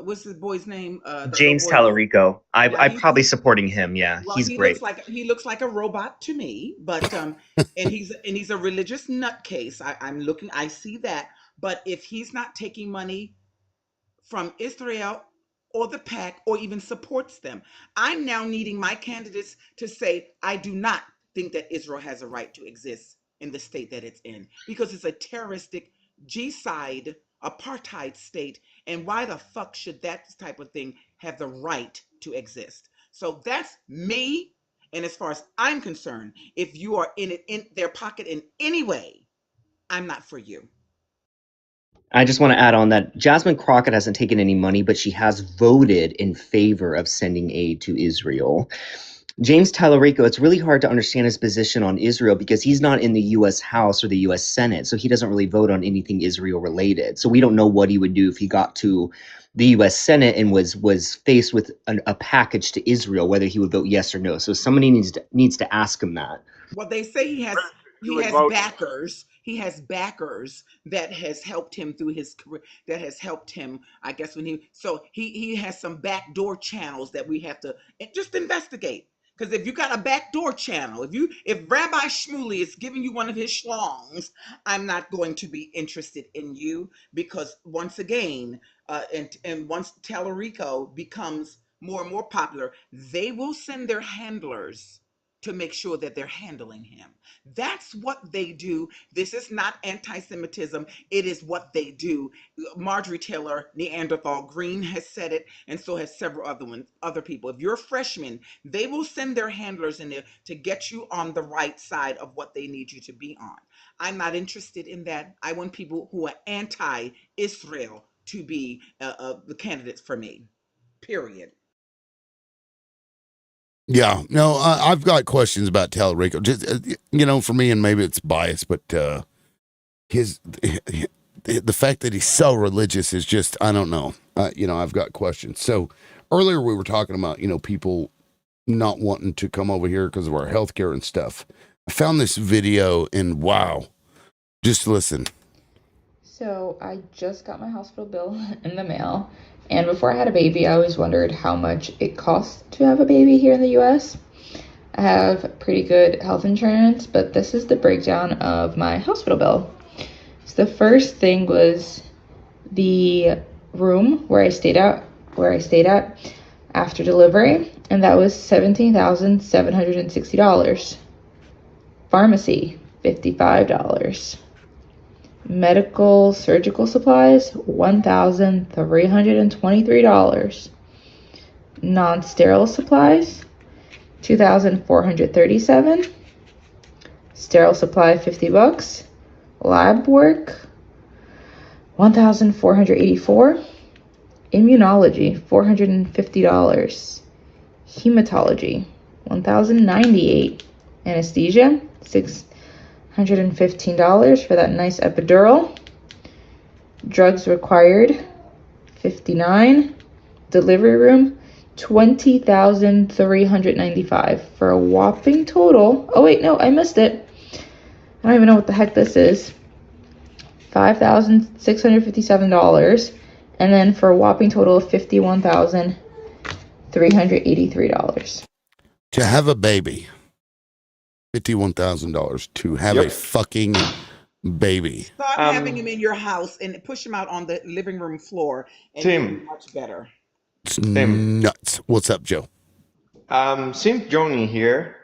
what's the boy's name?
James Tallarico. I'm probably supporting him. Yeah,
well,
he's great.
He looks like a robot to me, but and he's a religious nutcase. I see that. But if he's not taking money from Israel or the PAC or even supports them, I'm now needing my candidates to say, I do not think that Israel has a right to exist in the state that it's in, because it's a terroristic G-side apartheid state. And why the fuck should that type of thing have the right to exist? So that's me. And as far as I'm concerned, if you are in their pocket in any way, I'm not for you.
I just want to add on that Jasmine Crockett hasn't taken any money, but she has voted in favor of sending aid to Israel. James Tallarico, it's really hard to understand his position on Israel because he's not in the U.S. House or the U.S. Senate, so he doesn't really vote on anything Israel related. So we don't know what he would do if he got to the U.S. Senate and was faced with a package to Israel, whether he would vote yes or no. So somebody needs to ask him that.
Well, they say he has backers. He has backers that has helped him through his career. That has helped him, I guess, he has some backdoor channels that we have to just investigate. Because if you got a backdoor channel, if Rabbi Shmuley is giving you one of his schlongs, I'm not going to be interested in you, because once again, and once Tallarico becomes more and more popular, they will send their handlers to make sure that they're handling him. That's what they do. This is not anti-Semitism. It is what they do. Marjorie Taylor Neanderthal Green has said it, and so has several other people. If you're a freshman, they will send their handlers in there to get you on the right side of what they need you to be on. I'm not interested in that. I want people who are anti-Israel to be the candidates for me, period.
Yeah, no, I've got questions about Tallarico. Just for me, and maybe it's biased, but the fact that he's so religious is just, I don't know. I've got questions. So earlier we were talking about people not wanting to come over here because of our healthcare and stuff. I found this video and wow, just listen.
So I just got my hospital bill in the mail. And before I had a baby, I always wondered how much it costs to have a baby here in the US. I have pretty good health insurance, but this is the breakdown of my hospital bill. So the first thing was the room where I stayed at after delivery, and that was $17,760. Pharmacy, $55. Medical surgical supplies, $1,323. Non-sterile supplies, $2,437. Sterile supply, $50. Lab work, $1,484. Immunology, $450. Hematology, $1,098. Anesthesia, $615 for that nice epidural. Drugs required, $59. Delivery room, $20,395 for a whopping total. Oh wait, no, I missed it. I don't even know what the heck this is. $5,657, and then for a whopping total of $51,383.
To have a baby. $51,000 to have a fucking baby.
Start having him in your house and push him out on the living room floor, and it'll be much better.
It's nuts. What's up, Joe?
Since Johnny here,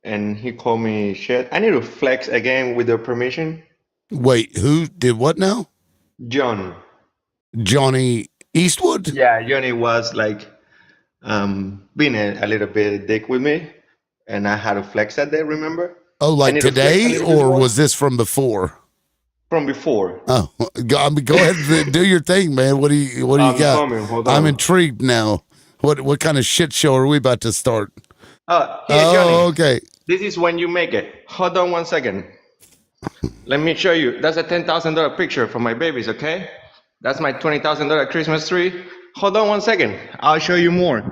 and he called me shit, I need to flex again with the permission.
Wait, who did what now? Johnny Eastwood?
Yeah, Johnny was like being a little bit dick with me, and I had to flex that day, remember?
Oh, like today, or was this from before?
From before.
Oh, go ahead and do your thing, man. What do you got?
Hold on.
I'm intrigued now. What kind of shit show are we about to start?
Johnny.
Okay.
This is when you make it. Hold on 1 second. Let me show you. That's a $10,000 picture for my babies, okay? That's my $20,000 Christmas tree. Hold on 1 second. I'll show you more.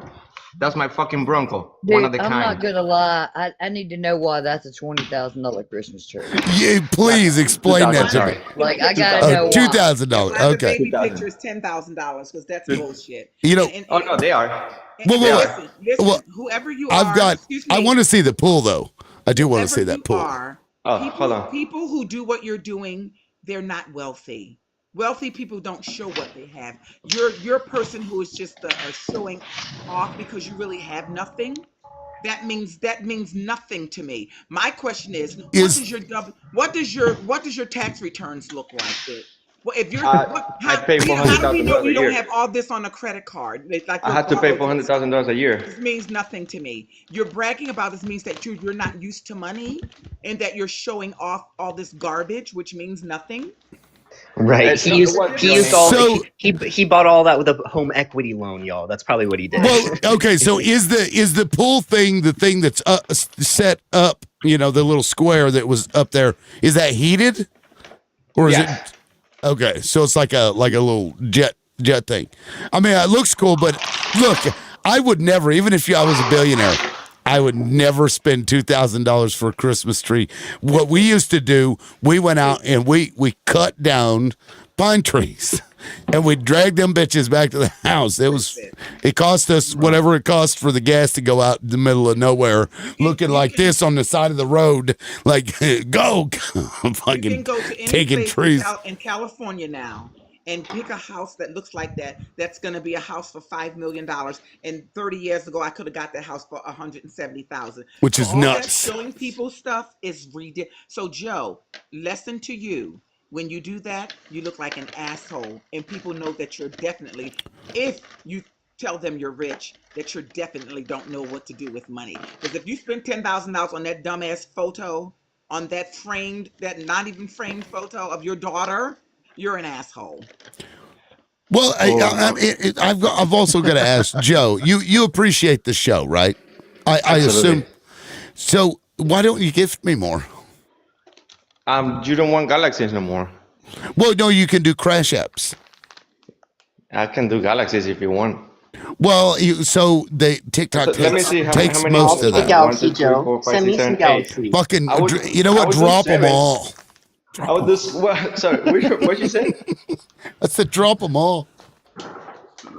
That's my fucking Bronco.
Dude,
one of the
I'm
kind.
not gonna lie. I need to know why that's a $20,000 Christmas tree.
Yeah, please explain that to me.
Like, I gotta know why.
$2,000. Okay.
The baby picture is $10,000 because that's bullshit.
You know.
Oh no, they are.
Listen, whoever you are.
I want to see the pool though. I do want to see that pool.
Hold on.
People who do what you're doing, they're not wealthy. Wealthy people don't show what they have. You're a person who is just showing off because you really have nothing. That means nothing to me. My question is, what does your tax returns look like? Well, if you're,
I pay
how do we know
$400,000
you
a
don't
year.
have all this on a credit card? Like
I had to pay $400,000 a year.
This means nothing to me. You're bragging about this means that you're not used to money, and that you're showing off all this garbage, which means nothing.
Right. He bought all that with a home equity loan, y'all. That's probably what he did.
Well, okay, so is the pool thing the thing that's set up, the little square that was up there, is that heated? Or is it okay, so it's like a little jet thing. I mean, it looks cool, but look, I would never, even if I was a billionaire, I would never spend $2,000 for a Christmas tree. What we used to do, we went out and we cut down pine trees and we dragged them bitches back to the house. It cost us whatever it cost for the gas to go out in the middle of nowhere, looking like this on the side of the road, like go fucking
you can go to any
taking trees
in California now and pick a house that looks like that. That's going to be a house for $5 million. And 30 years ago, I could have got that house for $170,000.
Which is nuts.
That showing people stuff is ridiculous. So, Joe, lesson to you. When you do that, you look like an asshole. And people know that you're definitely, if you tell them you're rich, that you definitely don't know what to do with money. Because if you spend $10,000 on that dumbass photo, on that not even framed photo of your daughter, you're an asshole.
Well, I've also got to ask Joe. You appreciate the show, right? I assume. So why don't you gift me more?
You don't want galaxies no more.
Well, no, you can do crash apps.
I can do galaxies if you want.
Well, TikTok takes most of that.
Galaxy, Joe. Send me some galaxy.
Fucking, you know what? Drop them all.
Sorry, what you say?
That's the drop them all.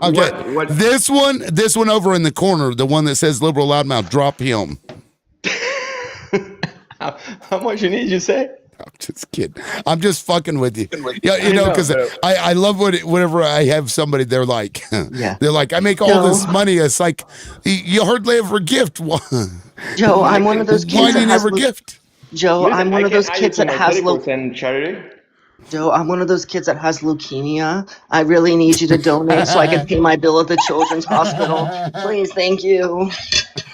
Okay,
what?
This one over in the corner, the one that says liberal loudmouth, drop him.
How much you need, you say?
I'm just kidding. I'm just fucking with you. Yeah, you know, because I love whenever I have somebody, they're like, they're like, I make all this money. It's like, you hardly ever gift.
Joe, I'm one of those kids
Why do
that
you
has
never gift?
Joe,
Listen,
I'm one
I
of
can
those
add you
kids
to
that
my
has
Telegram and charity.
Joe, I'm one of those kids that has leukemia. I really need you to donate so I can pay my bill at the children's hospital. Please, thank you.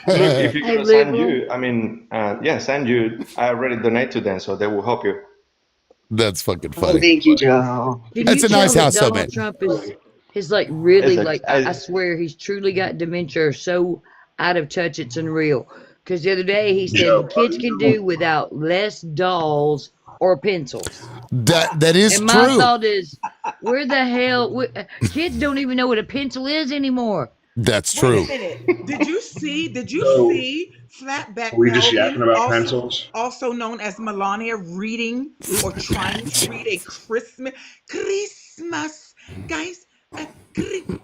Look, if you're
Hey,
gonna send
liberal.
you, I mean, send you. I already donate to them, so they will help you.
That's fucking
Oh,
funny.
thank you, Joe.
Can
That's
you
a
tell
nice
that
house, though,
Donald
man.
Trump is like really
It's
like I swear he's truly got dementia or so out of touch it's unreal. Because the other day he said
Joe,
kids can do without less dolls or pencils.
That is
And my
true.
thought is, where the hell kids don't even know what a pencil is anymore.
That's
Wait a
true.
minute. Did you
so
see Flatback
are we just
Melvin,
yapping about pencils?
also known as Melania, reading or trying to read a Christmas, guys?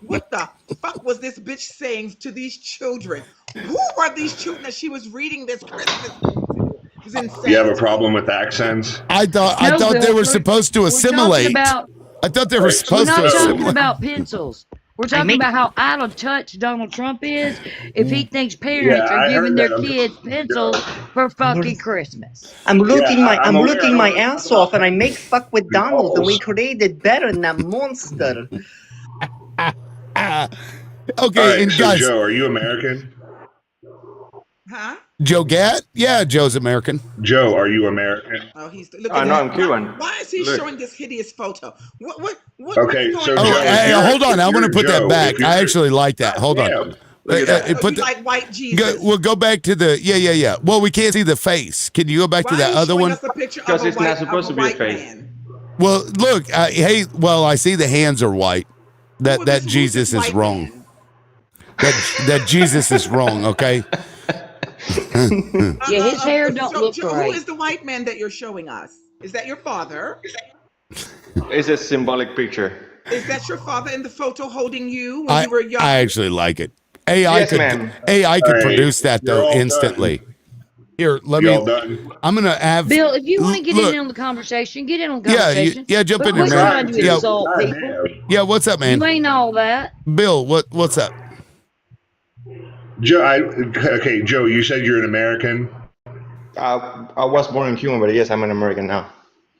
What the fuck was this bitch saying to these children? Who were these children that she was reading this Christmas to? It was
You have a
insanity.
problem with accents?
I
No,
thought they were
Belford.
supposed to
We're talking
assimilate.
about
I thought they were
Right.
we're
supposed to
not talking
assimilate.
about pencils. We're talking about how out of touch Donald Trump is if he thinks
Yeah,
parents are
I
giving
heard
their
that.
kids pencils for fucking Christmas.
I'm looking my
I'm
I'm
aware.
looking my ass off and I make fuck with Donald and we
Balls.
created better than that monster.
All
Okay,
right,
and
so
guys,
Joe, are you American?
Huh?
Joe Gatt? Yeah, Joe's American.
Joe, are you American?
Oh, look
Oh
at
no,
this.
I'm Cuban.
Why is he
Look,
showing this hideous photo? What's
Okay,
going
so
Oh,
on?
Joe,
hey, hold on. I'm going to put that
if
back. I
you're
actually like that. Hold on.
damn,
look at that.
So
Put
he's
the,
like white Jesus.
we'll go back to the yeah. Well, we can't see the face. Can you go back to
Why
that
are you
other
showing
one?
us a picture
Because
of
it's not supposed to be a
white
face.
man?
Well, look. Hey, well, I see the hands are white. That
Who's this
Jesus is
white
wrong.
man?
That Jesus is wrong. Okay.
Yeah, his hair don't
So,
look
Joe, who
right.
is the white man that you're showing us? Is that your father?
It's a symbolic picture.
Is that your father in the photo holding you when
I
you were young?
I actually like it. AI
Yes,
could
ma'am.
all right,
produce that
you're
though
all
instantly.
done.
Here, let
Y'all
me.
done?
I'm gonna have.
Bill, if you want to get in
Look,
on the conversation, get in on the
yeah,
conversation.
jump
But
in there,
I'm
quit
man.
trying
trying
to
Yeah,
to.
insult
God
people.
damn.
yeah. What's up, man?
You ain't all that.
Bill, what's up?
Joe, okay, Joe, you said you're an American.
I was born in Cuba, but yes, I'm an American now.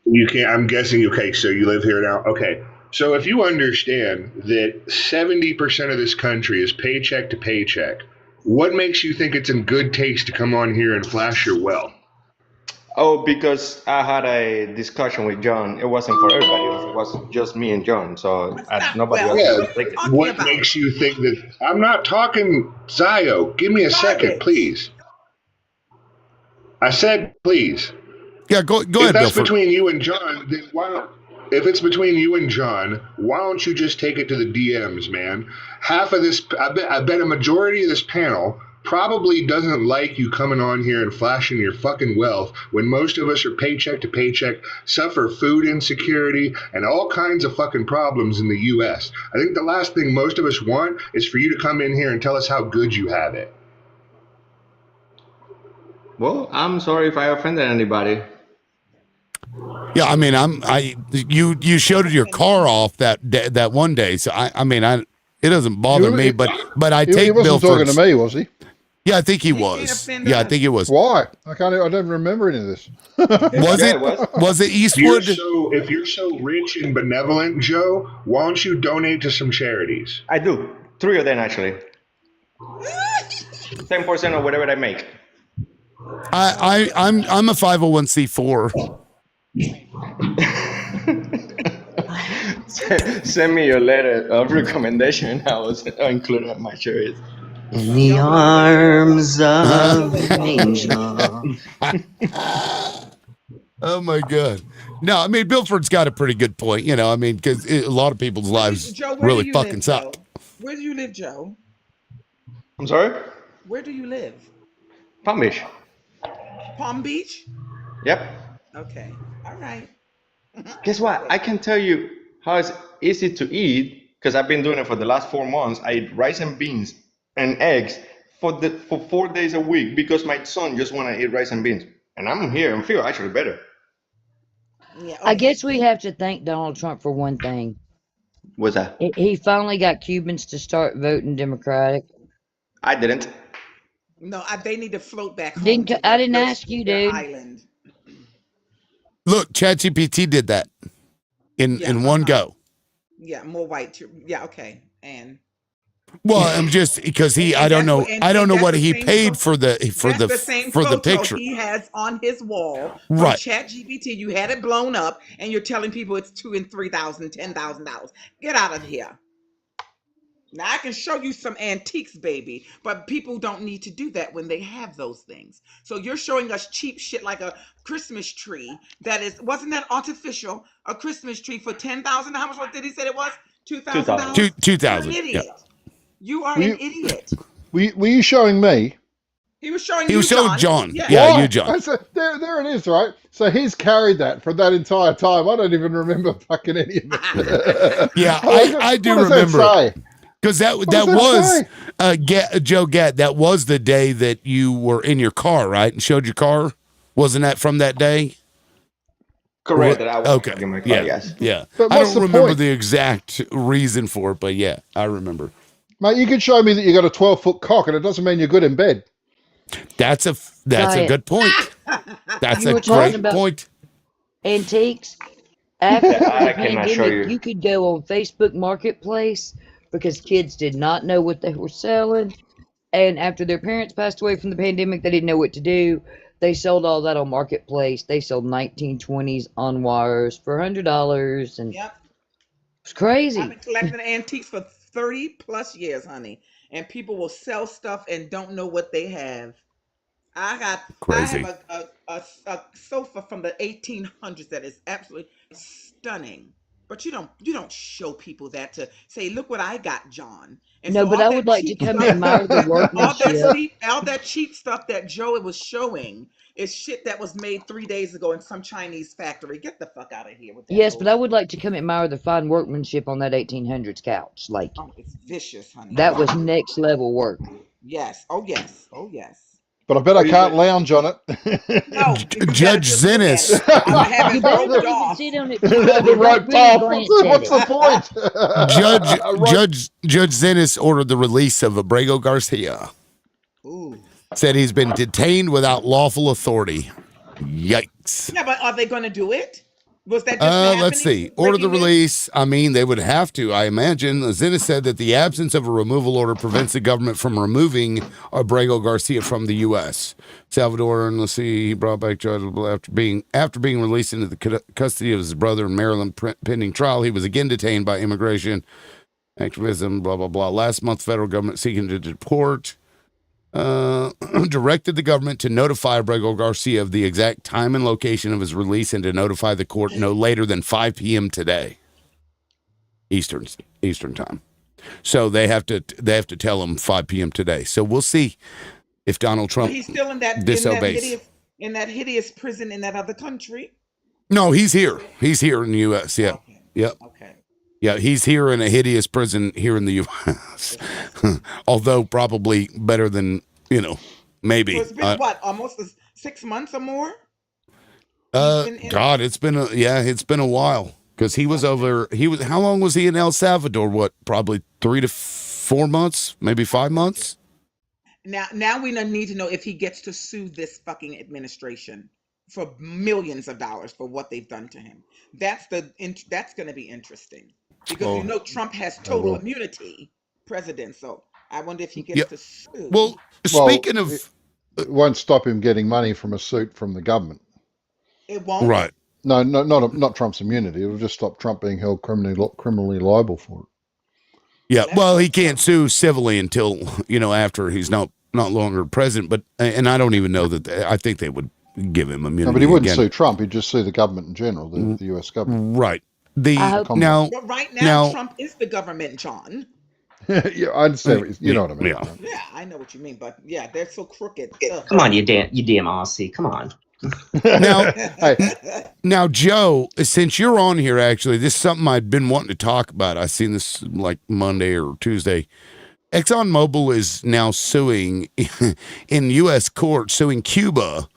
You can't. I'm guessing. Okay, so you live here now. Okay, so if you understand that 70% of this country is paycheck to paycheck, what makes you think it's in good taste to come on here and flash your wealth?
Oh, because I had a discussion with John. It wasn't for everybody. It was just me and John. So nobody else
Yeah.
will take it.
What makes you think that? I'm not talking Zio. Give me a second, please. I said, please.
Yeah, go
If
ahead,
that's
Bill.
between you and John, then why don't? If it's between you and John, why don't you just take it to the DMs, man? Half of this, I bet a majority of this panel probably doesn't like you coming on here and flashing your fucking wealth when most of us are paycheck to paycheck, suffer food insecurity and all kinds of fucking problems in the U.S. I think the last thing most of us want is for you to come in here and tell us how good you have it.
Well, I'm sorry if I offended anybody.
Yeah, I mean, you showed your car off that one day, so it doesn't bother me, but I take
he wasn't
Bill
talking to me, was he?
Yeah, I think he was. Yeah, I think it was.
Why? I don't remember any of this.
Was it Eastwood?
If you're so rich and benevolent, Joe, why don't you donate to some charities?
I do. 3 of them actually. 10% of whatever I make.
I'm a 501c4.
Send me your letter of recommendation. I was included my charities.
In the arms of an angel.
Oh my God! No, I mean Bilford's got a pretty good point. I mean because a lot of people's lives
Joe, where
really
do you
fucking
live,
suck.
Joe? Where do you live, Joe?
I'm sorry?
Where do you live?
Palm Beach.
Palm Beach?
Yep.
Okay. All right.
Guess what? I can tell you how it's easy to eat because I've been doing it for the last 4 months. I eat rice and beans and eggs for 4 days a week because my son just want to eat rice and beans. And I'm here and feel actually better.
Yeah.
I
Okay.
guess we have to thank Donald Trump for one thing.
What's that?
He finally got Cubans to start voting Democratic.
I didn't.
No, they need to float back home to
I didn't ask you,
their
dude.
island.
Look, ChatGPT did that in one go.
Yeah, more white. Yeah, okay. And
Well, I'm just because I don't know what he paid for the
same
for the
photo
picture.
he has on his wall from
Right.
ChatGPT. You had it blown up, and you're telling people it's $2,000 and $3,000, $10,000. Get out of here. Now I can show you some antiques, baby, but people don't need to do that when they have those things. So you're showing us cheap shit like a Christmas tree wasn't that artificial? A Christmas tree for $10,000. How much? What did he say it was? $2,000.
$2,000.
You're an idiot. You are
Were
an
you-
idiot.
Were you showing me?
He was showing
He
you,
was showing John.
Yeah.
Yeah, you,
Why?
John.
There it is, right? So he's carried that for that entire time. I don't even remember fucking any of it.
Yeah, I do remember. Because that was Joe Gatt. That was the day that you were in your car, right, and showed your car. Wasn't that from that day?
Correct. That I was
okay.
in my car.
Yeah.
Yes.
Yeah.
But
I
what's
don't
the
remember
point?
the exact reason for it, but yeah, I remember.
Mate, you could show me that you got a 12-foot cock, and it doesn't mean you're good in bed.
That's a good point. That's
You
a
were talking
great
about
point.
Antiques. After the
I cannot show
pandemic,
you.
you could go on Facebook Marketplace because kids did not know what they were selling. And after their parents passed away from the pandemic, they didn't know what to do. They sold all that on Marketplace. They sold 1920s on wires for $100, and
Yep.
it's crazy.
I've been collecting antiques for 30 plus years, honey. And people will sell stuff and don't know what they have. I
Crazy.
have a sofa from the 1800s that is absolutely stunning. But you don't show people that to say, look what I got, John. And
No,
so
but
all
I
that
would like to
cheap
come
stuff-
admire the workmanship.
all that cheap stuff that Joe was showing is shit that was made 3 days ago in some Chinese factory. Get the fuck out of here with that.
Yes, but I would like to come admire the fine workmanship on that 1800s couch. Like,
Oh, it's vicious, honey.
that was next level work.
Yes. Oh yes. Oh yes.
But I bet I can't lounge on it.
No,
Judge Zinnis.
have
You
it
better
roped
not even
off.
sit on it.
The rope off. What's the point?
Judge Zinnis ordered the release of Abrego Garcia.
Ooh.
Said he's been detained without lawful authority. Yikes.
Yeah, but are they going to do it? Was that just happening?
Let's see. Order the release. I mean, they would have to, I imagine. Zinnis said that the absence of a removal order prevents the government from removing Abrego Garcia from the U.S. Salvador, and let's see, he brought back charges after being released into the custody of his brother in Maryland pending trial. He was again detained by immigration activism, blah, blah, blah. Last month, federal government seeking to deport directed the government to notify Abrego Garcia of the exact time and location of his release and to notify the court no later than 5 p.m. today, Eastern time. So they have to tell him 5 p.m. today. So we'll see if Donald Trump
he's still in that
disobeys.
in that hideous prison in that other country.
No, he's here. He's here in the U.S. Yeah.
Okay.
Yep.
Okay.
Yeah, he's here in a hideous prison here in the U.S. Although probably better than, maybe.
So it's been almost 6 months or more?
God, it's been a while because he was over. How long was he in El Salvador? What, probably 3 to 4 months, maybe 5 months.
Now we need to know if he gets to sue this fucking administration for millions of dollars for what they've done to him. That's going to be interesting because Trump has total immunity, president. So I wonder if he gets to sue.
Well, speaking of,
it won't stop him getting money from a suit from the government.
It won't.
Right.
No, not Trump's immunity. It'll just stop Trump being held criminally liable for it.
Yeah. Well, he can't sue civilly until after he's not longer president. But and I don't even know that. I think they would give him immunity.
No, but he wouldn't sue Trump. He'd just sue the government in general, the U.S. government.
Right.
But right now, Trump is the government, John.
Yeah, I understand. You know what I mean.
Yeah, I know what you mean. But yeah, they're so crooked.
Come on, you damn Aussie. Come on.
Now, Joe, since you're on here, actually, this is something I'd been wanting to talk about. I seen this like Monday or Tuesday. ExxonMobil is now suing in U.S. court, suing Cuba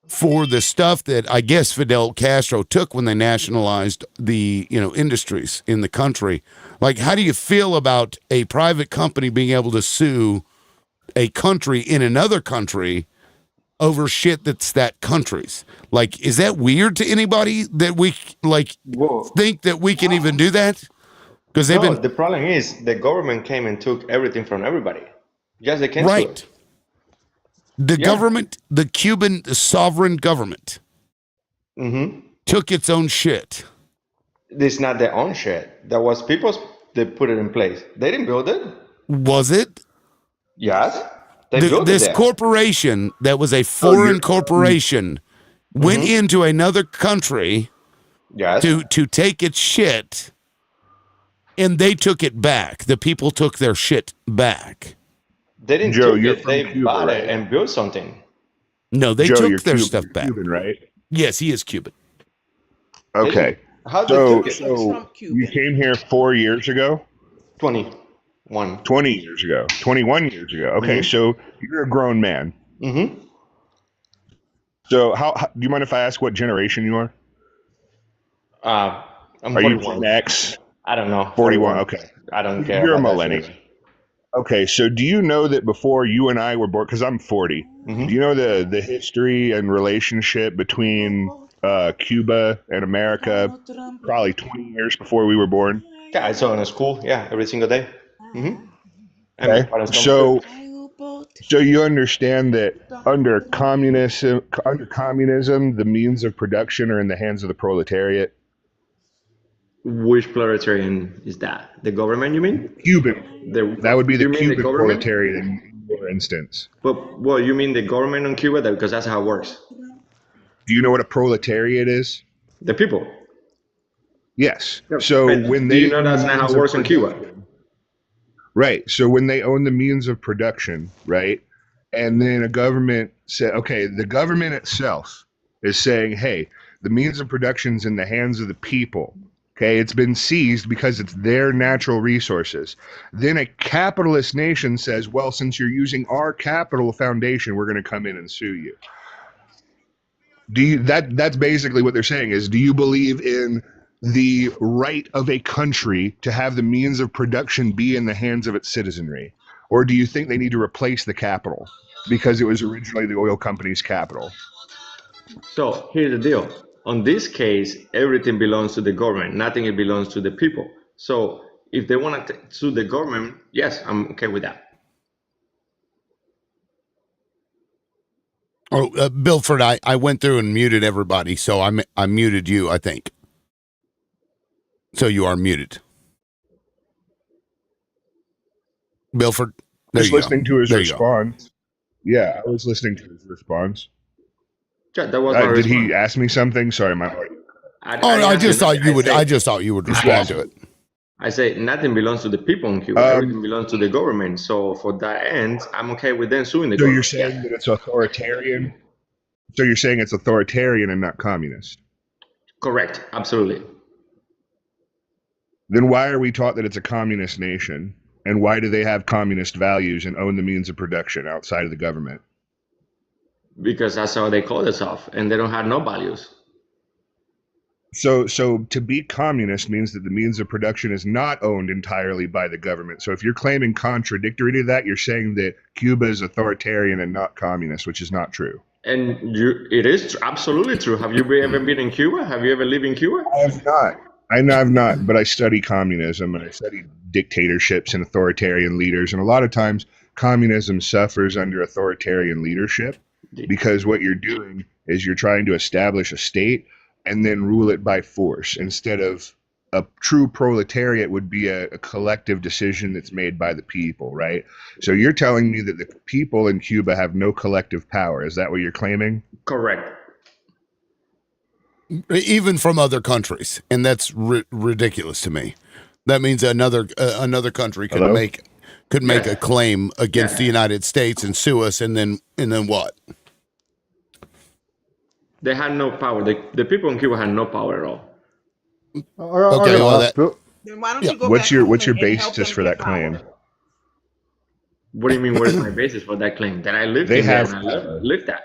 for the stuff that I guess Fidel Castro took when they nationalized the, industries in the country. Like, how do you feel about a private company being able to sue a country in another country over shit that's that country's? Like, is that weird to anybody that we think that we can even do that? Because
the problem is the government came and took everything from everybody. Yes, they can sue it.
The government, the Cuban sovereign government, took its own shit.
It's not their own shit. That was people's. They put it in place. They didn't build it.
Was it?
Yes. They built
this
it.
Corporation that was a foreign corporation went into another country to take its shit, and they took it back. The people took their shit back.
They didn't
Joe,
take
you're
it. They
from Cuba,
bought
right?
it and built something.
No, they
Joe,
took their stuff back.
Cuban, right?
Yes, he is Cuban.
Okay.
How they took it?
So you came here 4 years ago?
21.
20 years ago. 21 years ago. Okay, so you're a grown man. So how do you mind if I ask what generation you are?
I'm
Are
41.
you Gen X?
I don't know.
41. Okay.
I don't care.
You're a
about that
millennial.
shit.
Okay, so do you know that before you and I were born, because I'm 40, do you know the history and relationship between Cuba and America probably 20 years before we were born?
Yeah, I saw it in school. Yeah, every single day.
Okay. So you understand that under communism, the means of production are in the hands of the proletariat?
Which proletarian is that? The government, you mean?
Cuban. That would be the Cuban proletariat in your instance.
But, well, you mean the government on Cuba? Because that's how it works.
Do you know what a proletariat is?
The people.
Yes.
No,
So
but
when
do
they
you know that's not how it works in Cuba?
Right. So when they own the means of production, right? And then a government said, okay, the government itself is saying, hey, the means of production's in the hands of the people. Okay, it's been seized because it's their natural resources. Then a capitalist nation says, well, since you're using our capital foundation, we're going to come in and sue you. That's basically what they're saying is, do you believe in the right of a country to have the means of production be in the hands of its citizenry? Or do you think they need to replace the capital because it was originally the oil company's capital?
So here's the deal. On this case, everything belongs to the government. Nothing belongs to the people. So if they want to sue the government, yes, I'm okay with that.
Oh, Bilford, I went through and muted everybody, so I muted you, I think. So you are muted. Bilford, there
Just
you
listening
go.
to his
There
response. Yeah, I was listening to his response.
Yeah, that was
Did he ask me something? Sorry, my audio.
I just thought you would. I just thought you would respond to it.
I say nothing belongs to the people in Cuba. Everything belongs to the government. So for that end, I'm okay with them suing the
So
government.
you're saying that it's authoritarian? So you're saying it's authoritarian and not communist?
Correct. Absolutely.
Then why are we taught that it's a communist nation? And why do they have communist values and own the means of production outside of the government?
Because that's how they call themselves, and they don't have no values.
So to be communist means that the means of production is not owned entirely by the government. So if you're claiming contradictory to that, you're saying that Cuba is authoritarian and not communist, which is not true.
And it is absolutely true. Have you ever been in Cuba? Have you ever lived in Cuba?
I have not. I have not, but I study communism and I study dictatorships and authoritarian leaders. And a lot of times communism suffers under authoritarian leadership because what you're doing is you're trying to establish a state and then rule it by force instead of a true proletariat would be a collective decision that's made by the people, right? So you're telling me that the people in Cuba have no collective power. Is that what you're claiming?
Correct.
Even from other countries, and that's ridiculous to me. That means another country could make a claim against the United States and sue us, and then what?
They had no power. The people in Cuba had no power at all.
Okay, well,
then why don't you go
what's
back
your
home and
basis
help
for
them
that
get
claim?
power?
What do you mean? What is my basis for that claim? That I lived
They
in there
have
and I lived that.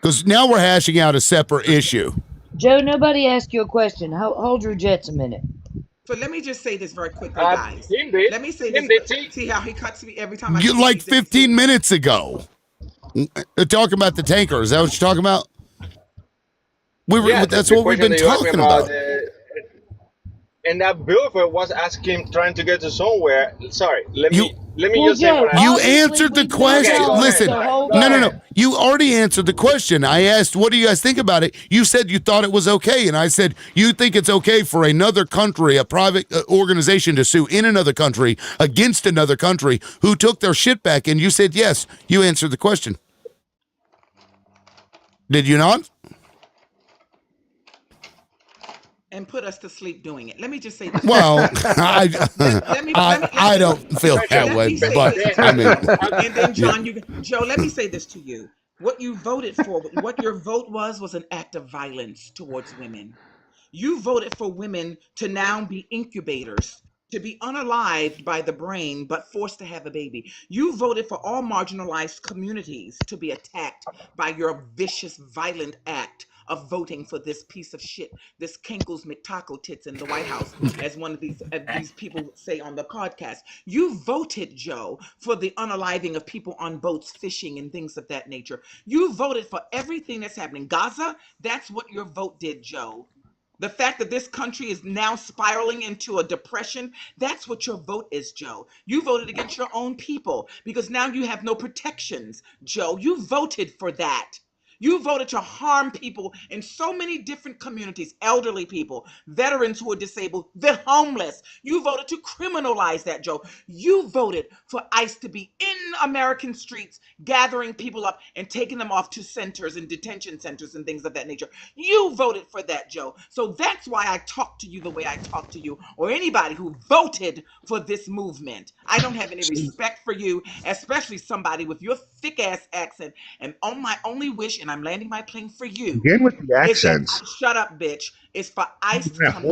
Because now we're hashing out a separate issue.
Joe, nobody asked you a question. Hold your jets a minute.
So let me just say this very quickly, guys. Let me say this. See how he cuts me every time I
You,
speak.
like 15 minutes ago. Talking about the tanker. Is that what you're talking about? That's what we've been talking about.
And that Buford was asking, trying to get to somewhere. Sorry, let me just say what I.
You answered the question.
Okay,
Listen, no. You already answered the question. I asked, what do you guys think about it? You said you thought it was okay. And I said, you think it's okay for another country, a private organization to sue in another country against another country who took their shit back? And you said, yes. You answered the question. Did you not?
And put us to sleep doing it. Let me just say this.
Well, I don't feel that way, but I mean,
and then Joe, let me say this to you. What you voted for, what your vote was an act of violence towards women. You voted for women to now be incubators, to be unalived by the brain, but forced to have a baby. You voted for all marginalized communities to be attacked by your vicious, violent act of voting for this piece of shit, this Kinkles McTaco tits in the White House, as one of these people would say on the podcast. You voted, Joe, for the unaliving of people on boats fishing and things of that nature. You voted for everything that's happening. Gaza, that's what your vote did, Joe. The fact that this country is now spiraling into a depression, that's what your vote is, Joe. You voted against your own people because now you have no protections, Joe. You voted for that. You voted to harm people in so many different communities, elderly people, veterans who are disabled, the homeless. You voted to criminalize that, Joe. You voted for ICE to be in American streets, gathering people up and taking them off to centers and detention centers and things of that nature. You voted for that, Joe. So that's why I talk to you the way I talk to you, or anybody who voted for this movement. I don't have any respect for you, especially somebody with your thick ass accent. And on my only wish, and I'm landing my plane for you.
Again with the accents.
Shut up, bitch. It's for ICE to come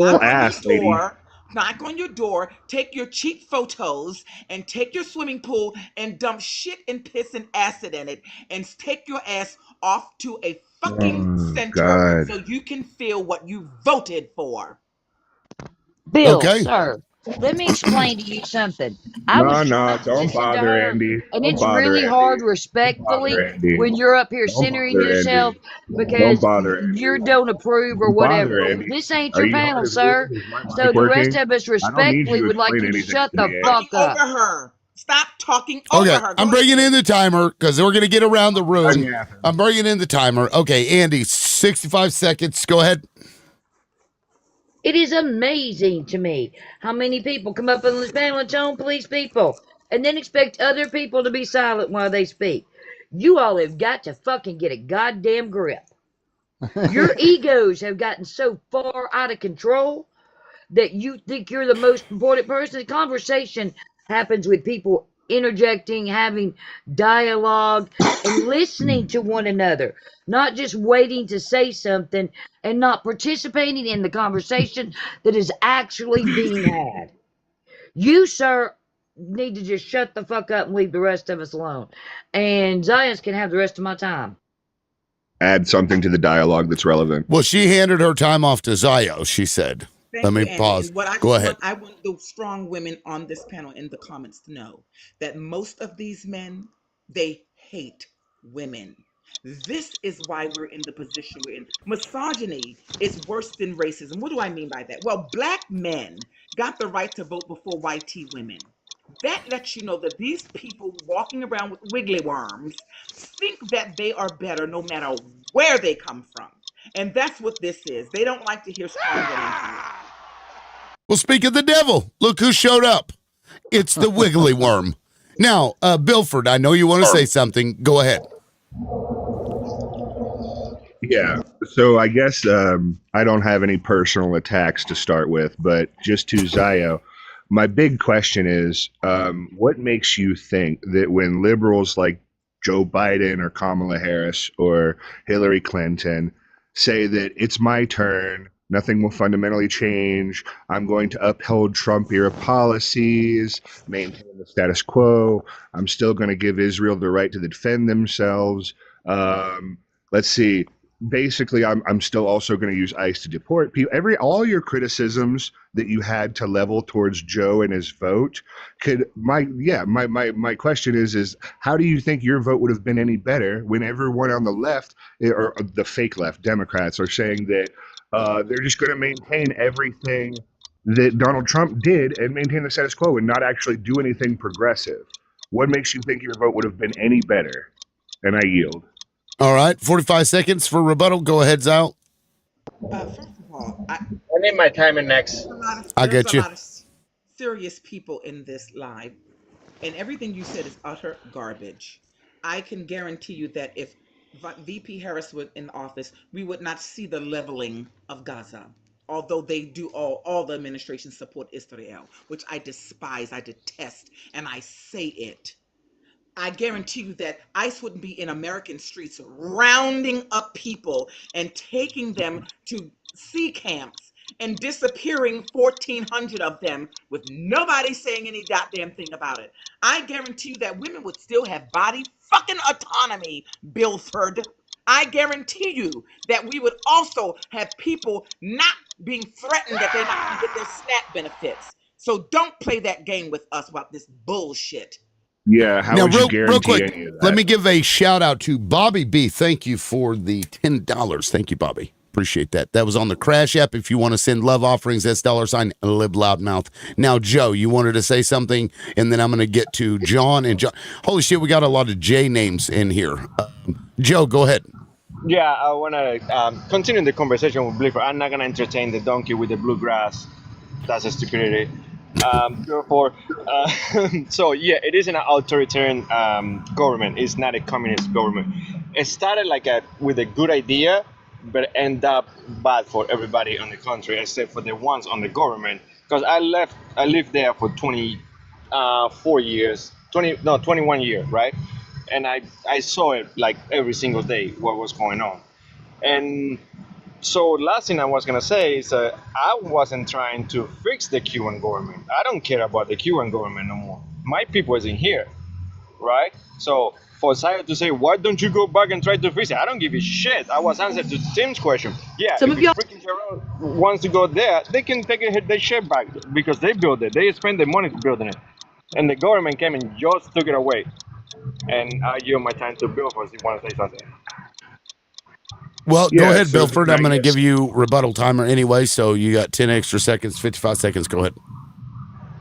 knock on your door, take your cheap photos, and take your swimming pool and dump shit and piss and acid in it, and take your ass off to a fucking center so you can feel what you voted for.
Bill, sir, let me explain to you something.
Don't bother, Andy.
And it's really hard, respectfully, when you're up here centering yourself because you don't approve or whatever. This ain't your panel, sir. So the rest of us respectfully would like you to shut the fuck up.
Over her. Stop talking over her.
I'm bringing in the timer because we're going to get around the room. I'm bringing in the timer. Okay, Andy, 65 seconds. Go ahead.
It is amazing to me how many people come up on this panel and tone police people and then expect other people to be silent while they speak. You all have got to fucking get a goddamn grip. Your egos have gotten so far out of control that you think you're the most important person. The conversation happens with people interjecting, having dialogue, and listening to one another, not just waiting to say something and not participating in the conversation that is actually being had. You, sir, need to just shut the fuck up and leave the rest of us alone. And Zions can have the rest of my time.
Add something to the dialogue that's relevant.
Well, she handed her time off to Zio, she said. Let me pause. Go ahead.
I want the strong women on this panel in the comments to know that most of these men, they hate women. This is why we're in the position we're in. Misogyny is worse than racism. What do I mean by that? Well, black men got the right to vote before white women. That lets you know that these people walking around with wiggly worms think that they are better no matter where they come from. And that's what this is. They don't like to hear strong women.
Well, speak of the devil, look who showed up. It's the wiggly worm. Now, Bilford, I know you want to say something. Go ahead.
Yeah, so I guess I don't have any personal attacks to start with, but just to Zio, my big question is, what makes you think that when liberals like Joe Biden or Kamala Harris or Hillary Clinton say that it's my turn, nothing will fundamentally change, I'm going to uphold Trump-era policies, maintain the status quo, I'm still going to give Israel the right to defend themselves, let's see. Basically, I'm still also going to use ICE to deport people. All your criticisms that you had to level towards Joe and his vote my question is how do you think your vote would have been any better when everyone on the left or the fake left Democrats are saying that they're just going to maintain everything that Donald Trump did and maintain the status quo and not actually do anything progressive? What makes you think your vote would have been any better? And I yield.
All right, 45 seconds for rebuttal. Go ahead, Zal.
First of all,
I need my timer next.
I get you.
There's a lot of serious people in this live, and everything you said is utter garbage. I can guarantee you that if VP Harris was in office, we would not see the leveling of Gaza. Although they do all the administration support Israel, which I despise, I detest, and I say it. I guarantee you that ICE wouldn't be in American streets rounding up people and taking them to sea camps and disappearing 1,400 of them with nobody saying any goddamn thing about it. I guarantee you that women would still have body fucking autonomy, Bilford. I guarantee you that we would also have people not being threatened that they're not going to get their SNAP benefits. So don't play that game with us about this bullshit.
Yeah, how would you guarantee
real quick,
any of that?
let me give a shout out to Bobby B. Thank you for the $10. Thank you, Bobby. Appreciate that. That was on the Crash app. If you want to send love offerings, that's $sign Lib Loudmouth. Now, Joe, you wanted to say something, and then I'm going to get to John and John. Holy shit, we got a lot of J names in here. Joe, go ahead.
Yeah, I want to continue the conversation with Blifford. I'm not going to entertain the donkey with the bluegrass. That's a stupidity. Therefore, so yeah, it is an authoritarian government. It's not a communist government. It started with a good idea, but end up bad for everybody on the country except for the ones on the government. Because I lived there for 24 years, 21 years, right? And I saw it like every single day what was going on. And so last thing I was gonna say is I wasn't trying to fix the Cuban government. I don't care about the Cuban government no more. My people is in here, right? So for Saya to say, why don't you go back and try to fix it? I don't give a shit. I was answering to Tim's question. Yeah,
Some
if
of y'all
freaking Gerald wants to go there, they can take their shit back because they built it. They spent the money to building it, and the government came and just took it away. And I yield my time to Bill for if he wants to say something.
Well, go ahead,
so
Bilford. I'm going to give you rebuttal timer anyway, so you got 10 extra seconds, 55 seconds. Go ahead.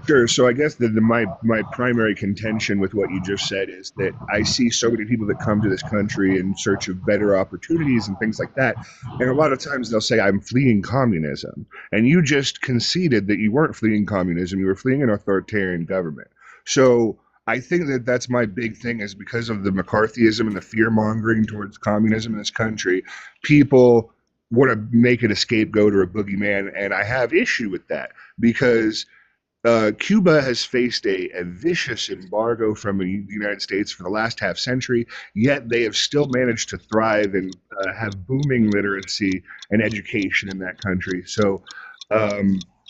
Sure. So I guess my primary contention with what you just said is that I see so many people that come to this country in search of better opportunities and things like that. And a lot of times they'll say, I'm fleeing communism. And you just conceded that you weren't fleeing communism. You were fleeing an authoritarian government. So I think that that's my big thing is because of the McCarthyism and the fear mongering towards communism in this country, people want to make it a scapegoat or a boogeyman. And I have issue with that because Cuba has faced a vicious embargo from the United States for the last half century, yet they have still managed to thrive and have booming literacy and education in that country. So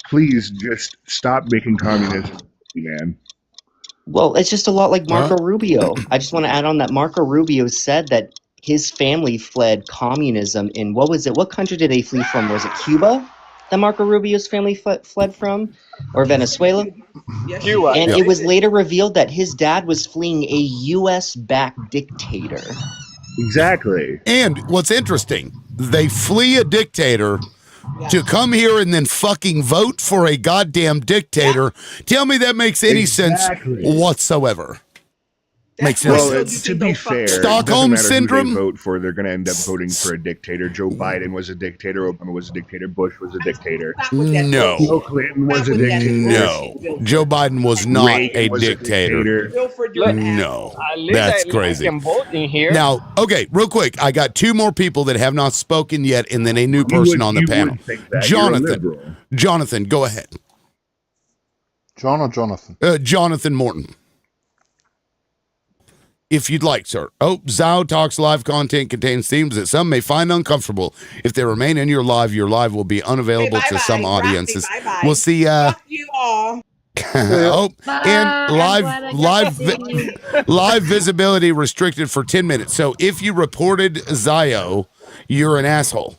please just stop making communism, man.
Well, it's just a lot like Marco Rubio. I just want to add on that Marco Rubio said that his family fled communism in, what was it? What country did they flee from? Was it Cuba that Marco Rubio's family fled from? Or Venezuela?
Cuba.
And it was later revealed that his dad was fleeing a U.S.-backed dictator.
Exactly.
And what's interesting, they flee a dictator to come here and then fucking vote for a goddamn dictator. Tell me that makes any sense whatsoever. Makes no sense.
To be fair,
Stockholm
it doesn't matter
syndrome.
Who they vote for, they're going to end up voting for a dictator. Joe Biden was a dictator. Obama was a dictator. Bush was a dictator.
No.
Bill Clinton was a dictator.
No. Joe Biden was not
Reagan
a
was
dictator.
dictator.
That's crazy. Now, okay, real quick. I got two more people that have not spoken yet, and then a new person on the panel. Jonathan, go ahead.
John or Jonathan?
Jonathan Morton. If you'd like, sir. Oh, Zao Talks live content contains themes that some may find uncomfortable. If they remain in your live will be unavailable to some audiences. We'll see.
Fuck you all.
Oh, and
I'm glad
live visibility restricted for 10 minutes. So if you reported Zio, you're an asshole.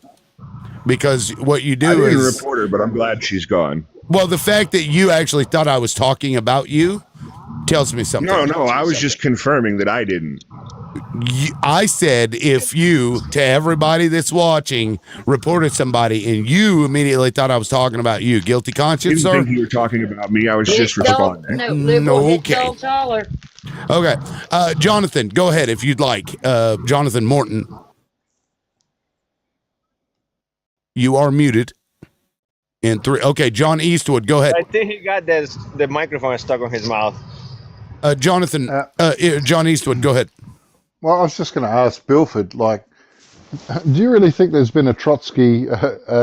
Because what you do
I didn't
is
report her, but I'm glad she's gone.
well, the fact that you actually thought I was talking about you tells me something.
No, I was just confirming that I didn't.
I said if you, to everybody that's watching, reported somebody and you immediately thought I was talking about you, guilty conscience,
Didn't
sir?
think you were talking about me. I was just responding.
No, liberal hit
Okay.
dog taller.
Okay. Jonathan, go ahead if you'd like. Jonathan Morton. You are muted. In 3. Okay, John Eastwood, go ahead.
I think he got the microphone stuck on his mouth.
Jonathan, John Eastwood, go ahead.
Well, I was just going to ask Bilford, like, do you really think there's been a Trotsky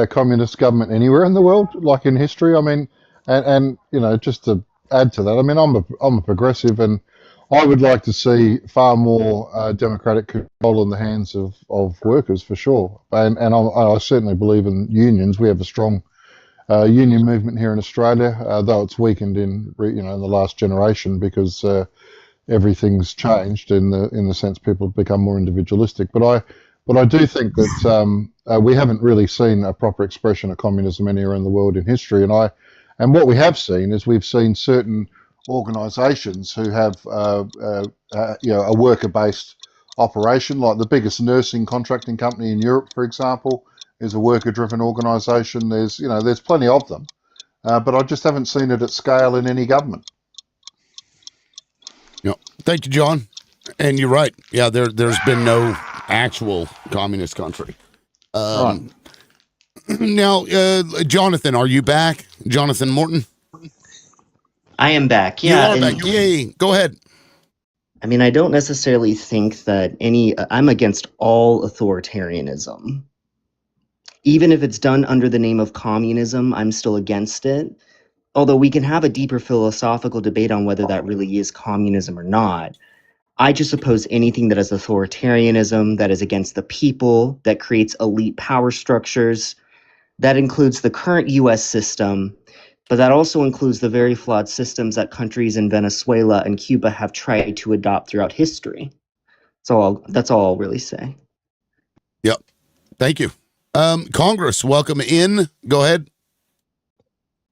communist government anywhere in the world, like in history? I mean, and you know, just to add to that, I mean, I'm a progressive, and I would like to see far more democratic control in the hands of workers for sure. And I certainly believe in unions. We have a strong union movement here in Australia, though it's weakened in in the last generation because everything's changed in the sense people have become more individualistic. But I do think that we haven't really seen a proper expression of communism anywhere in the world in history. And what we have seen is we've seen certain organisations who have a worker-based operation, like the biggest nursing contracting company in Europe, for example, is a worker-driven organisation. There's plenty of them, but I just haven't seen it at scale in any government.
Yeah. Thank you, John. And you're right. Yeah, there's been no actual communist country. Now, Jonathan, are you back? Jonathan Morton?
I am back.
You
Yeah.
are back. Yay. Go ahead.
I mean, I don't necessarily think that I'm against all authoritarianism. Even if it's done under the name of communism, I'm still against it. Although we can have a deeper philosophical debate on whether that really is communism or not. I just oppose anything that is authoritarianism, that is against the people, that creates elite power structures. That includes the current US system, but that also includes the very flawed systems that countries in Venezuela and Cuba have tried to adopt throughout history. That's all I'll really say.
Yep. Thank you. Congress, welcome in. Go ahead.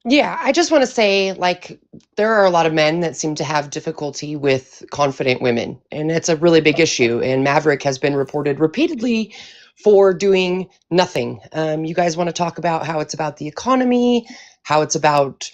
Yeah, I just want to say, like, there are a lot of men that seem to have difficulty with confident women, and it's a really big issue. And Maverick has been reported repeatedly for doing nothing. You guys want to talk about how it's about the economy, how it's about,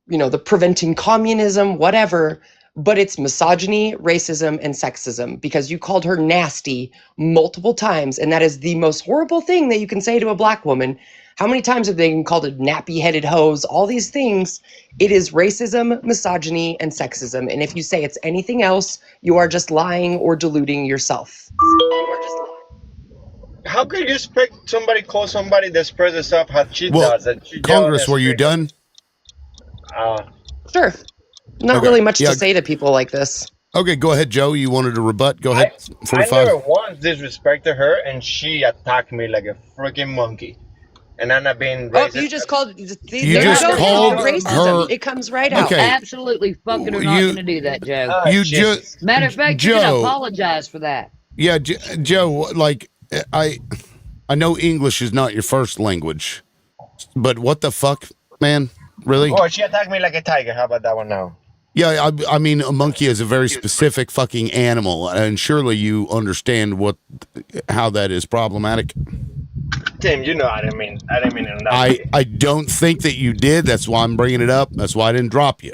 the preventing communism, whatever, but it's misogyny, racism, and sexism because you called her nasty multiple times, and that is the most horrible thing that you can say to a black woman. How many times have they been called a nappy-headed hose? All these things. It is racism, misogyny, and sexism. And if you say it's anything else, you are just lying or deluding yourself.
How could you expect somebody call somebody that spreads the stuff how she does? That she
Congress, were you done?
Sure. Not really much to say to people like this.
Okay, go ahead, Joe. You wanted to rebut? Go ahead. 45.
I never once disrespected her, and she attacked me like a freaking monkey. And I'm not being racist.
Oh, you just called.
You just called
racism.
her.
It comes right out.
Okay.
Absolutely fucking are not going to do that, Joe.
You just
Matter of fact, you're going to apologize for that.
Yeah, Joe. Like I know English is not your first language, but what the fuck, man? Really?
Oh, she attacked me like a tiger. How about that one now?
Yeah, I mean, a monkey is a very specific fucking animal, and surely you understand how that is problematic.
Tim, you know I didn't mean it in that way.
I don't think that you did. That's why I'm bringing it up. That's why I didn't drop you.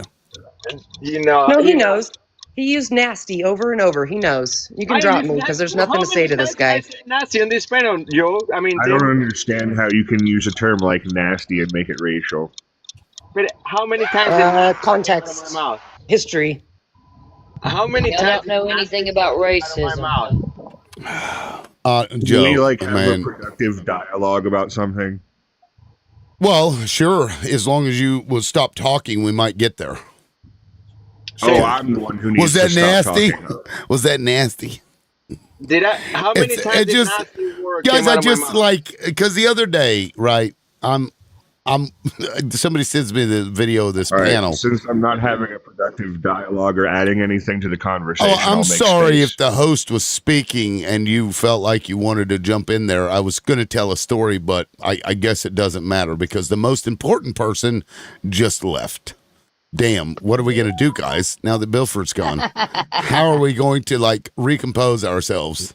No, he knows. He used nasty over and over. He knows. You can drop me because there's nothing to say to this guy.
Nasty on this panel, Joe. I mean,
I don't understand how you can use a term like nasty and make it racial.
But how many times?
Context. History.
How many times?
I don't know anything about racism.
Joe,
we have
man.
a productive dialogue about something?
Well, sure. As long as you will stop talking, we might get there.
Oh, I'm the one who needs to stop
nasty?
talking.
Was that nasty?
Did I? How many times did nasty work?
Guys, I just like because the other day, right? somebody sends me the video of this
All right,
panel.
since I'm not having a productive dialogue or adding anything to the conversation,
I'm
I'll make
sorry
space.
if the host was speaking and you felt like you wanted to jump in there. I was going to tell a story, but I guess it doesn't matter because the most important person just left. Damn, what are we going to do, guys, now that Bilford's gone? How are we going to, like, recompose ourselves?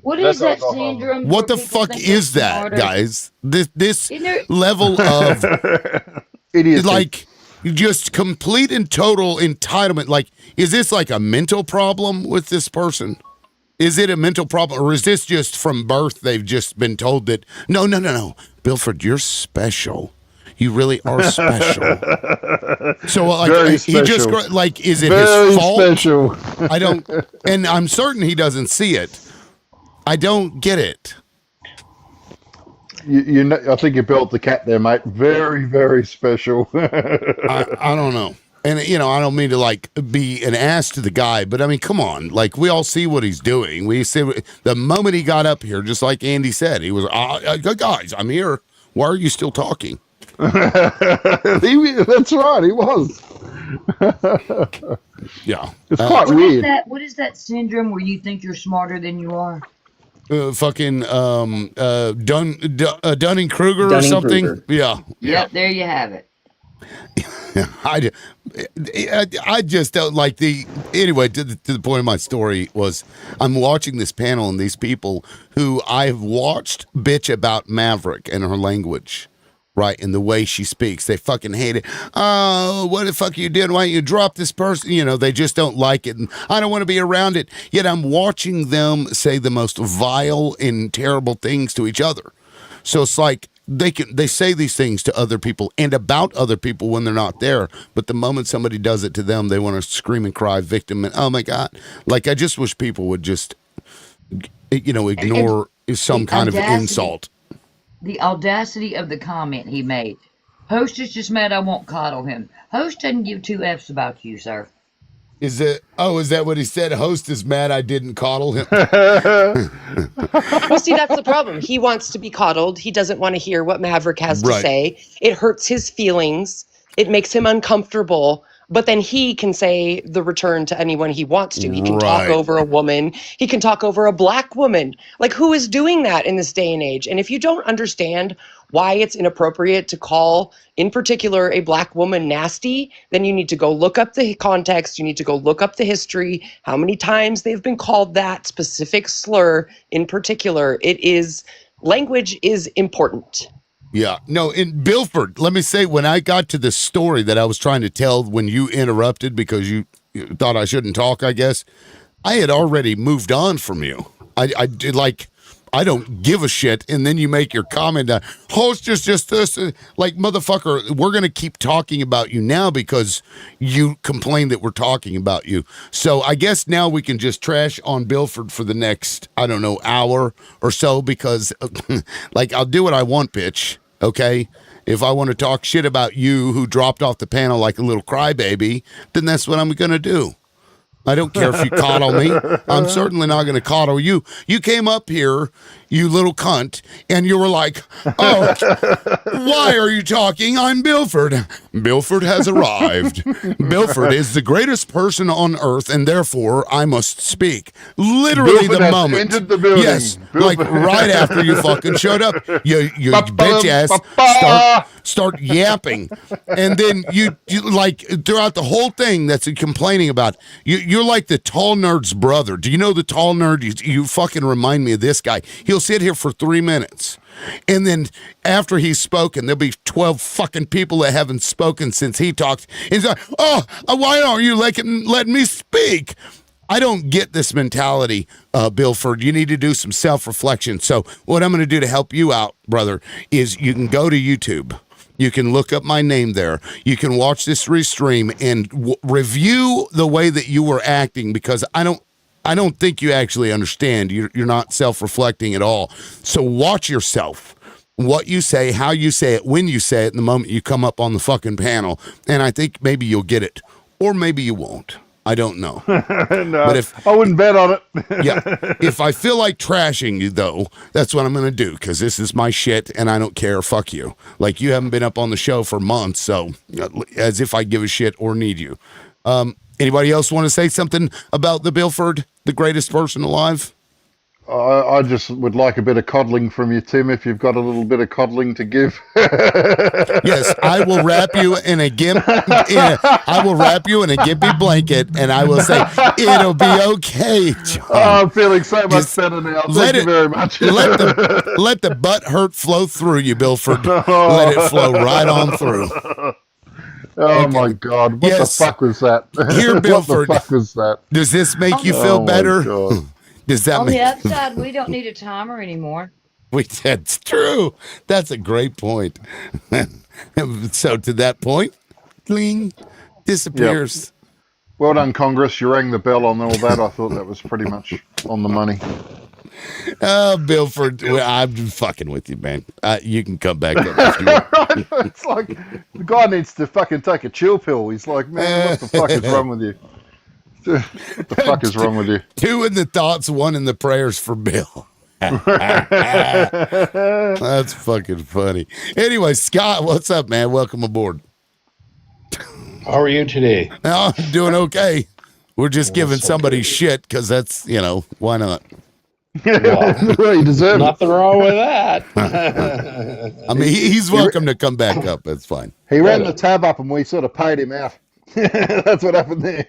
What is that syndrome?
What the fuck is that, guys? This level of like just complete and total entitlement. Like, is this like a mental problem with this person? Is it a mental problem, or is this just from birth? They've just been told that no, Bilford, you're special. You really are special. So, like,
Very
he just
special.
like, is it
Very
his fault?
special.
I don't, and I'm certain he doesn't see it. I don't get it.
You know, I think you built the cat there, mate. Very, very special.
I don't know. And, you know, I don't mean to, like, be an ass to the guy, but, I mean, come on. Like, we all see what he's doing. We see the moment he got up here, just like Andy said, he was, guys, I'm here. Why are you still talking?
That's right, he was.
Yeah.
It's quite weird.
What is that syndrome where you think you're smarter than you are?
Fucking Dunning-Kruger or something. Yeah.
Yep, there you have it.
I just don't like anyway, to the point of my story was I'm watching this panel and these people who I've watched bitch about Maverick and her language, right, and the way she speaks. They fucking hate it. Oh, what the fuck you did? Why don't you drop this person? You know, they just don't like it, and I don't want to be around it. Yet I'm watching them say the most vile and terrible things to each other. So it's like they say these things to other people and about other people when they're not there, but the moment somebody does it to them, they want to scream and cry victim, and oh my God. Like, I just wish people would just, you know, ignore some kind of insult.
The audacity of the comment he made. Host is just mad I won't coddle him. Host doesn't give two F's about you, sir.
Is that what he said? Host is mad I didn't coddle him.
Well, see, that's the problem. He wants to be coddled. He doesn't want to hear what Maverick has to say. It hurts his feelings. It makes him uncomfortable. But then he can say the return to anyone he wants to. He can talk over a woman. He can talk over a black woman. Like, who is doing that in this day and age? And if you don't understand why it's inappropriate to call, in particular, a black woman nasty, then you need to go look up the context. You need to go look up the history, how many times they've been called that specific slur in particular. Language is important.
Yeah. No, in Bilford, let me say, when I got to the story that I was trying to tell when you interrupted because you thought I shouldn't talk, I guess, I had already moved on from you. I did, like, I don't give a shit. And then you make your comment, host is just this, like, motherfucker, we're going to keep talking about you now because you complained that we're talking about you. So I guess now we can just trash on Bilford for the next, I don't know, hour or so because, like, I'll do what I want, bitch. Okay? If I want to talk shit about you who dropped off the panel like a little crybaby, then that's what I'm going to do. I don't care if you coddle me. I'm certainly not going to coddle you. You came up here, you little cunt, and you were like, oh, why are you talking? I'm Bilford. Bilford has arrived. Bilford is the greatest person on earth, and therefore I must speak. Literally
Bilford
the
has
moment.
entered the building.
Yes,
Bilford.
like right after you fucking showed up. You bitch ass start yapping. And then you like throughout the whole thing that's complaining about, you're like the tall nerd's brother. Do you know the tall nerd? You fucking remind me of this guy. He'll sit here for 3 minutes. And then after he's spoken, there'll be 12 fucking people that haven't spoken since he talked. And he's like, oh, why aren't you letting me speak? I don't get this mentality, Bilford. You need to do some self-reflection. So what I'm going to do to help you out, brother, is you can go to YouTube. You can look up my name there. You can watch this restream and review the way that you were acting, because I don't think you actually understand. You're not self-reflecting at all. So watch yourself. What you say, how you say it, when you say it, and the moment you come up on the fucking panel. And I think maybe you'll get it. Or maybe you won't. I don't know.
No,
But if
I wouldn't bet on it.
yeah, if I feel like trashing you, though, that's what I'm going to do, because this is my shit, and I don't care. Fuck you. Like, you haven't been up on the show for months, so as if I give a shit or need you. Anybody else want to say something about the Bilford, the greatest person alive?
I just would like a bit of coddling from you, Tim, if you've got a little bit of coddling to give.
Yes, I will wrap you in a I will wrap you in a gimpy blanket, and I will say it'll be okay, John.
Oh, I'm feeling so much better now. Thank you very much.
let the butt hurt flow through you, Bilford. Let it flow right on through.
Oh my God! What the fuck was that?
Here, Bilford.
What the fuck was that?
Does this make you feel better? Does that
On
make
the upside, we don't need a timer anymore.
That's true. That's a great point. So to that point, cling disappears.
Yep. Well done, Congress. You rang the bell on all that. I thought that was pretty much on the money.
Oh, Bilford, I'm fucking with you, man. You can come back up if you want.
It's like the guy needs to fucking take a chill pill. He's like, man, what the fuck is wrong with you? What the fuck is wrong with you?
2 in the thoughts, 1 in the prayers for Bill. That's fucking funny. Anyway, Scott, what's up, man? Welcome aboard.
How are you today?
I'm doing okay. We're just giving somebody shit because that's, why not?
Well, you deserve
nothing wrong with that.
I mean, he's welcome to come back up. That's fine.
He ran the tab up and we sort of paid him out. That's what happened there.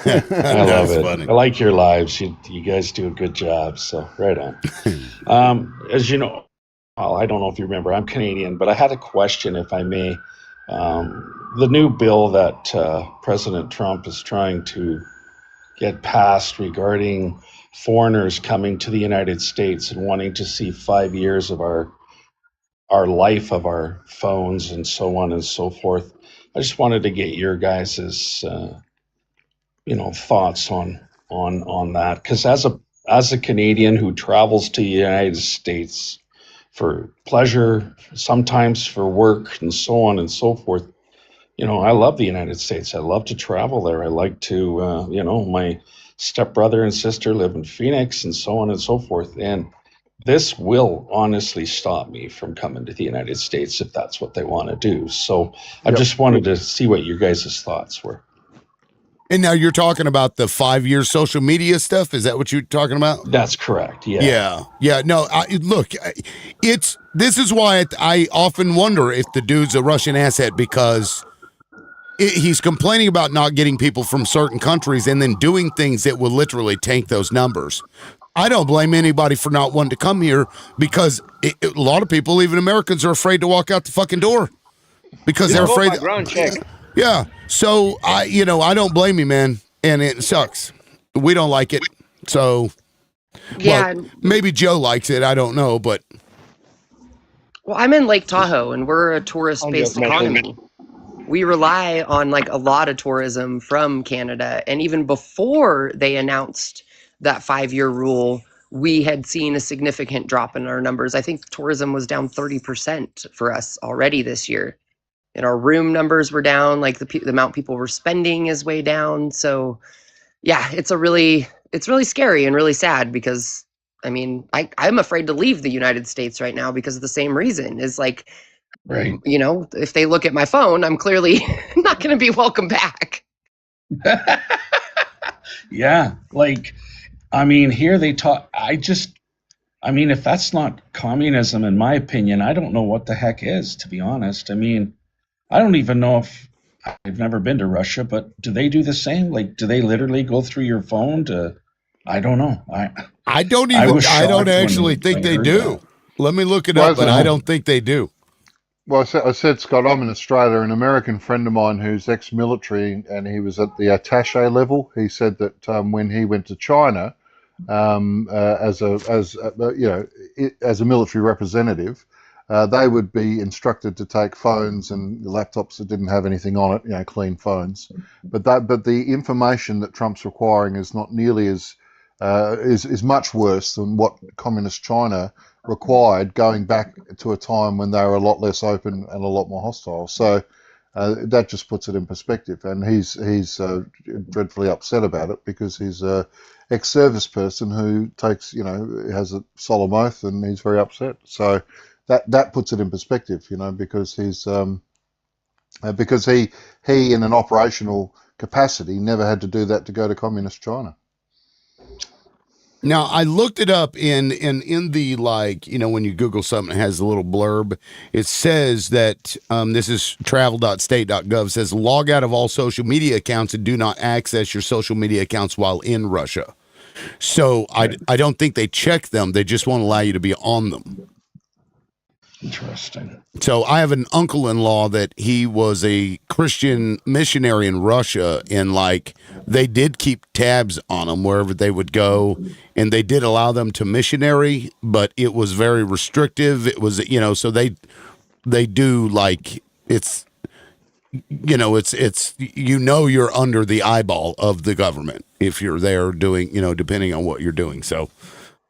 I love it. Funny. I like your lives. You guys do a good job. So right on. As you know, well, I don't know if you remember, I'm Canadian, but I had a question, if I may. The new bill that President Trump is trying to get passed regarding foreigners coming to the United States and wanting to see 5 years of our life of our phones and so on and so forth. I just wanted to get your guys's thoughts on that, because as a Canadian who travels to the United States for pleasure, sometimes for work, and so on and so forth, I love the United States. I love to travel there. I like to, my stepbrother and sister live in Phoenix, and so on and so forth. And this will honestly stop me from coming to the United States if that's what they want to do. So I just wanted to see what your guys' thoughts were.
And now you're talking about the 5-year social media stuff. Is that what you're talking about?
That's correct. Yeah.
Yeah. No, look, this is why I often wonder if the dude's a Russian asset, because he's complaining about not getting people from certain countries and then doing things that will literally tank those numbers. I don't blame anybody for not wanting to come here, because a lot of people, even Americans, are afraid to walk out the fucking door because they're afraid.
Background check.
Yeah. So I don't blame you, man. And it sucks. We don't like it. So
yeah,
well, maybe Joe likes it. I don't know, but.
Well, I'm in Lake Tahoe and we're a tourist-based economy. We rely on a lot of tourism from Canada. And even before they announced that 5-year rule, we had seen a significant drop in our numbers. I think tourism was down 30% for us already this year. And our room numbers were down, the amount people were spending is way down. So yeah, it's really scary and really sad, because I'm afraid to leave the United States right now because of the same reason. Is right. If they look at my phone, I'm clearly not going to be welcome back.
Yeah. Here they talk, if that's not communism, in my opinion, I don't know what the heck is, to be honest. I don't even know if I've never been to Russia, but do they do the same? Do they literally go through your phone I don't know.
I don't actually think they do. Let me look it up, but I don't think they do.
Well, I said, Scott, I'm in Australia. An American friend of mine who's ex-military, and he was at the attaché level. He said that when he went to China as a military representative, they would be instructed to take phones and laptops that didn't have anything on it, clean phones. But the information that Trump's requiring is not nearly as is much worse than what communist China required, going back to a time when they were a lot less open and a lot more hostile. So That just puts it in perspective, and he's dreadfully upset about it because he's a ex-service person who takes, has a solemn oath, and he's very upset. So that puts it in perspective, because he in an operational capacity never had to do that to go to communist China.
Now I looked it up in the, like, when you Google something, it has a little blurb. It says that this is travel.state.gov, says log out of all social media accounts and do not access your social media accounts while in Russia. So I don't think they check them. They just won't allow you to be on them.
Interesting.
So I have an uncle-in-law that he was a Christian missionary in Russia, and like they did keep tabs on them wherever they would go, and they did allow them to missionary, but it was very restrictive. It was, so they do, like, it's you're under the eyeball of the government if you're there doing, depending on what you're doing. So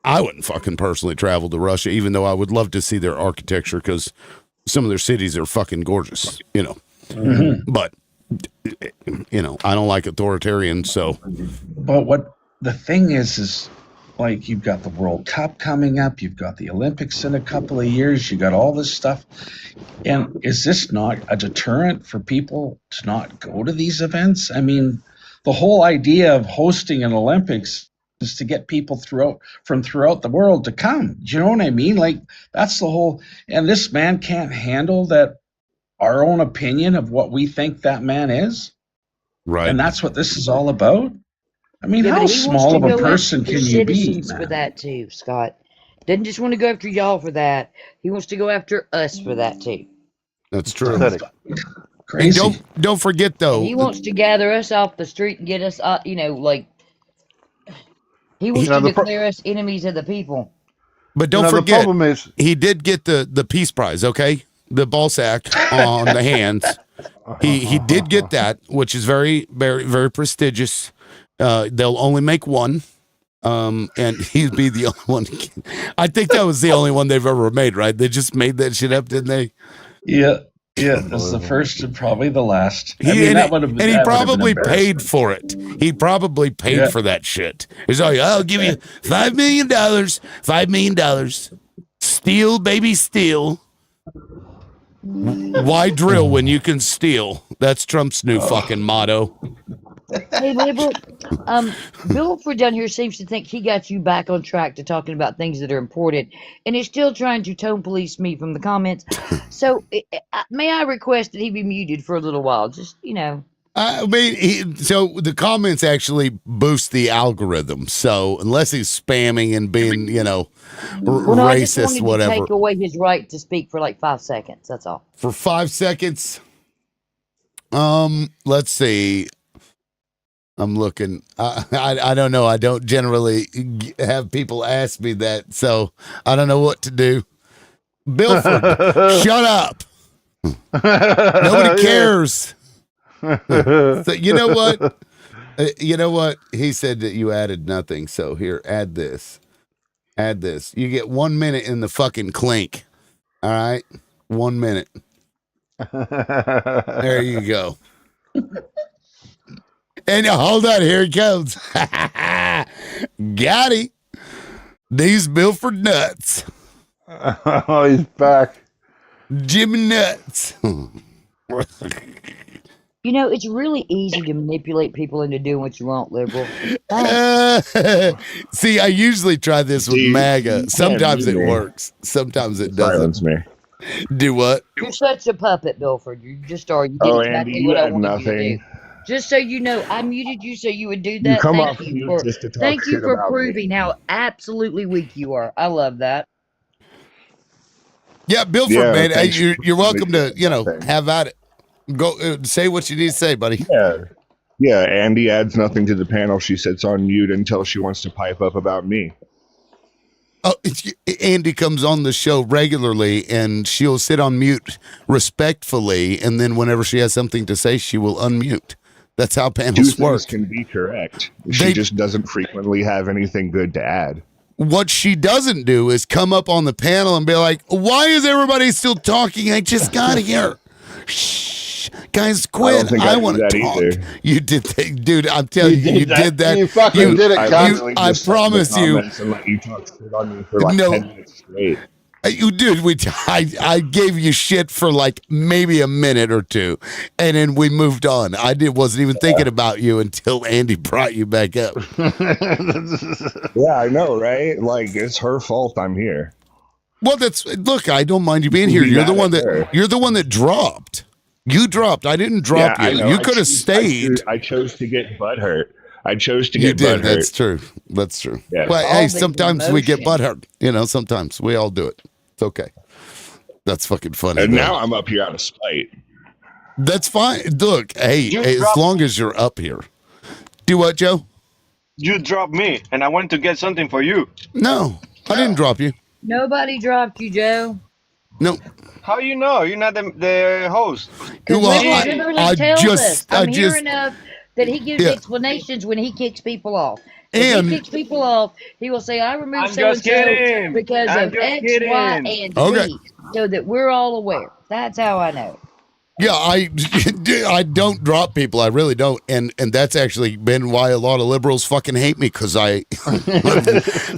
I wouldn't fucking personally travel to Russia, even though I would love to see their architecture, because some of their cities are fucking gorgeous,
Mm-hmm.
But, I don't like authoritarian, so.
But what the thing is like, you've got the World Cup coming up, you've got the Olympics in a couple of years, you got all this stuff. And is this not a deterrent for people to not go to these events? I mean, the whole idea of hosting an Olympics is to get people throughout the world to come. Do you know what I mean? Like, that's the whole, and this man can't handle that, our own opinion of what we think that man is.
Right.
And that's what this is all about. I mean,
Yeah,
how
but he wants
small
to
of a
go
person
after
can you be,
citizens for
man?
that too, Scott. Doesn't just want to go after y'all for that. He wants to go after us for that too.
That's true.
Crazy.
And don't forget, though.
And he wants to gather us off the street and get us, he wants to declare us enemies of the people.
But don't forget, the problem is, he did get the Peace Prize, okay? The ball sack on the hands. He did get that, which is very, very, very prestigious. They'll only make one, and he'd be the only one. I think that was the only one they've ever made, right? They just made that shit up, didn't they?
Yeah, it's the first and probably the last.
He probably paid for it. He probably paid for that shit. He's like, I'll give you $5 million. $5 million. Steal, baby, steal. Why drill when you can steal? That's Trump's new fucking motto.
Hey, liberal, Billford down here seems to think he got you back on track to talking about things that are important, and is still trying to tone police me from the comments. So, may I request that he be muted for a little while? Just,
I mean, so the comments actually boost the algorithm. So unless he's spamming and being,
well, I just
racist,
wanted
whatever.
to take away his right to speak for like 5 seconds. That's all.
For 5 seconds. Let's see. I'm looking. I don't know. I don't generally have people ask me that, so I don't know what to do. Bilford, shut up. Nobody cares. So you know what? He said that you added nothing. So here, add this. Add this. You get 1 minute in the fucking clink. All right, 1 minute. There you go. And hold on, here it comes. Got it. These Milford nuts.
Oh, he's back.
Jimmy Nuts.
It's really easy to manipulate people into doing what you want, liberal.
See, I usually try this with MAGA. Sometimes it works. Sometimes it doesn't.
Silence me.
Do what?
You're such a puppet, Bilford. You just are. You did
Oh,
exactly
Andy, you
what I
had
wanted
nothing.
you to do. Just so you know, I muted you so you would do
You
that.
come
Thank
off
you
mute
for
just to talk
thank you
shit
for
about me.
proving how absolutely weak you are. I love that.
Yeah, Bilford,
Yeah,
man.
thanks
You're
for
welcome to,
nothing.
have at it. Go say what you need to say, buddy.
Yeah, Andy adds nothing to the panel. She sits on mute until she wants to pipe up about me.
Oh, Andy comes on the show regularly, and she'll sit on mute respectfully, and then whenever she has something to say, she will unmute. That's how panels
Two
work.
things can be correct. She just doesn't frequently have anything good to add.
What she doesn't do is come up on the panel and be like, why is everybody still talking? I just got here. Shh. Guys, quit. I want to talk. Either. You did that, dude. I'm telling you, you did that.
You fucking did it, guys.
I promise you.
And let you talk shit on me for like 10 minutes straight.
You did. I gave you shit for like maybe a minute or two, and then we moved on. Wasn't even thinking about you until Andy brought you back up.
Yeah, I know, right? Like it's her fault I'm here.
Well, look. I don't mind you being here. You're the one that dropped. You dropped. I didn't drop you. You could have stayed.
I chose to get butthurt. I chose to get butthurt.
That's true. That's true.
Yeah.
Well, hey, sometimes we get butthurt. Sometimes we all do it. It's okay. That's fucking funny.
And now I'm up here out of spite.
That's fine. Look, hey, as long as you're up here. Do what, Joe?
You dropped me, and I went to get something for you.
No, I didn't drop you.
Nobody dropped you, Joe.
No.
How you know? You're not the host.
Because I just hearing that he gives explanations when he kicks people off. If he kicks people off, he will say, I removed so-and-so because of X, Y, and Z, so that we're all aware. That's how I know.
Yeah, I don't drop people. I really don't. And that's actually been why a lot of liberals fucking hate me, because I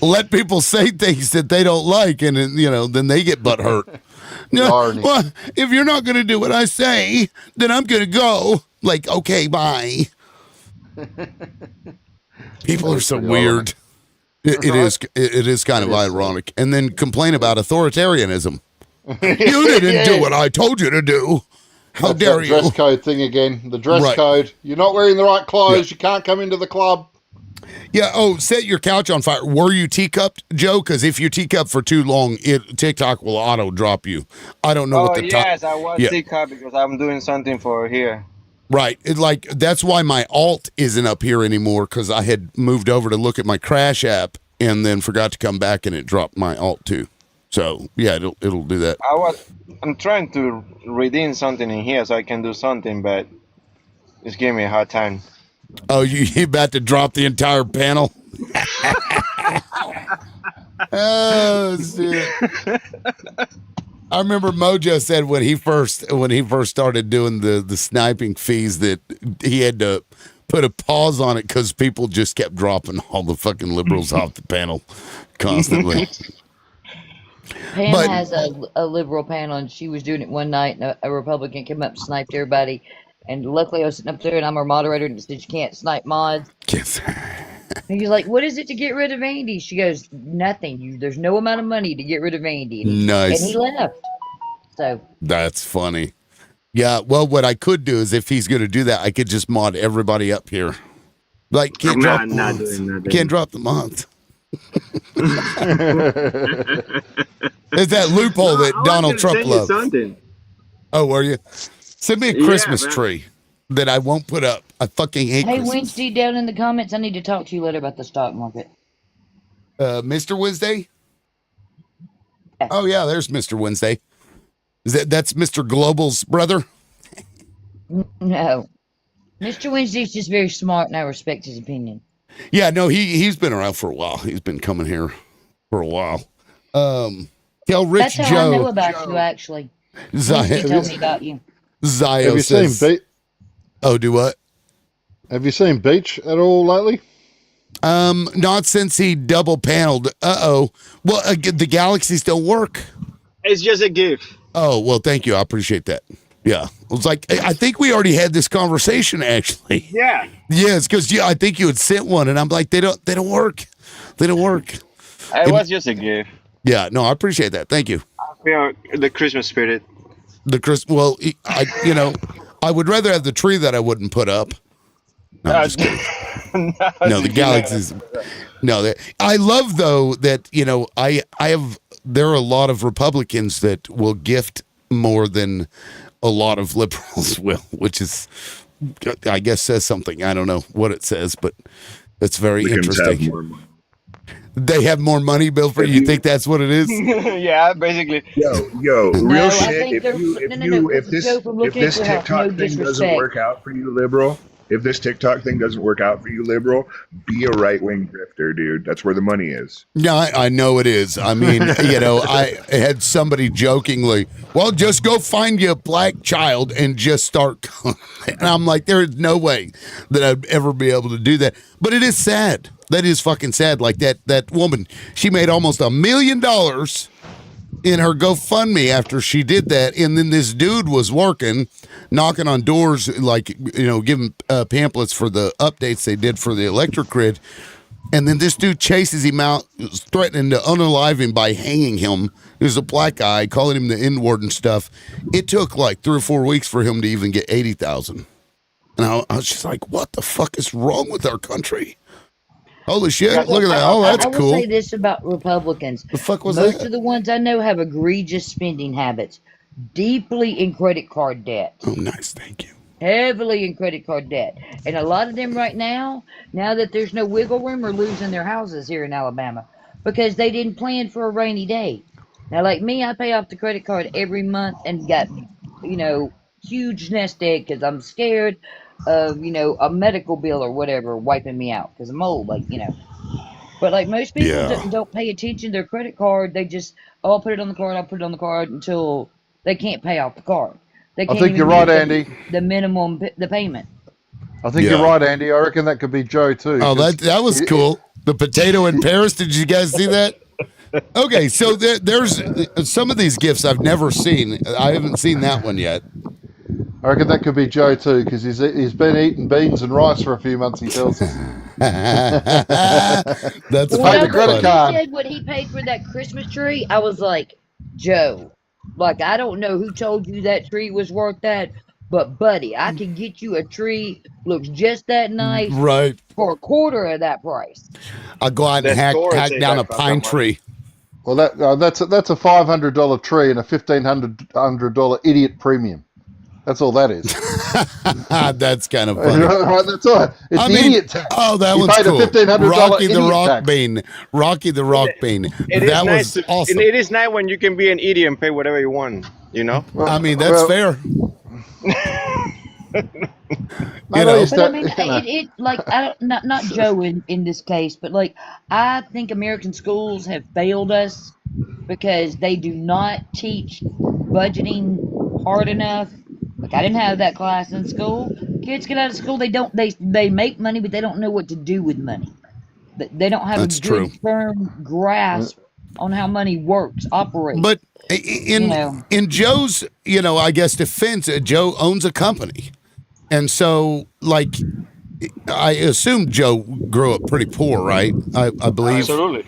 let people say things that they don't like, and then they get butt hurt. Well, if you're not going to do what I say, then I'm going to go. Like, okay, bye. People are so weird. It is kind of ironic. And then complain about authoritarianism. You didn't do what I told you to do. How dare you?
Dress code thing again. The dress code. You're not wearing the right clothes. You can't come into the club.
Yeah. Oh, set your couch on fire. Were you teacupped, Joe? Because if you teacup for too long, TikTok will auto drop you. I don't know what the
yes, I was teacup because I'm doing something for here.
Right. That's why my alt isn't up here anymore, because I had moved over to look at my Crash app and then forgot to come back, and it dropped my alt too. So yeah, it'll do that.
I'm trying to redeem something in here so I can do something, but it's giving me a hard time.
Oh, you about to drop the entire panel? Oh shit! I remember Mojo said when he first started doing the sniping fees that he had to put a pause on it because people just kept dropping all the fucking liberals off the panel constantly.
Pam has a liberal panel, and she was doing it one night, and a Republican came up and sniped everybody. And luckily, I was sitting up there, and I'm her moderator, and said, you can't snipe mods.
Yes.
And he's like, what is it to get rid of Andy? She goes, nothing. There's no amount of money to get rid of Andy.
Nice.
And he left. So
that's funny. Yeah, well, what I could do is if he's going to do that, I could just mod everybody up here. Like, can't drop the mods. It's that loophole that Donald Trump loves. Oh, were you? Send me a Christmas tree that I won't put up. I fucking hate Christmas.
Wednesday, down in the comments, I need to talk to you later about the stock market.
Mr. Wednesday? Yeah. Oh, yeah, there's Mr. Wednesday. That's Mr. Global's brother?
No. Mr. Wednesday's just very smart, and I respect his opinion.
Yeah, no, he's been around for a while. He's been coming here for a while. Tell Rich
That's
Joe.
how I know about you, actually. He told me about you.
Zio
Have you
says,
seen Beach?
Oh, do what?
Have you seen Beach at all lately?
Not since he double paneled. Uh-oh. Well, the galaxies don't work.
It's just a gift.
Oh, well, thank you. I appreciate that. Yeah. It was like, I think we already had this conversation, actually.
Yeah.
Yeah, it's because I think you had sent one, and I'm like, they don't work. They don't work.
It was just a gift.
Yeah, no, I appreciate that. Thank you.
I feel the Christmas spirit.
Well, I would rather have the tree that I wouldn't put up. No, I'm just kidding. No, the galaxies. No, I love though that there are a lot of Republicans that will gift more than a lot of liberals will, which is, I guess, says something. I don't know what it says, but it's very interesting. They have more money, Bill. For you think that's what it is?
Yeah, basically.
Yo, real shit. If this TikTok thing doesn't work out for you, liberal, If this TikTok thing doesn't work out for you, liberal, be a right-wing grifter, dude. That's where the money is.
Yeah, I know it is. I mean, I had somebody jokingly, well, just go find you a black child and just start. And I'm like, there is no way that I'd ever be able to do that. But it is sad. That is fucking sad. Like that woman, she made almost $1 million in her GoFundMe after she did that. And then this dude was working, knocking on doors, like, giving pamphlets for the updates they did for the electric grid. And then this dude chases him out, threatening to unalive him by hanging him. He was a black guy, calling him the N-word and stuff. It took like 3 or 4 weeks for him to even get 80,000. And I was just like, what the fuck is wrong with our country? Holy shit, look at that. Oh, that's cool.
I will say this about Republicans.
The fuck was
Most
that?
of the ones I know have egregious spending habits, deeply in credit card debt.
Oh, nice. Thank you.
Heavily in credit card debt. And a lot of them right now that there's no wiggle room, are losing their houses here in Alabama because they didn't plan for a rainy day. Now, like me, I pay off the credit card every month and got, huge nest egg because I'm scared of, a medical bill or whatever wiping me out because I'm old, But like most people don't pay attention to their credit card. They just, I'll put it on the card until they can't pay off the card. They can't
I think you're right, Andy.
The minimum, the payment.
I think you're right, Andy. I reckon that could be Joe too.
Oh, that was cool. The potato in Paris. Did you guys see that? Okay, so there's some of these gifts I've never seen. I haven't seen that one yet.
I reckon that could be Joe too, because he's been eating beans and rice for a few months. He tells us.
That's
well,
the credit card.
He said what he paid for that Christmas tree. I was like, Joe, like I don't know who told you that tree was worth that, but buddy, I can get you a tree looks just that nice,
right,
for a quarter of that price.
I'll go out and hack down a pine tree.
Well, that's a $500 tree and a $1,500 idiot premium. That's all that is.
That's kind of funny.
Right, that's all. It's the idiot tax.
Oh, that
you
one's
paid
cool.
a $1,500
Rocky the
idiot
Rock
tax.
Bean. Rocky the Rock Bean. That was awesome.
It is nice when you can be an idiot and pay whatever you want,
Well, I mean, that's fair.
But I mean, it like I don't, not Joe in this case, but like I think American schools have failed us because they do not teach budgeting hard enough. Like I didn't have that class in school. Kids get out of school, they make money, but they don't know what to do with money. They don't have a good firm grasp on how money works, operates.
But in Joe's, I guess defense, Joe owns a company. And so, like, I assume Joe grew up pretty poor, right? I believe.
Absolutely.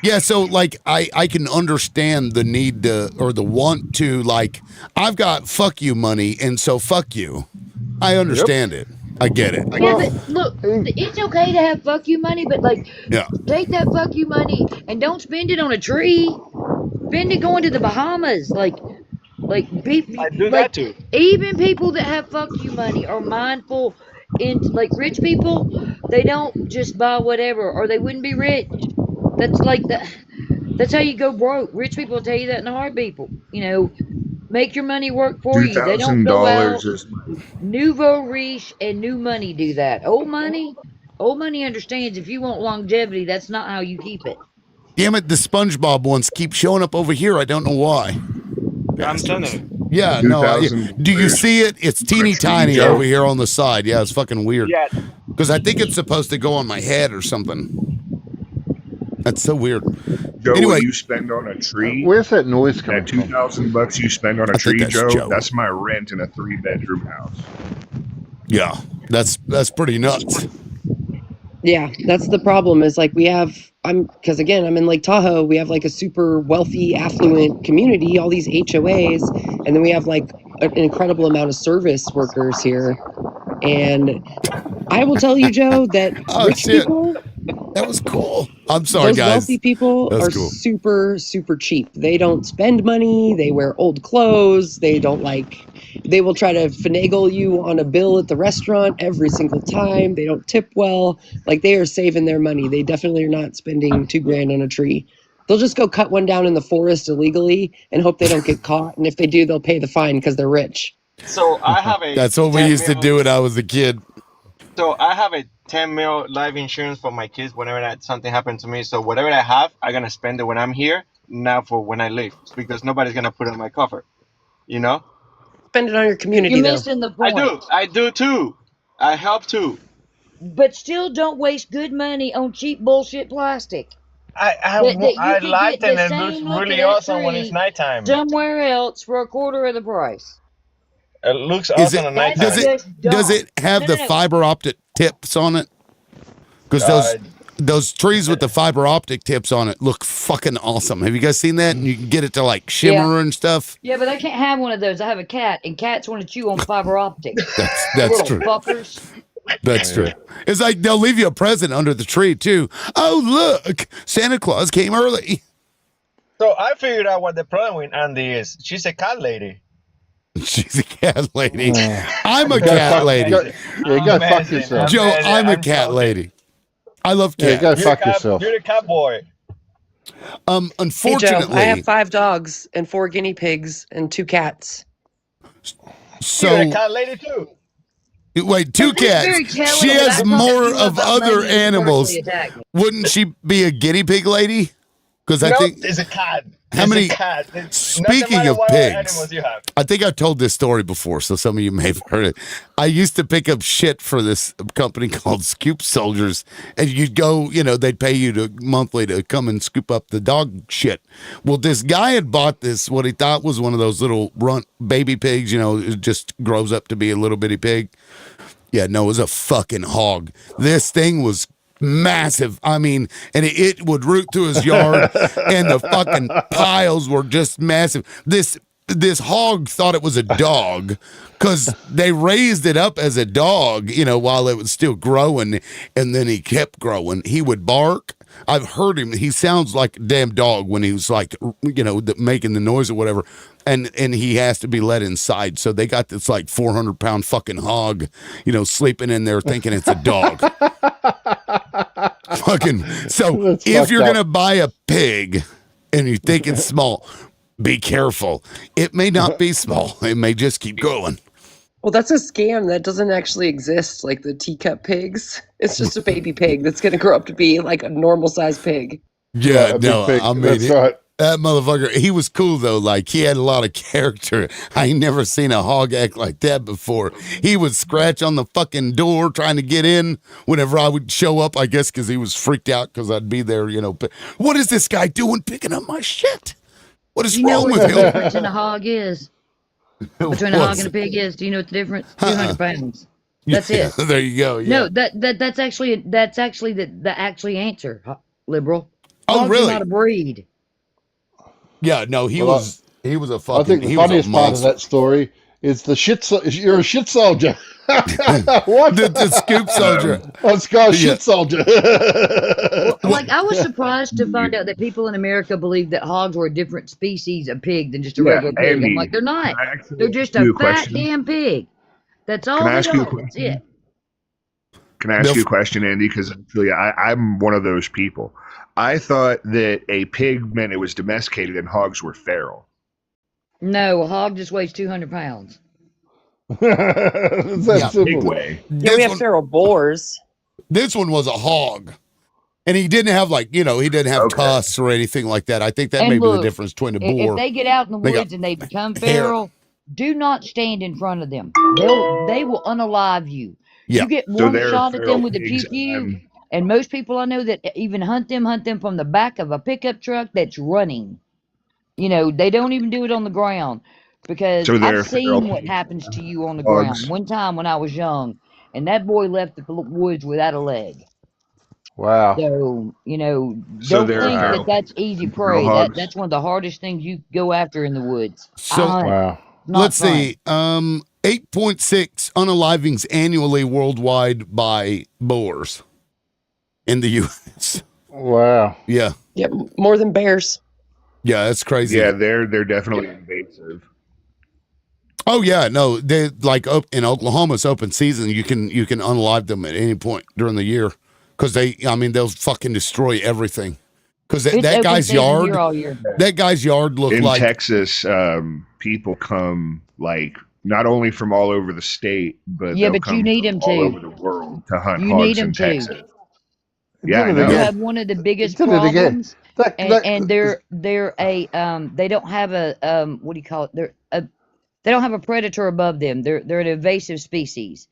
Yeah, so, like, I can understand the need to, or the want to, like, I've got fuck you money, and so fuck you. I understand it. I get it.
Yeah, but look, it's okay to have fuck you money, but, like, take that fuck you money and don't spend it on a tree. Spend it going to the Bahamas. Like people,
I do that too.
Even people that have fuck you money are mindful. In like rich people, they don't just buy whatever, or they wouldn't be rich. That's like that's how you go broke. Rich people will tell you that in a heartbeat. Make your money work for you. They don't go out. Nouveau riche and new money do that. Old money understands if you want longevity, that's not how you keep it.
Damn it, the SpongeBob ones keep showing up over here. I don't know why.
I'm telling you.
Yeah, no. Do you see it? It's teeny tiny over here on the side. Yeah, it's fucking weird.
Yeah.
Because I think it's supposed to go on my head or something. That's so weird.
Joe,
anyway,
what you spend on a tree?
Where's that noise coming
from? That $2,000 you spend on a tree, Joe, that's my rent in a 3-bedroom house.
Yeah, that's pretty nuts.
Yeah, that's the problem is like because again, I'm in Lake Tahoe. We have like a super wealthy, affluent community, all these HOAs, and then we have like an incredible amount of service workers here. And I will tell you, Joe, that rich people.
That was cool. I'm sorry,
those
guys.
Wealthy people are
cool.
super, super cheap. They don't spend money. They wear old clothes. They will try to finagle you on a bill at the restaurant every single time. They don't tip well. Like they are saving their money. They definitely are not spending $2,000 on a tree. They'll just go cut one down in the forest illegally and hope they don't get caught. And if they do, they'll pay the fine because they're rich.
So I have
That's what we used to do when I was a kid.
So I have a 10 mil life insurance for my kids whenever something happened to me. So whatever I have, I'm gonna spend it when I'm here, not for when I leave, because nobody's gonna put it in my cover. You know?
Spend it on your community,
You're
though.
missing the point.
I do too. I help too.
But still, don't waste good money on cheap bullshit plastic. That you
I
could
liked
get
it
the
and it looks
same look of
really
that
awesome when it's
tree
nighttime.
somewhere else for a quarter of the price.
It looks
Is
awesome
it
at
That's
nighttime.
just dumb.
does it have the
No.
fiber optic tips on it? Because those trees with the fiber optic tips on it look fucking awesome. Have you guys seen that? And you can get it to like shimmer and stuff.
Yeah, but I can't have one of those. I have a cat, and cats want to chew on fiber optic.
That's
Little
true.
fuckers.
That's true. It's like they'll leave you a present under the tree too. Oh look, Santa Claus came early.
So I figured out what the problem with Andy is. She's a cat lady.
She's a cat lady. I'm a cat lady.
Go fuck yourself.
Joe, I'm a cat lady. I love cats.
Go fuck yourself.
You're the cat boy.
Unfortunately,
Hey Joe, I have 5 dogs and 4 guinea pigs and 2 cats.
So
you're a cat lady too.
Wait, 2 cats. She has more of other animals. Wouldn't she be a guinea pig lady? Because I think
it's a cat.
How many?
Cat.
Speaking of pigs, I think I told this story before, so some of you may have heard it. I used to pick up shit for this company called Scoop Soldiers, and you'd go, they'd pay you monthly to come and scoop up the dog shit. Well, this guy had bought this, what he thought was one of those little runt baby pigs, it just grows up to be a little bitty pig. Yeah, no, it was a fucking hog. This thing was massive. I mean, and it would root through his yard, and the fucking piles were just massive. This hog thought it was a dog because they raised it up as a dog, while it was still growing, and then he kept growing. He would bark. I've heard him. He sounds like a damn dog when he was like, making the noise or whatever. And he has to be let inside. So they got this like 400-pound fucking hog, sleeping in there thinking it's a dog. Fucking. So if you're going to buy a pig and you think it's small, be careful. It may not be small. It may just keep going.
Well, that's a scam. That doesn't actually exist, like the teacup pigs. It's just a baby pig that's going to grow up to be like a normal-sized pig.
Yeah, no,
pig.
I mean,
That's right.
That motherfucker, he was cool though. Like he had a lot of character. I ain't never seen a hog act like that before. He would scratch on the fucking door trying to get in whenever I would show up, I guess because he was freaked out because I'd be there, What is this guy doing picking up my shit? What is wrong with him?
You know what the difference in a hog is? Between a hog and a pig is? Do you know what the difference? 200 pounds. That's it.
There you go. Yeah.
No, that's actually the answer, liberal.
Oh,
Hogs
really?
are not a breed.
Yeah, no, he was a fucking.
I think the funniest part of that story is you're a shit soldier. What?
The scoop soldier.
Let's go, shit soldier.
Like, I was surprised to find out that people in America believe that hogs were a different species of pig than just a regular pig.
Andy,
I'm like, they're not. They're just a fat damn pig. That's all they are. That's it.
Can I ask you a question, Andy? Because I'm one of those people. I thought that a pig meant it was domesticated and hogs were feral.
No, a hog just weighs 200 pounds.
That's
big way.
Yeah, we have feral boars.
This one was a hog. And he didn't have he didn't have tusks or anything like that. I think that may be the difference between a boar.
If they get out in the woods and they become feral, do not stand in front of them. They will unalive you.
Yeah.
You get one shot at them with a pew-pew, and most people I know that even hunt them from the back of a pickup truck that's running. They don't even do it on the ground because I've seen what happens to you on the ground. One time when I was young, and that boy left the woods without a leg.
Wow.
So, don't think that's easy prey. That's one of the hardest things you go after in the woods.
So, let's see. 8.6 unalivings annually worldwide by boars in the U.S.
Wow.
Yeah.
Yeah, more than bears.
Yeah, that's crazy.
Yeah, they're definitely invasive.
Oh yeah, no, they like in Oklahoma, it's open season. You can unalive them at any point during the year because they'll fucking destroy everything. Because that guy's yard, that guy's yard looked
in
like
Texas. People come like not only from all over the state, but
Yeah,
they'll
but you
come
need
from
them
all
to.
over the world to hunt
You need
hogs
them
in
to.
Texas. Yeah, I
You
know.
have one of the biggest
Did it again.
problems, and they're a they don't have a what do you call it? They don't have a predator above them. They're an invasive species.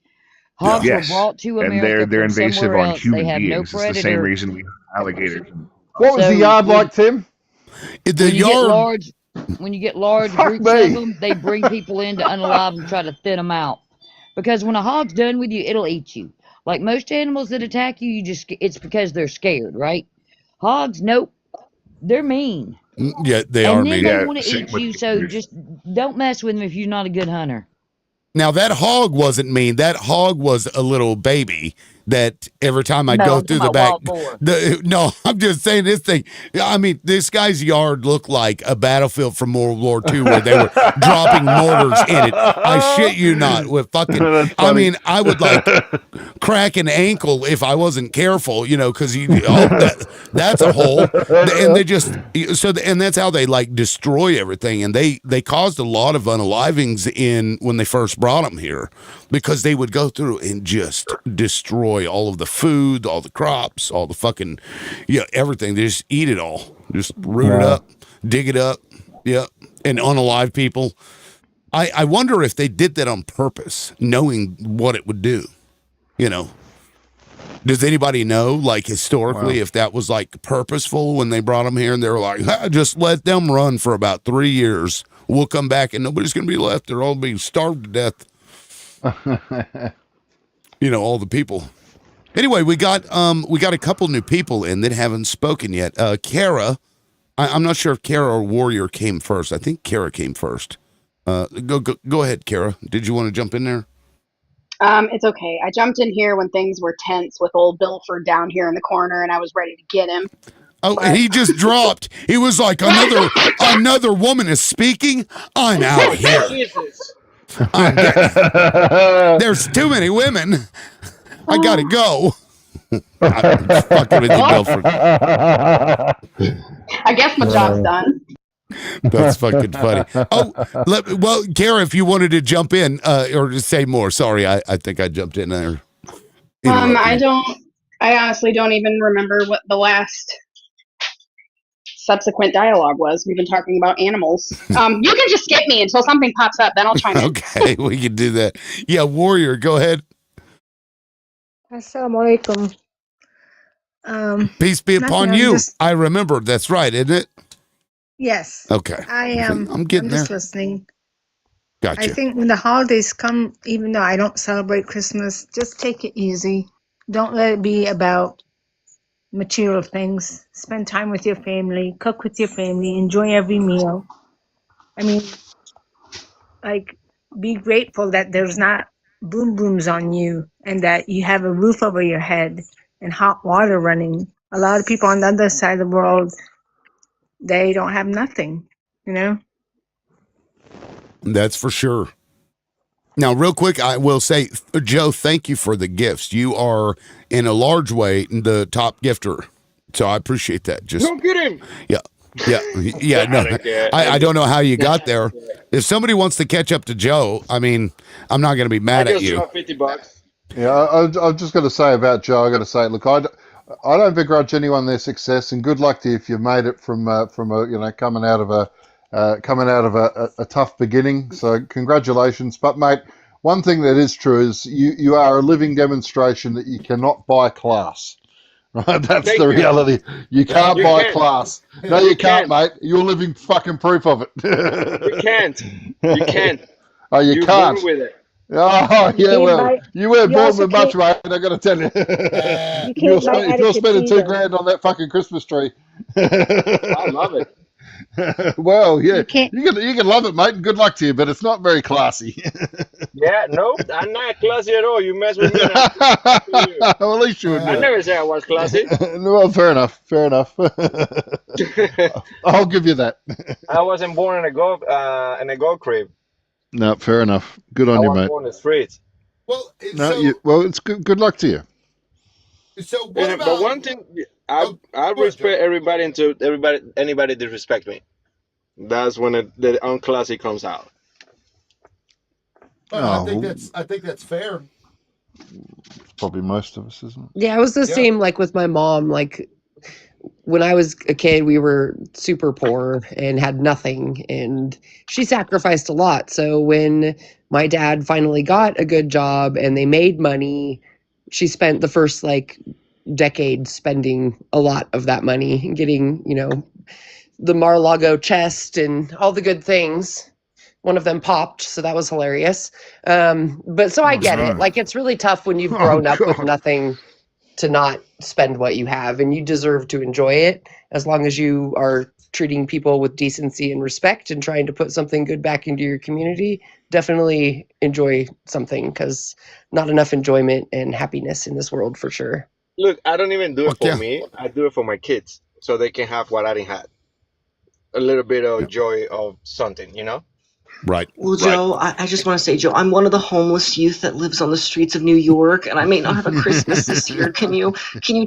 Hogs were
Yes,
brought to
and
America
they're
from
invasive
somewhere
on
else. They
human
have no
beings. It's the same
predator.
reason we hunt alligators.
What was the
So
yard like, Tim?
when you get large
Fuck
groups of
me.
them, they bring people in to unalive them, try to thin them out. Because when a hog's done with you, it'll eat you. Like most animals that attack you, it's because they're scared, right? Hogs, nope, they're mean.
Yeah, they
And
are
then
mean.
they want to eat you, so just don't mess with them if you're not a good hunter.
Now that hog wasn't mean. That hog was a little baby that every time I'd
No,
go
I'm
through
talking
the
about
back.
wild boar.
No, I'm just saying this thing. I mean, this guy's yard looked like a battlefield from World War II where they were dropping mortars in it. I shit you not. With fucking,
That's
I
funny.
mean, I would like crack an ankle if I wasn't careful, because that's a hole, and they just and that's how they like destroy everything, and they caused a lot of unalivings in when they first brought them here because they would go through and just destroy all of the food, all the crops, all the fucking everything. They just eat it all, just root it up, dig it up, and unalive people. I wonder if they did that on purpose, knowing what it would do. Does anybody know, like historically, if that was like purposeful when they brought them here and they were like, just let them run for about 3 years. We'll come back and nobody's going to be left. They're all being starved to death. All the people. Anyway, we got a couple new people in that haven't spoken yet. Kara, I'm not sure if Kara or Warrior came first. I think Kara came first. Go ahead, Kara. Did you want to jump in there?
It's okay. I jumped in here when things were tense with old Bilford down here in the corner, and I was ready to get him.
Oh, and he just dropped. He was like, another woman is speaking. I'm out here.
Jesus.
There's too many women. I gotta go. I'm fucking with you, Belford.
I guess my job's done.
That's fucking funny. Oh, well, Kara, if you wanted to jump in or to say more, sorry, I think I jumped in there.
I honestly don't even remember what the last subsequent dialogue was. We've been talking about animals. You can just skip me until something pops up, then I'll chime in.
Okay, we can do that. Yeah, Warrior, go ahead.
Assalamualaikum.
Peace be upon you. I remember. That's right, isn't it?
Yes.
Okay.
I am.
I'm getting
just
there.
listening.
Gotcha.
I think when the holidays come, even though I don't celebrate Christmas, just take it easy. Don't let it be about material things. Spend time with your family, cook with your family, enjoy every meal. I mean, like, be grateful that there's not boom booms on you and that you have a roof over your head and hot water running. A lot of people on the other side of the world, they don't have nothing,
That's for sure. Now, real quick, I will say, Joe, thank you for the gifts. You are, in a large way, the top gifter. So I appreciate that.
Don't get him.
Yeah. No, I don't know how you got there. If somebody wants to catch up to Joe, I mean, I'm not going to be mad at you.
$50.
Yeah, I'm just going to say about Joe. I got to say, look, I don't begrudge anyone their success, and good luck to you if you've made it from a coming out of a tough beginning. So congratulations. But mate, one thing that is true is you are a living demonstration that you cannot buy class. Right, that's the reality. You can't buy class. No, you can't, mate. You're living fucking proof of it.
You can't. You can't.
Oh, you can't.
Born with it.
Oh, yeah, well, you weren't born with much, mate, I got to tell you. If you're spending $2,000 on that fucking Christmas tree.
I love it.
Well, yeah, you can love it, mate, and good luck to you, but it's not very classy.
Yeah, nope, I'm not classy at all. You mess with me.
Well, at least you would.
I never said I was classy.
Well, fair enough. I'll give you that.
I wasn't born in a gold crib.
No, fair enough. Good on you, mate.
I was born in the streets.
Well,
it's good luck to you.
So
what about? But one thing, I respect everybody until anybody disrespect me. That's when the unclassy comes out.
I think that's fair.
Probably most of us, isn't it?
Yeah, it was the same like with my mom. Like when I was a kid, we were super poor and had nothing, and she sacrificed a lot. So when my dad finally got a good job and they made money, she spent the first like decade spending a lot of that money getting, the Mar-a-Lago chest and all the good things. One of them popped, so that was hilarious. But so I get it. Like it's really tough when you've grown up with nothing to not spend what you have, and you deserve to enjoy it as long as you are treating people with decency and respect and trying to put something good back into your community. Definitely enjoy something, because not enough enjoyment and happiness in this world for sure.
Look, I don't even do it for me. I do it for my kids so they can have what I didn't have. A little bit of joy of something,
Right.
Well, Joe, I just want to say, Joe, I'm one of the homeless youth that lives on the streets of New York, and I may not have a Christmas this year. Can you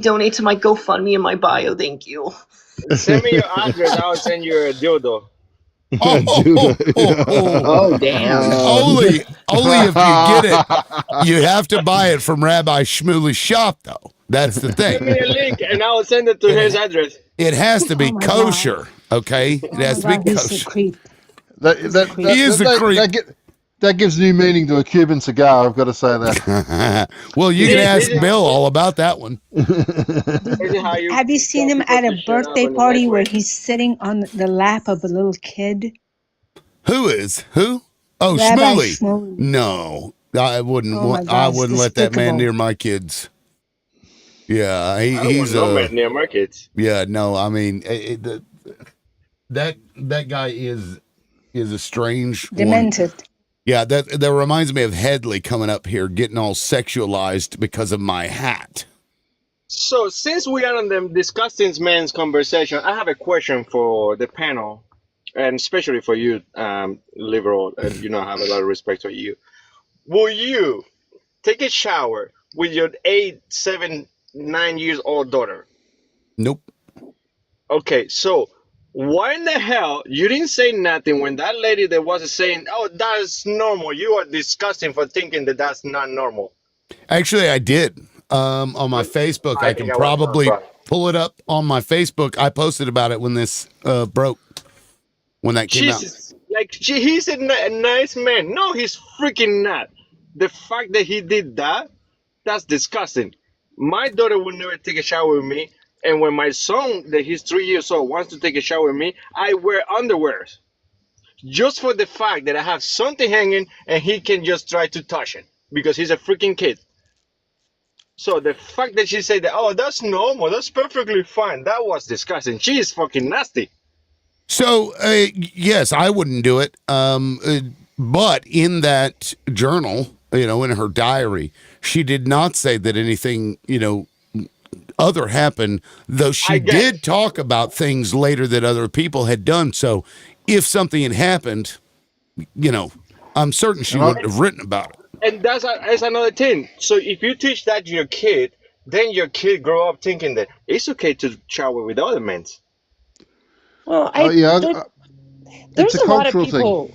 donate to my GoFundMe in my bio? Thank you.
Send me your address. I'll send you a dildo.
Oh, damn.
Only if you get it, you have to buy it from Rabbi Shmuley's shop, though. That's the thing.
Send me a link, and I will send it to his address.
It has to be kosher, okay? It has to be kosher.
He's a creep.
He is a creep.
That gives new meaning to a Cuban cigar, I've got to say that.
Well, you can ask Bill all about that one.
Have you seen him at a birthday party where he's sitting on the lap of a little kid?
Who is? Who? Oh,
Rabbi
Shmuley.
Shmuley.
No, I wouldn't.
Oh my
I
gosh,
wouldn't let that man
despicable.
near my kids. Yeah,
I don't
he's
want no man near my kids.
Yeah, no, I mean that guy is a strange
Demented.
one. Yeah, that reminds me of Headley coming up here getting all sexualized because of my hat.
So, since we are on the disgusting man's conversation, I have a question for the panel, and especially for you, liberal, and I have a lot of respect for you. Will you take a shower with your 8, 7, 9 years old daughter?
Nope.
Okay, so why in the hell you didn't say nothing when that lady that was saying, "Oh, that's normal"? You are disgusting for thinking that that's not normal.
Actually, I did. On my Facebook, I can probably pull it up on my Facebook. I posted about it when this broke, when that came out.
Like he's a nice man. No, he's freaking not. The fact that he did that's disgusting. My daughter will never take a shower with me, and when my son, that he's 3 years old, wants to take a shower with me, I wear underwear, just for the fact that I have something hanging and he can just try to touch it because he's a freaking kid. So the fact that she said that, oh, that's normal, that's perfectly fine, that was disgusting. She is fucking nasty.
So, yes, I wouldn't do it. But in that journal, in her diary, she did not say that anything, other happened, though she did talk about things later that other people had done. So if something had happened, I'm certain she wouldn't have written about it.
And that's another thing. So if you teach that to your kid, then your kid grow up thinking that it's okay to shower with other men.
Well,
there's
a lot of people.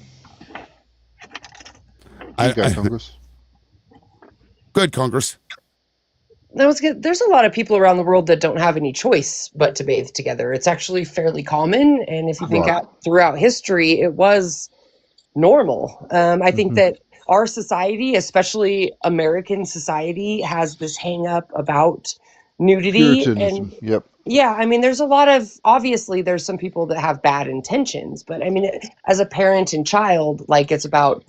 Go, Congress.
Good, Congress.
There's a lot of people around the world that don't have any choice but to bathe together. It's actually fairly common, and if you think out throughout history, it was normal. I think that our society, especially American society, has this hang up about nudity.
Puritanism. Yep.
Yeah, I mean, obviously there's some people that have bad intentions, but I mean, as a parent and child, like it's about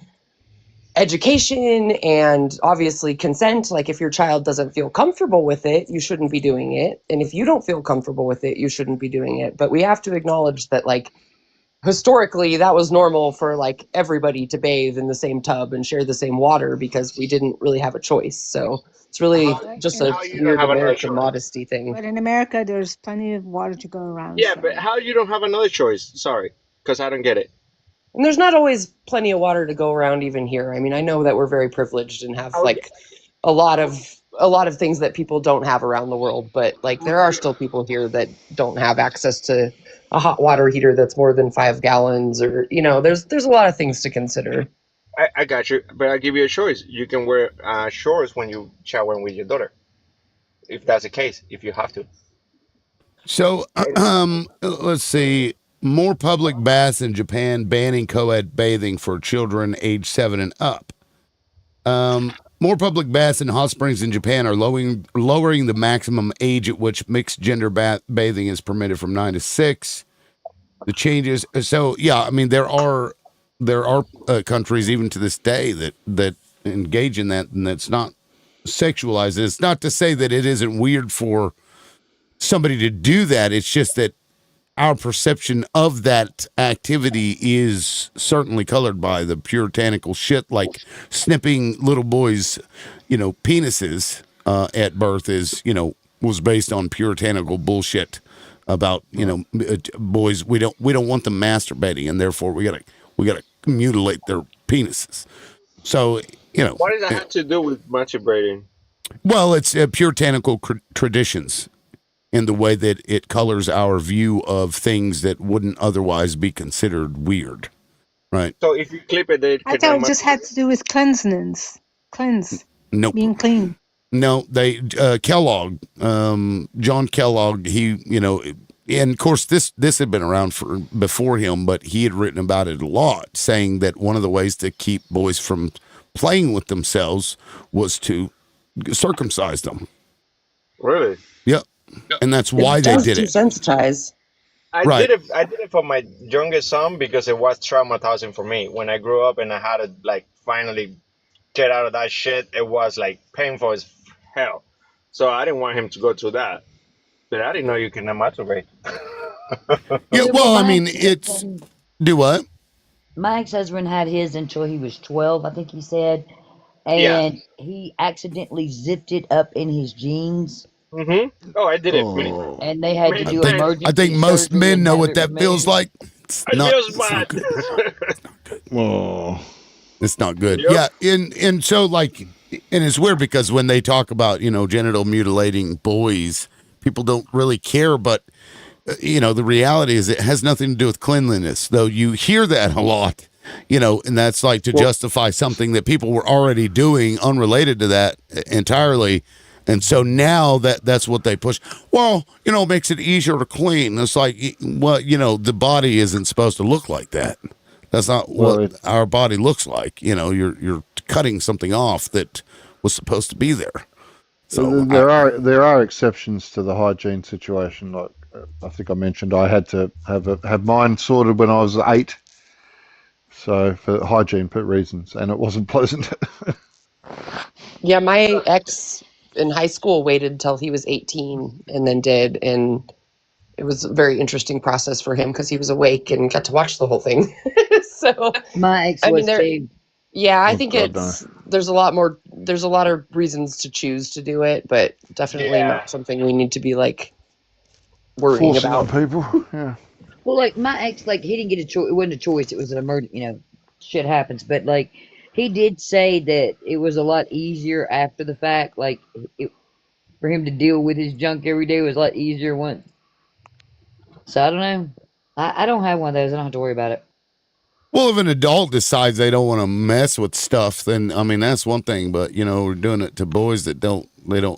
education and obviously consent. Like if your child doesn't feel comfortable with it, you shouldn't be doing it. And if you don't feel comfortable with it, you shouldn't be doing it. But we have to acknowledge that like historically that was normal for like everybody to bathe in the same tub and share the same water because we didn't really have a choice. So it's really just a weird American modesty thing.
But in America, there's plenty of water to go around.
Yeah, but how you don't have another choice? Sorry, because I don't get it.
And there's not always plenty of water to go around even here. I mean, I know that we're very privileged and have like a lot of things that people don't have around the world, but like there are still people here that don't have access to a hot water heater that's more than 5 gallons, or there's a lot of things to consider.
I got you, but I'll give you a choice. You can wear shorts when you shower with your daughter, if that's the case, if you have to.
So, let's see. More public baths in Japan banning co-ed bathing for children age 7 and up. More public baths and hot springs in Japan are lowering the maximum age at which mixed gender bathing is permitted from 9 to 6. The changes. So, yeah, I mean, there are countries even to this day that engage in that, and that's not sexualized. It's not to say that it isn't weird for somebody to do that. It's just that our perception of that activity is certainly colored by the puritanical shit, like snipping little boys, penises at birth was based on puritanical bullshit about boys. We don't want them masturbating, and therefore we gotta mutilate their penises. So
What does that have to do with masturbating?
well, it's puritanical traditions in the way that it colors our view of things that wouldn't otherwise be considered weird, right?
So if you clip it, they
I thought it just had to do with cleanse,
Nope.
being clean.
No, they Kellogg, John Kellogg, he, and of course this had been around for before him, but he had written about it a lot, saying that one of the ways to keep boys from playing with themselves was to circumcise them.
Really?
Yep. And that's why they did it.
Desensitize.
I
Right.
did it. I did it for my youngest son because it was traumatizing for me. When I grew up and I had to finally get out of that shit, it was painful as hell. So I didn't want him to go through that. But I didn't know you can masturbate.
Yeah, well, I mean, it's do what?
My ex-husband had his until he was 12, I think he said, and he accidentally zipped it up in his jeans.
Mm-hmm. Oh, I did it.
And they had to do emergency.
I think most men know what that feels like. It's not
bad.
Oh, it's not good. Yep. Yeah, and so and it's weird because when they talk about genital mutilating boys, people don't really care, but the reality is it has nothing to do with cleanliness, though you hear that a lot, and that's to justify something that people were already doing unrelated to that entirely. And so now that's what they push. Well, it makes it easier to clean. It's the body isn't supposed to look like that. That's not what our body looks like. You're cutting something off that was supposed to be there. So
there are exceptions to the hygiene situation. Like I think I mentioned, I had to have mine sorted when I was 8. So for hygiene reasons, and it wasn't pleasant.
Yeah, my ex in high school waited until he was 18 and then did, and it was a very interesting process for him because he was awake and got to watch the whole thing. So
my ex was saved.
Yeah, I think there's a lot of reasons to choose to do it, but definitely not something we need to be worrying
Forcing
about.
on people. Yeah.
Well, my ex, he didn't get a choice. It wasn't a choice. It was an emergency. Shit happens. But he did say that it was a lot easier after the fact. For him to deal with his junk every day was a lot easier once. So I don't know. I don't have one of those. I don't have to worry about it.
Well, if an adult decides they don't want to mess with stuff, then I mean that's one thing. But we're doing it to boys that don't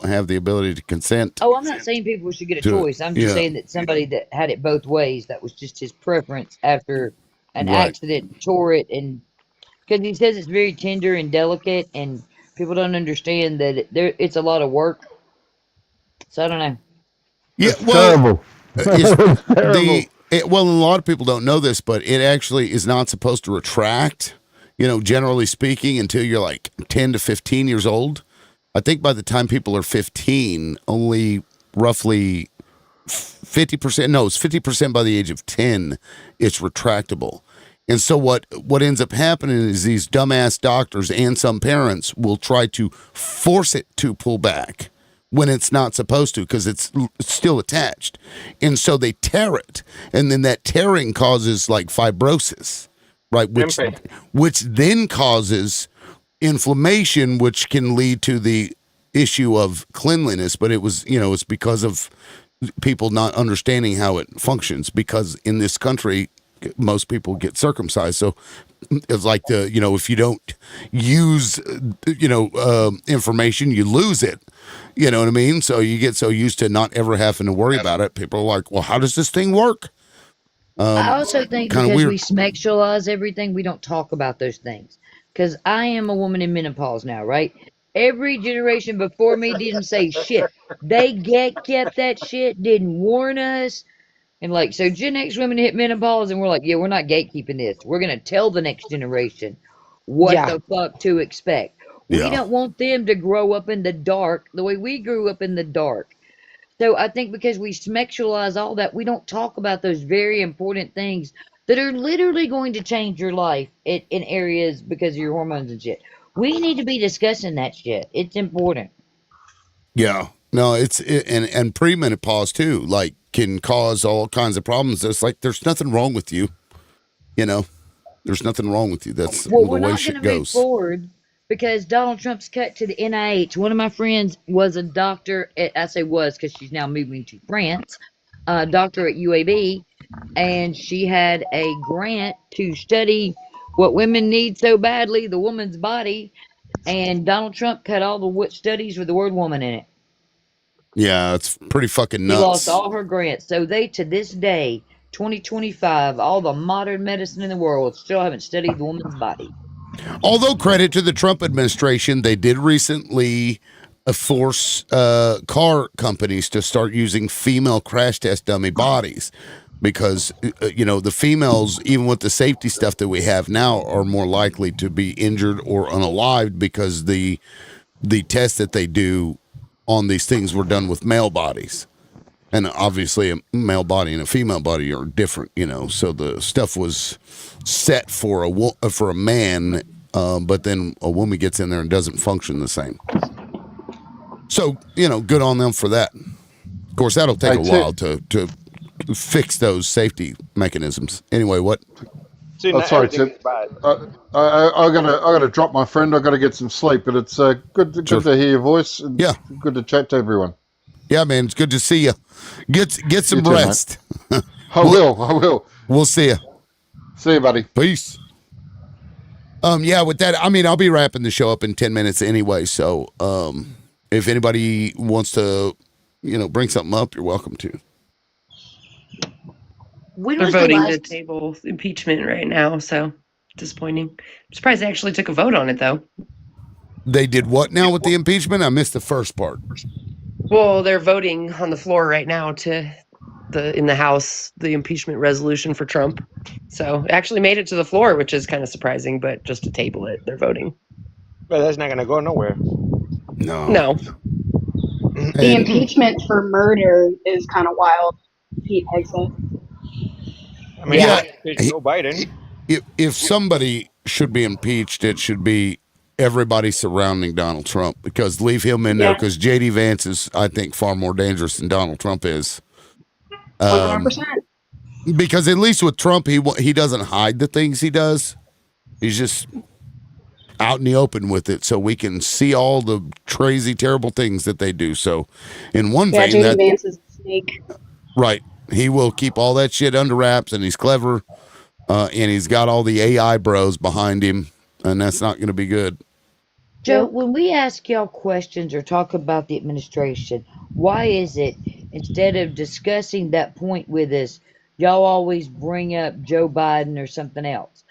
have the ability to consent.
Oh, I'm not saying people should get a choice. I'm just saying that somebody that had it both ways, that was just his preference after an accident, tore it, and because he says it's very tender and delicate, and people don't understand that it's a lot of work. So I don't know.
Yeah,
well, terrible.
Well, a lot of people don't know this, but it actually is not supposed to retract, generally speaking, until you're 10 to 15 years old. I think by the time people are 15, only roughly 50%, no, it's 50% by the age of 10, it's retractable. And so what ends up happening is these dumbass doctors and some parents will try to force it to pull back when it's not supposed to because it's still attached. And so they tear it. And then that tearing causes fibrosis, right? Which then causes inflammation, which can lead to the issue of cleanliness. But it was, it's because of people not understanding how it functions because in this country, most people get circumcised. So it's like if you don't use, information, you lose it. You know what I mean? So you get so used to not ever having to worry about it. People are like, well, how does this thing work?
I also think
Kind of
because
weird.
we sexualize everything, we don't talk about those things. Because I am a woman in menopause now, right? Every generation before me didn't say shit. They kept that shit, didn't warn us. And like, so Gen X women hit menopause and we're like, yeah, we're not gatekeeping this. We're going to tell the next generation what
Yeah.
the fuck to expect. We
Yeah.
don't want them to grow up in the dark the way we grew up in the dark. So I think because we sexualize all that, we don't talk about those very important things that are literally going to change your life in areas because of your hormones and shit. We need to be discussing that shit. It's important.
Yeah. No, and premenopause too, like can cause all kinds of problems. It's like there's nothing wrong with you. There's nothing wrong with you. That's
Well,
the
we're
way
not going
shit
to move
goes.
forward because Donald Trump's cut to the NIH. One of my friends was a doctor. I say was because she's now moving to France, a doctor at UAB, and she had a grant to study what women need so badly, the woman's body. And Donald Trump cut all the studies with the word woman in it.
Yeah, it's pretty fucking
She lost
nuts.
all her grants. So they, to this day, 2025, all the modern medicine in the world still haven't studied the woman's body.
Although credit to the Trump administration, they did recently force car companies to start using female crash test dummy bodies because the females, even with the safety stuff that we have now, are more likely to be injured or unalived because the tests that they do on these things were done with male bodies. And obviously, a male body and a female body are different, So the stuff was set for a man, but then a woman gets in there and doesn't function the same. So good on them for that. Of course, that'll take a while to fix those safety mechanisms. Anyway, what?
See,
Oh,
not
sorry,
everything
Tim.
is bad.
I gotta drop my friend. I gotta get some sleep. But it's good
Sure.
to hear your voice. And
Yeah.
Good to chat to everyone.
Yeah, man, it's good to see you. Get some
You too,
rest.
I will.
We'll see you.
See you, buddy.
Peace. Yeah, with that, I'll be wrapping the show up in 10 minutes anyway. So, if anybody wants to, bring something up, you're welcome to.
They're voting to table impeachment right now, so disappointing. I'm surprised they actually took a vote on it, though.
They did what now with the impeachment? I missed the first part.
Well, they're voting on the floor right now in the House, the impeachment resolution for Trump. So it actually made it to the floor, which is kind of surprising, but just to table it, they're voting.
But that's not going to go nowhere.
No.
The impeachment for murder is kind of wild, Pete Hegseth.
I mean,
Yeah.
Joe Biden.
If somebody should be impeached, it should be everybody surrounding Donald Trump, because leave him in there, because J.D. Vance is, I think, far more dangerous than Donald Trump is.
100%.
Because at least with Trump, he doesn't hide the things he does. He's just out in the open with it, so we can see all the crazy, terrible things that they do. So, in one vein,
J.D. Vance is a snake.
Right, he will keep all that shit under wraps, and he's clever, and he's got all the AI bros behind him, and that's not going to be good.
Joe, when we ask y'all questions or talk about the administration, why is it instead of discussing that point with us, y'all always bring up Joe Biden or something else?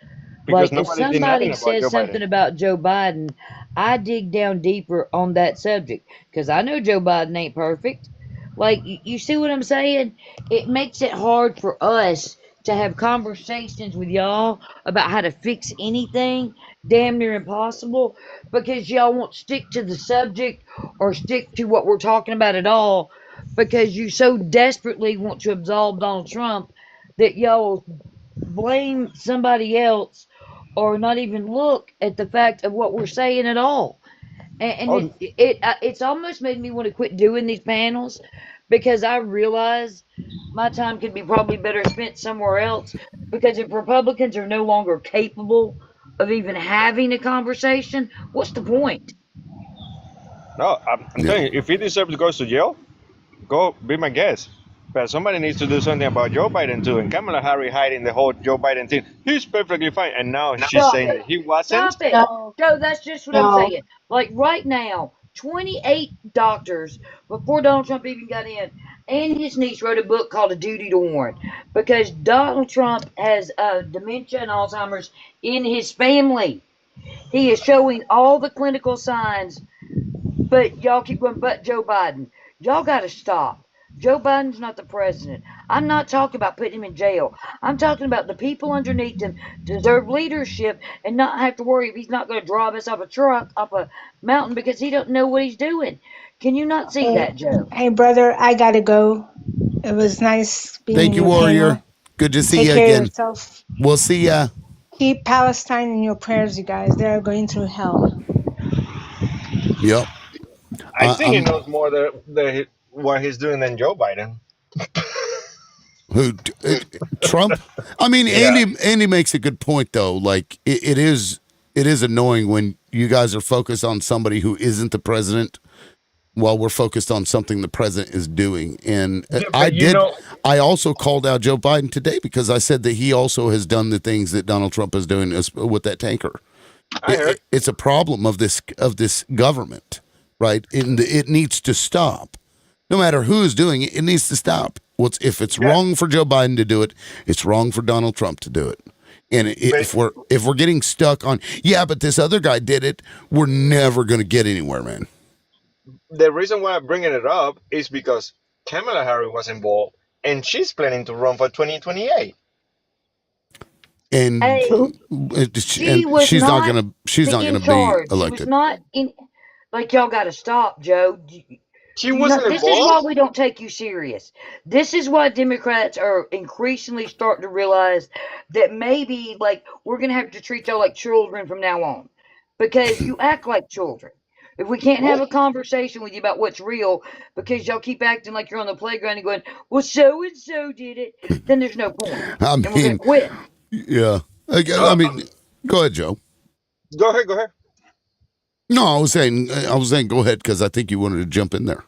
Because
Like if
nobody did nothing
somebody
about
says
Joe
something
Biden.
about Joe Biden, I dig down deeper on that subject because I know Joe Biden ain't perfect. Like you see what I'm saying? It makes it hard for us to have conversations with y'all about how to fix anything, damn near impossible, because y'all won't stick to the subject or stick to what we're talking about at all, because you so desperately want to absolve Donald Trump that y'all blame somebody else or not even look at the fact of what we're saying at all. And it's almost made me want to quit doing these panels because I realize my time could be probably better spent somewhere else, because if Republicans are no longer capable of even having a conversation, what's the point?
No, I'm telling you, if he deserves to go to jail, go be my guest. But somebody needs to do something about Joe Biden too. And Kamala Harris hiding the whole Joe Biden thing. He's perfectly fine, and now she's
Stop
saying
it.
that he wasn't.
Stop it.
No,
Joe, that's just what I'm
no.
saying. Like right now, 28 doctors, before Donald Trump even got in, and his niece wrote a book called A Duty to Warn because Donald Trump has dementia and Alzheimer's in his family. He is showing all the clinical signs, but y'all keep going, but Joe Biden. Y'all got to stop. Joe Biden's not the president. I'm not talking about putting him in jail. I'm talking about the people underneath him deserve leadership and not have to worry if he's not going to drive us off a truck, up a mountain because he don't know what he's doing. Can you not see
Hey,
that, Joe?
hey, brother, I gotta go. It was nice being
Thank
in
you,
your
Warrior.
panel.
Good to see
Take
you
care of
again.
yourself.
We'll see ya.
Keep Palestine in your prayers, you guys. They're going through hell.
Yep.
I think he
I'm
knows more what he's doing than Joe Biden.
who Trump. I mean,
Yeah.
Andy makes a good point though. Like it is annoying when you guys are focused on somebody who isn't the president while we're focused on something the president is doing. And
Yeah, but
I also called out Joe Biden today because I said that he also has done the things that Donald Trump is doing with that tanker.
I heard.
It's a problem of this government, right? It needs to stop. No matter who is doing it, it needs to stop. If it's wrong for Joe Biden to do it, it's wrong for Donald Trump to do it. And if we're getting stuck on, yeah, but this other guy did it, we're never going to get anywhere, man.
The reason why I'm bringing it up is because Kamala Harris was involved, and she's planning to run for 2028.
And
Hey, she was
she's not
not
gonna
in
be
charge. She was
elected.
not in. Like y'all got to stop, Joe.
She wasn't
This is why
involved.
we don't take you serious. This is why Democrats are increasingly starting to realize that maybe like we're gonna have to treat y'all like children from now on, because you act like children. If we can't have a conversation with you about what's real because y'all keep acting like you're on the playground and going, well, so and so did it, then there's no point,
I
and we're gonna
mean,
quit.
yeah. I mean, go ahead, Joe.
Go ahead. Go ahead.
No, I was saying, go ahead because I think you wanted to jump in there.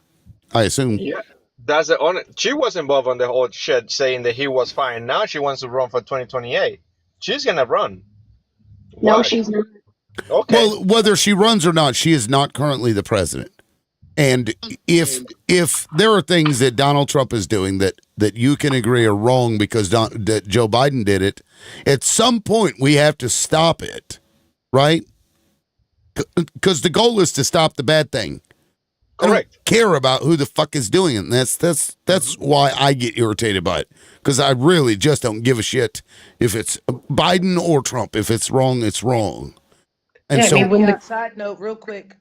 I assume.
Yeah. That's the only. She was involved on the whole shit, saying that he was fine. Now she wants to run for 2028. She's gonna run.
No,
Why?
she's not.
Okay.
Well, whether she runs or not, she is not currently the president. And if there are things that Donald Trump is doing that you can agree are wrong because that Joe Biden did it, at some point we have to stop it, right? Because the goal is to stop the bad thing.
Correct.
I don't care about who the fuck is doing it. And that's why I get irritated by it. Because I really just don't give a shit if it's Biden or Trump. If it's wrong, it's wrong. And so,
Side note, real quick.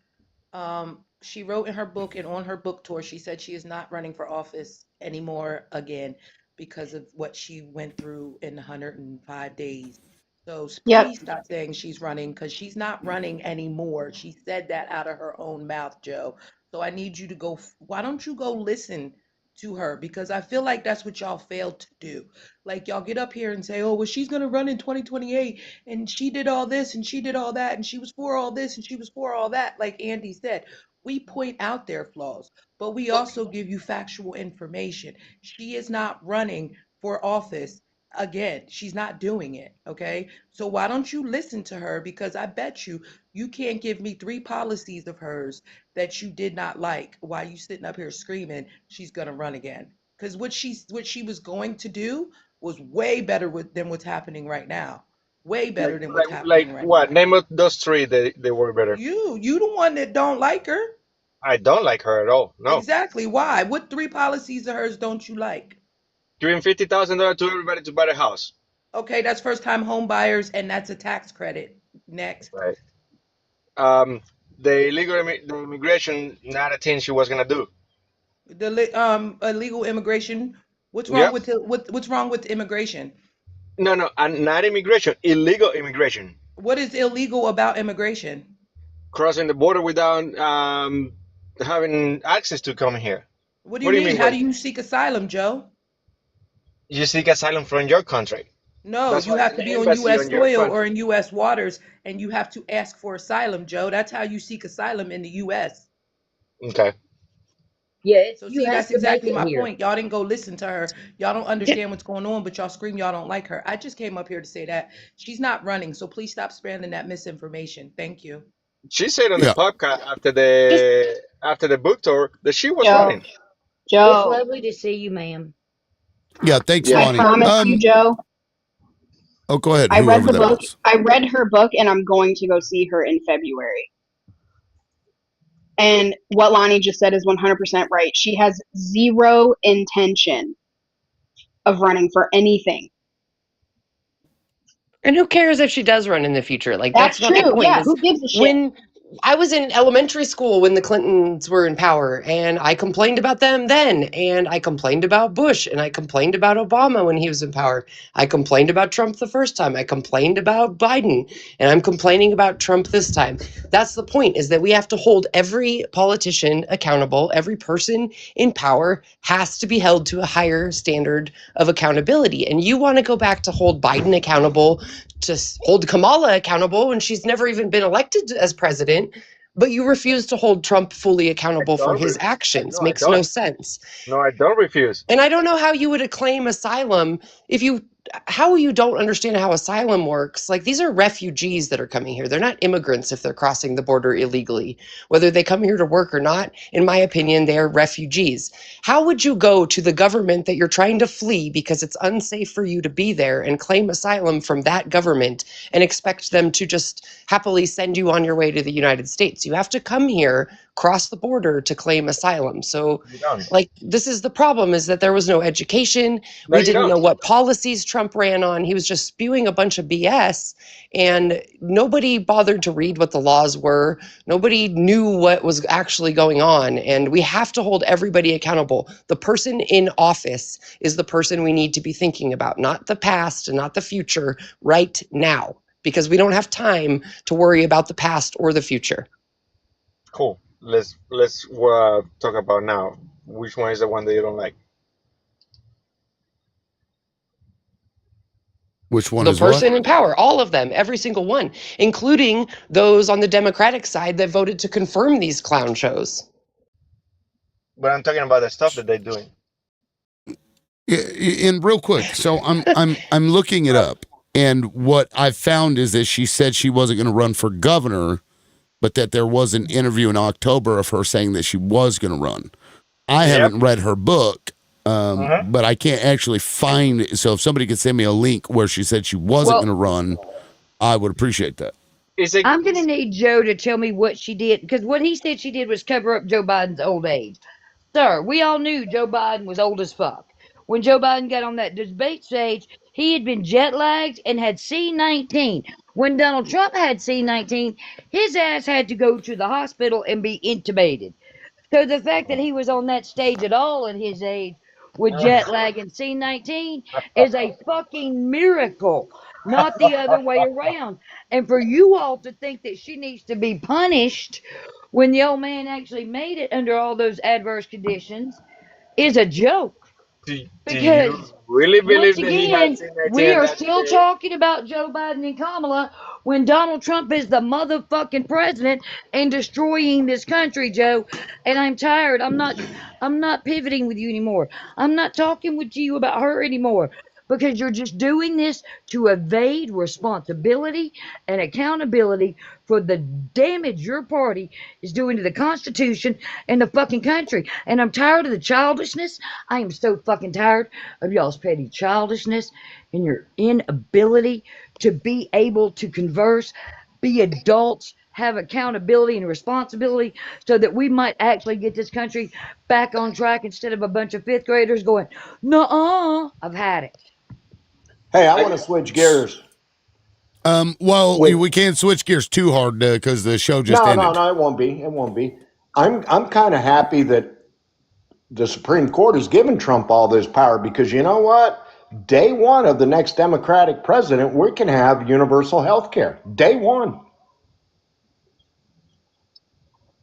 She wrote in her book and on her book tour, she said she is not running for office anymore again because of what she went through in 105 days. So
Yep.
please stop saying she's running because she's not running anymore. She said that out of her own mouth, Joe. So I need you to go. Why don't you go listen to her? Because I feel like that's what y'all failed to do. Like y'all get up here and say, oh, well, she's going to run in 2028 and she did all this and she did all that and she was for all this and she was for all that. Like Andy said, we point out their flaws, but we also give you factual information. She is not running for office again. She's not doing it. Okay. So why don't you listen to her? Because I bet you can't give me 3 policies of hers that you did not like while you sitting up here screaming she's going to run again. Because what she was going to do was way better than what's happening right now. Way better than what's happening right
What?
now.
Name of those three. They were better.
You the one that don't like her.
I don't like her at all. No.
Exactly. Why? What 3 policies of hers don't you like?
Giving $50,000 to everybody to buy a house.
Okay, that's first time home buyers and that's a tax credit. Next.
Right. The the immigration, not a thing she was gonna do.
The illegal immigration. What's wrong
Yep.
with what's wrong with immigration?
No, and not immigration. Illegal immigration.
What is illegal about immigration?
Crossing the border without having access to come here.
What do
What
you
do you
mean?
mean?
How do you seek asylum, Joe?
You seek asylum from your country.
No,
That's
you
why
have
there's
to
an
be on
embassy
U.S.
on your
soil or
country.
in U.S. waters, and you have to ask for asylum, Joe. That's how you seek asylum in the U.S.
Okay.
Yes,
So
you
see,
have
that's
to make
exactly
it
my
here.
point. Y'all didn't go listen to her. Y'all don't understand what's going on, but y'all scream y'all don't like her. I just came up here to say that she's not running. So please stop spreading that misinformation. Thank you.
She said on the
Yeah.
podcast
Just
after the book tour that she was
Joe,
running.
it's
Joe,
lovely to see you, ma'am.
Yeah. Thanks, Yeah.
I
Lonnie.
promise you, Joe,
Oh, go ahead.
I read
Whoever
the
that
book.
is.
I read her book, and I'm going to go see her in February. And what Lonnie just said is 100% right. She has zero intention of running for anything.
And who cares if she does run in the future? Like,
That's
that's not the
true.
point.
Yeah,
Is
who gives a shit?
when I was in elementary school when the Clintons were in power, and I complained about them then, and I complained about Bush, and I complained about Obama when he was in power. I complained about Trump the first time. I complained about Biden, and I'm complaining about Trump this time. That's the point, is that we have to hold every politician accountable. Every person in power has to be held to a higher standard of accountability. And you want to go back to hold Biden accountable, to hold Kamala accountable when she's never even been elected as president, but you refuse to hold Trump fully
I
accountable for
don't.
his actions.
No, I
Makes no
don't.
sense.
No, I don't refuse.
And I don't know how you would claim asylum if you, how you don't understand how asylum works. Like, these are refugees that are coming here. They're not immigrants if they're crossing the border illegally. Whether they come here to work or not, in my opinion, they are refugees. How would you go to the government that you're trying to flee because it's unsafe for you to be there and claim asylum from that government and expect them to just happily send you on your way to the United States? You have to come here, cross the border to claim asylum. So,
You don't.
like, this is the problem, is that there was no education.
No,
We
you
didn't
don't.
know what policies Trump ran on. He was just spewing a bunch of BS, and nobody bothered to read what the laws were. Nobody knew what was actually going on, and we have to hold everybody accountable. The person in office is the person we need to be thinking about, not the past and not the future, right now, because we don't have time to worry about the past or the future.
Cool. Let's talk about now. Which one is the one that you don't like?
Which one
The
is what?
person in power, all of them, every single one, including those on the Democratic side that voted to confirm these clown shows.
But I'm talking about the stuff that they're doing.
And real quick, so I'm looking it up, and what I've found is that she said she wasn't going to run for governor, but that there was an interview in October of her saying that she was going to run. I haven't read her book, but I can't actually find it. So if somebody could send me a link where she said she wasn't
Well,
going to run, I would appreciate that.
I'm going to need Joe to tell me what she did, because what he said she did was cover up Joe Biden's old age. Sir, we all knew Joe Biden was old as fuck. When Joe Biden got on that debate stage, he had been jet lagged and had C19. When Donald Trump had C19, his ass had to go to the hospital and be intubated. So the fact that he was on that stage at all at his age with jet lag and C19 is a fucking miracle, not the other way around. And for you all to think that she needs to be punished when the old man actually made it under all those adverse conditions is a joke.
Do you
Because
really
once
believe that he had
again,
C19
we
at
are
that
still
day?
talking about Joe Biden and Kamala when Donald Trump is the motherfucking president and destroying this country, Joe. And I'm tired. I'm not pivoting with you anymore. I'm not talking with you about her anymore. Because you're just doing this to evade responsibility and accountability for the damage your party is doing to the Constitution and the fucking country. And I'm tired of the childishness. I am so fucking tired of y'all's petty childishness and your inability to be able to converse, be adults, have accountability and responsibility so that we might actually get this country back on track instead of a bunch of fifth graders going, nuh-uh, I've had it.
Hey, I want to switch gears.
Well, we can't switch gears too hard because the show just ended.
No, it won't be. It won't be. I'm kind of happy that the Supreme Court has given Trump all this power because you know what? Day one of the next Democratic president, we can have universal health care. Day one.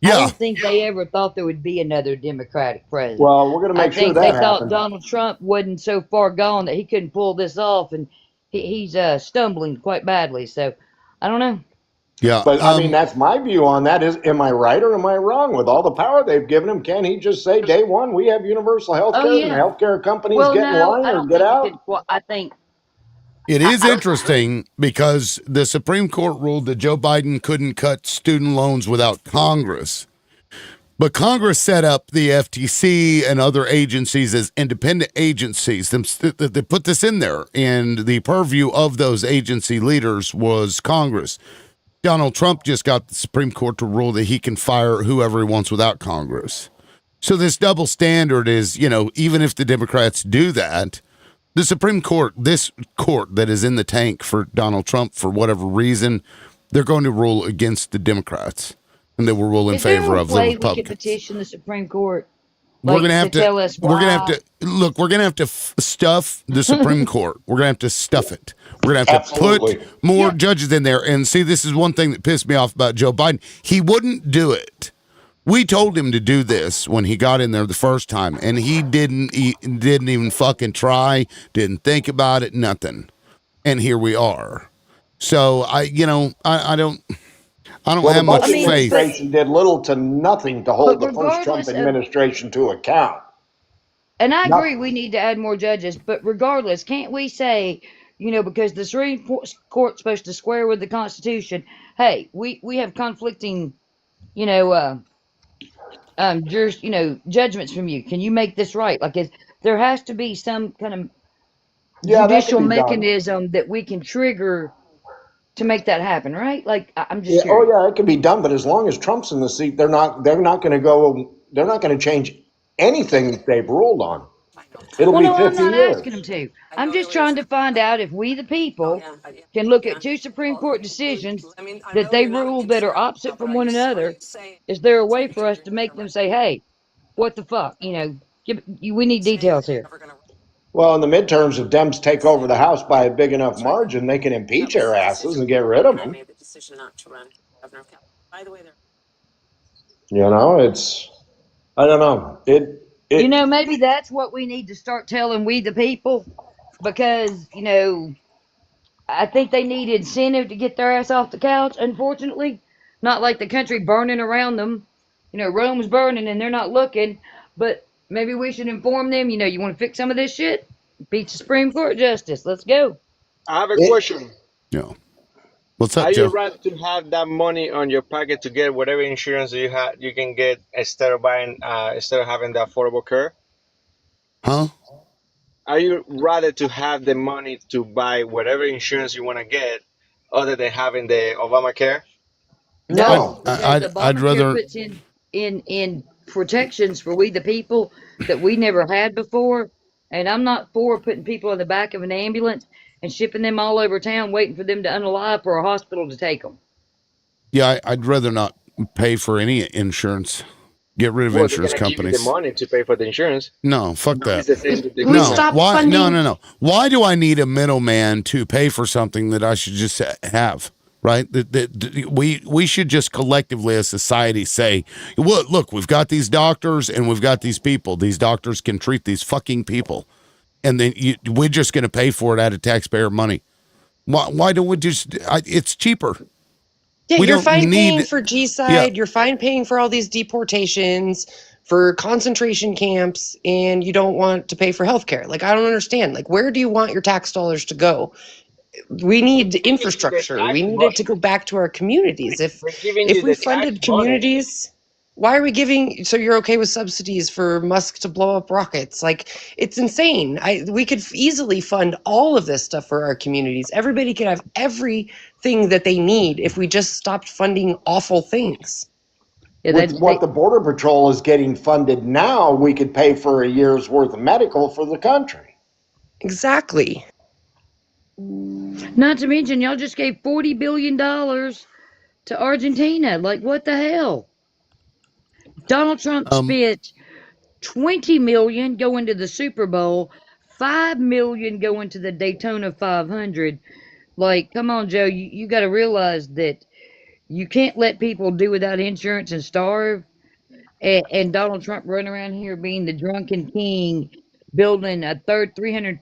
I
Yeah.
don't think they ever thought there would be another Democratic president.
Well, we're going to
I
make sure
think they
that
thought
happens.
Donald Trump wasn't so far gone that he couldn't pull this off, and he's stumbling quite badly. So, I don't know.
Yeah.
But I mean, that's my view on that. Am I right or am I wrong? With all the power they've given him, can he just say day one, we have universal health
Oh
care and the
yeah.
healthcare companies
Well,
get in
no,
line
I
or
don't
get
think you
out?
could. Well, I think
It is interesting because the Supreme Court ruled that Joe Biden couldn't cut student loans without Congress. But Congress set up the FTC and other agencies as independent agencies. They put this in there, and the purview of those agency leaders was Congress. Donald Trump just got the Supreme Court to rule that he can fire whoever he wants without Congress. So this double standard is, even if the Democrats do that, the Supreme Court, this court that is in the tank for Donald Trump for whatever reason, they're going to rule against the Democrats, and they will rule in
is there
favor
a
of the
way we could
Republicans.
petition the Supreme Court,
We're
like
gonna
to
have to.
tell us
We're gonna have
why?
to look. We're gonna have to stuff the Supreme Court. We're gonna have to stuff it. We're gonna have to put more judges in there. And see, this is one thing that pissed me off about Joe Biden. He wouldn't do it. We told him to do this when he got in there the first time, and he didn't. He didn't even fucking try. Didn't think about it. Nothing. And here we are. So I don't
Well,
have
the
much
Biden
faith.
administration did little to nothing to hold the first Trump
regardless of-
administration to account.
And I agree, we need to add more judges. But regardless, can't we say, because the Supreme Court's supposed to square with the Constitution? Hey, we have conflicting, judgments from you. Can you make this right? Like, there has to be some kind of judicial mechanism that we can trigger to make that happen, right? Like, I'm just curious.
Oh yeah, it can be done, but as long as Trump's in the seat, they're not going to change anything that they've ruled on. It'll be 50
I'm not
years.
asking them to. I'm just trying to find out if we, the people, can look at two Supreme Court decisions that they ruled that are opposite from one another. Is there a way for us to make them say, "Hey, what the fuck?" We need details here.
Well, in the midterms, if Dems take over the House by a big enough margin, they can impeach their asses and get rid of them. It's, I don't know.
Maybe that's what we need to start telling we the people, because, I think they need incentive to get their ass off the couch, unfortunately. Not like the country burning around them. Rome's burning and they're not looking, but maybe we should inform them, you want to fix some of this shit? Impeach the Supreme Court justice. Let's go.
I have a question.
Yeah. What's up,
Are
Joe?
you right to have that money on your pocket to get whatever insurance you can get instead of having the affordable care?
Huh?
Are you rather to have the money to buy whatever insurance you want to get, other than having the Obamacare?
No, because
I'd rather.
puts in protections for we the people that we never had before, and I'm not for putting people in the back of an ambulance and shipping them all over town, waiting for them to unalive for a hospital to take them.
Yeah, I'd rather not pay for any insurance. Get rid of insurance
they're gonna
companies.
give you the money to pay for the insurance.
No, fuck that.
It's the same with the
No,
government.
why? No. Why do I need a middleman to pay for something that I should just have? Right? We should just collectively as society say, well, look, we've got these doctors and we've got these people. These doctors can treat these fucking people, and then we're just going to pay for it out of taxpayer money. Why don't we just? It's cheaper.
Yeah,
We
you're
don't
fine
need-
paying for G-side.
Yeah.
You're fine paying for all these deportations, for concentration camps, and you don't want to pay for healthcare. Like, I don't understand. Like, where do you want your tax dollars to go? We need infrastructure. We need it to go back to our communities. If we funded communities, why are we giving? So you're okay with subsidies for Musk to blow up rockets? Like, it's insane. We could easily fund all of this stuff for our communities. Everybody could have everything that they need if we just stopped funding awful things.
With what the Border Patrol is getting funded now, we could pay for a year's worth of medical for the country.
Exactly.
Not to mention, y'all just gave $40 billion to Argentina. Like, what the hell? Donald Trump spent $20 million going to the Super Bowl, $5 million going to the Daytona 500. Like, come on, Joe, you got to realize that you can't let people do without insurance and starve. And Donald Trump running around here being the drunken king, building a third $350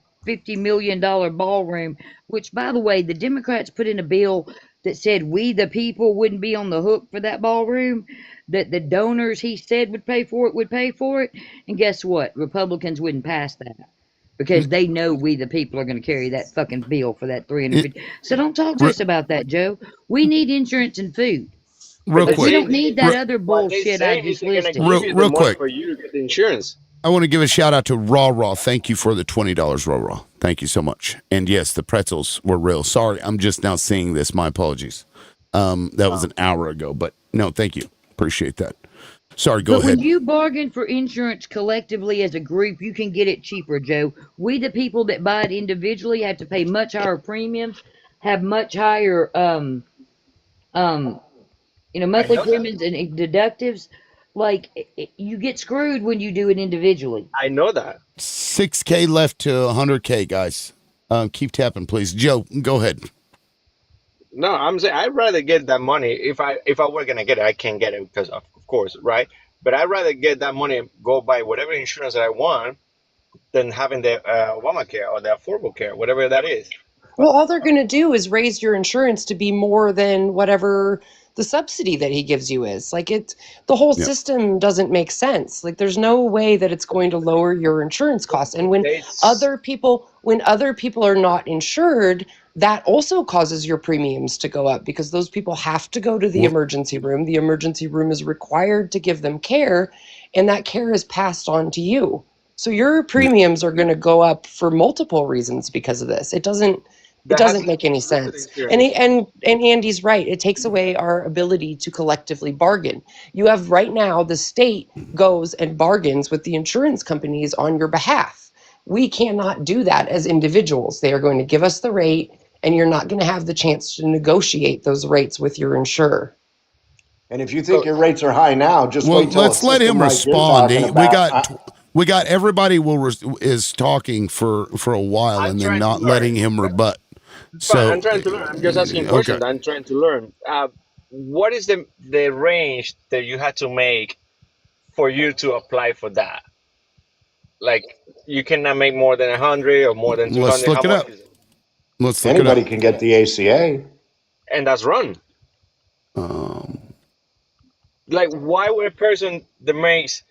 million ballroom, which, by the way, the Democrats put in a bill that said we the people wouldn't be on the hook for that ballroom, that the donors he said would pay for it, and guess what? Republicans wouldn't pass that because they know we the people are going to carry that fucking bill for that 350. So don't talk to us about that, Joe. We need insurance and food.
Real
But
quick.
we don't need that other
What they
bullshit I
saying is
just
they're gonna
listed.
give you the
Real
money
quick.
for you to get the insurance.
I want to give a shout out to Raw. Thank you for the $20, Raw. Thank you so much. And yes, the pretzels were real. Sorry, I'm just now seeing this. My apologies. That was an hour ago, but no, thank you. Appreciate that. Sorry, go ahead.
When you bargain for insurance collectively as a group, you can get it cheaper, Joe. We, the people that buy it individually, have to pay much higher premiums, have much higher, monthly premiums and deductives. Like, you get screwed when you do it individually.
I know that.
6K left to 100K, guys. Keep tapping, please. Joe, go ahead.
No, I'm saying I'd rather get that money if I were gonna get it. I can't get it because of course, right? But I'd rather get that money and go buy whatever insurance that I want than having the Obamacare or the Affordable Care, whatever that is.
Well, all they're going to do is raise your insurance to be more than whatever the subsidy that he gives you is. Like the whole system doesn't make sense. Like there's no way that it's going to lower your insurance costs. And when other people are not insured, that also causes your premiums to go up because those people have to go to the emergency room. The emergency room is required to give them care, and that care is passed on to you. So your premiums are going to go up for multiple reasons because of this. It doesn't make any sense. And Andy's right. It takes away our ability to collectively bargain. You have right now the state goes and bargains with the insurance companies on your behalf. We cannot do that as individuals. They are going to give us the rate, and you're not going to have the chance to negotiate those rates with your insurer.
And if you think your rates are high now, just wait till
let's let him respond. We got everybody is talking for a while and then not letting him rebut. So
I'm trying to learn. I'm just asking questions. I'm trying to learn. What is the range that you had to make for you to apply for that? Like you cannot make more than 100 or more than 200.
Let's look it up.
Anybody can get the ACA,
and that's run. Like, why would a person that makes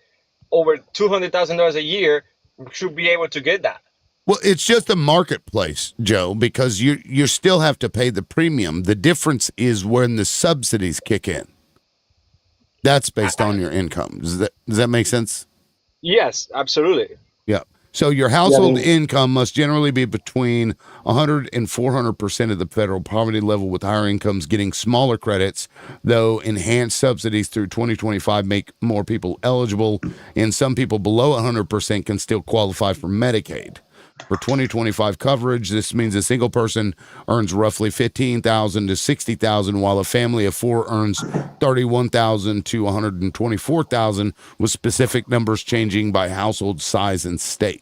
over $200,000 a year should be able to get that?
Well, it's just a marketplace, Joe, because you still have to pay the premium. The difference is when the subsidies kick in. That's based on your income. Does that make sense?
Yes, absolutely.
Yeah. So your household income must generally be between 100 and 400% of the federal poverty level, with higher incomes getting smaller credits, though enhanced subsidies through 2025 make more people eligible, and some people below 100% can still qualify for Medicaid. For 2025 coverage, this means a single person earns roughly $15,000 to $60,000, while a family of four earns $31,000 to $124,000, with specific numbers changing by household size and state.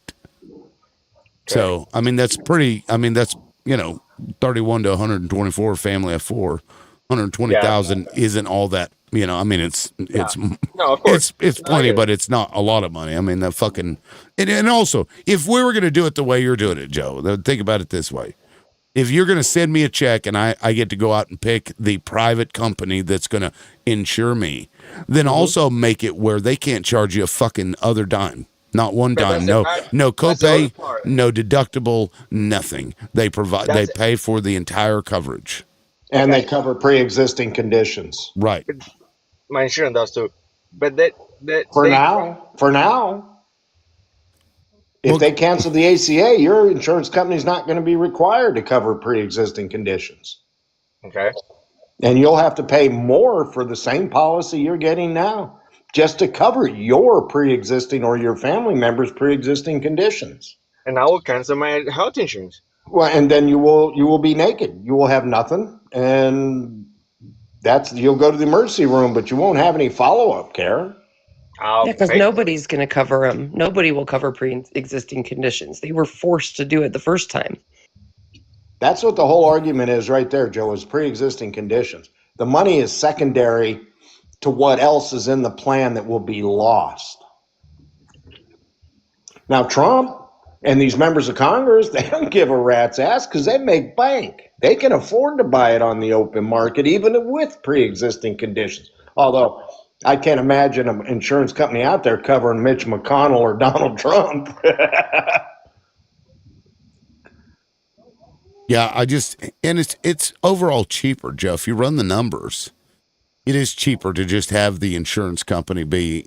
So, I mean, that's 31 to 124, family of four. 120,000 isn't all that, I mean, it's plenty, but it's not a lot of money. I mean, that fucking, and also, if we were going to do it the way you're doing it, Joe, think about it this way. If you're going to send me a check and I get to go out and pick the private company that's going to insure me, then also make it where they can't charge you a fucking other dime. Not one dime, no copay, no deductible, nothing. They pay for the entire coverage.
And they cover pre-existing conditions.
Right.
My insurance does too. But
for now, if they cancel the ACA, your insurance company's not going to be required to cover pre-existing conditions.
Okay.
And you'll have to pay more for the same policy you're getting now, just to cover your pre-existing or your family members' pre-existing conditions.
And I will cancel my health insurance.
Well, and then you will be naked. You will have nothing, and you'll go to the emergency room, but you won't have any follow-up care.
Because nobody's going to cover them. Nobody will cover pre-existing conditions. They were forced to do it the first time.
That's what the whole argument is right there, Joe, is pre-existing conditions. The money is secondary to what else is in the plan that will be lost. Now, Trump And these members of Congress, they don't give a rat's ass because they make bank. They can afford to buy it on the open market, even with pre-existing conditions. Although I can't imagine an insurance company out there covering Mitch McConnell or Donald Trump.
Yeah, it's overall cheaper, Joe. If you run the numbers, it is cheaper to just have the insurance company be,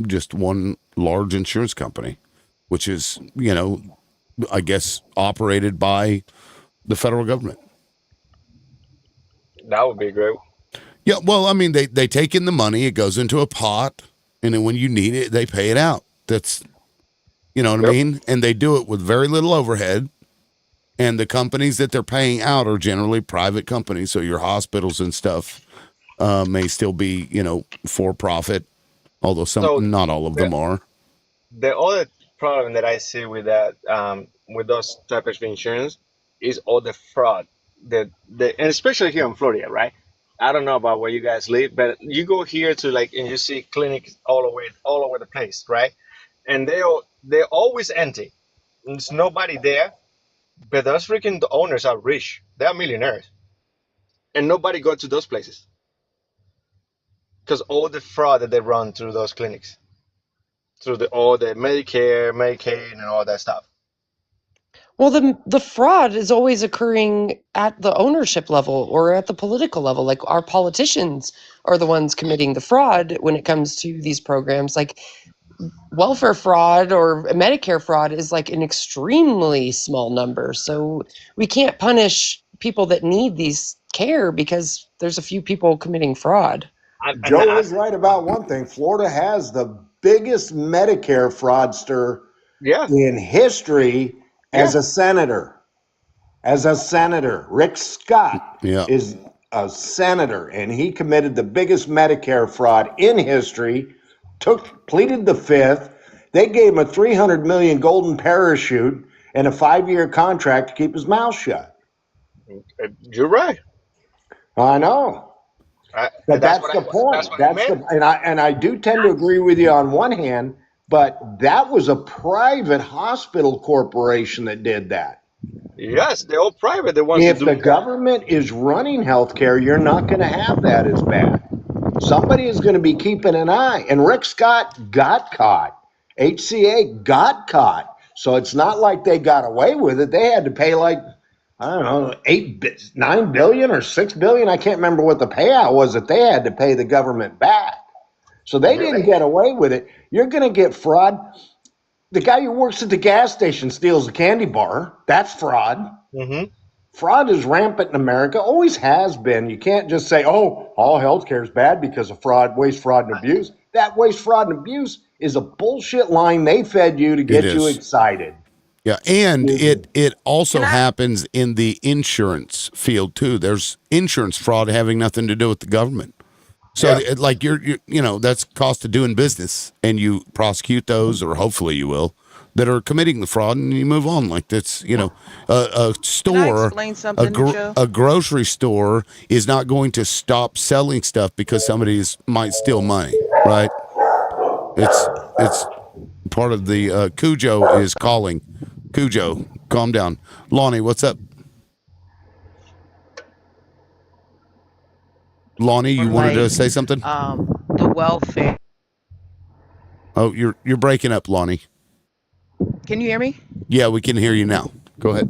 just one large insurance company, which is, I guess operated by the federal government.
That would be great.
Yeah, well, I mean, they take in the money, it goes into a pot, and then when you need it, they pay it out. That's, you know what I mean? And they do it with very little overhead. And the companies that they're paying out are generally private companies. So your hospitals and stuff may still be, for profit, although not all of them are.
The other problem that I see with that, with those type of insurance, is all the fraud. And especially here in Florida, right? I don't know about where you guys live, but you go here to and you see clinics all over the place, right? And they're always empty. There's nobody there, but those freaking owners are rich. They are millionaires, and nobody go to those places because all the fraud that they run through those clinics, through all the Medicare, Medicaid, and all that stuff.
Well, the fraud is always occurring at the ownership level or at the political level. Like our politicians are the ones committing the fraud when it comes to these programs. Like welfare fraud or Medicare fraud is like an extremely small number. So we can't punish people that need these care because there's a few people committing fraud.
Joe is right about one thing. Florida has the biggest Medicare fraudster in history as a senator. Rick Scott is a senator, and he committed the biggest Medicare fraud in history, pleaded the fifth. They gave him a $300 million golden parachute and a 5-year contract to keep his mouth shut.
You're right.
I know. But that's the point. And I do tend to agree with you on one hand, but that was a private hospital corporation that did that.
Yes, they're all private.
If the government is running healthcare, you're not going to have that as bad. Somebody is going to be keeping an eye. And Rick Scott got caught. HCA got caught. So it's not like they got away with it. They had to pay I don't know, $9 billion or $6 billion. I can't remember what the payout was that they had to pay the government back. So they didn't get away with it. You're going to get fraud. The guy who works at the gas station steals a candy bar. That's fraud.
Mm-hmm.
Fraud is rampant in America, always has been. You can't just say, oh, all healthcare is bad because of fraud, waste, fraud, and abuse. That waste, fraud, and abuse is a bullshit line they fed you to get you excited.
Yeah, and it also happens in the insurance field too. There's insurance fraud having nothing to do with the government. So you're that's cost of doing business, and you prosecute those, or hopefully you will, that are committing the fraud, and you move on. Like that's a store, a grocery store is not going to stop selling stuff because somebody might steal money, right? It's part of the Cujo is calling. Cujo, calm down. Lonnie, what's up? Lonnie, you wanted to say something?
The welfare.
Oh, you're breaking up, Lonnie.
Can you hear me?
Yeah, we can hear you now. Go ahead.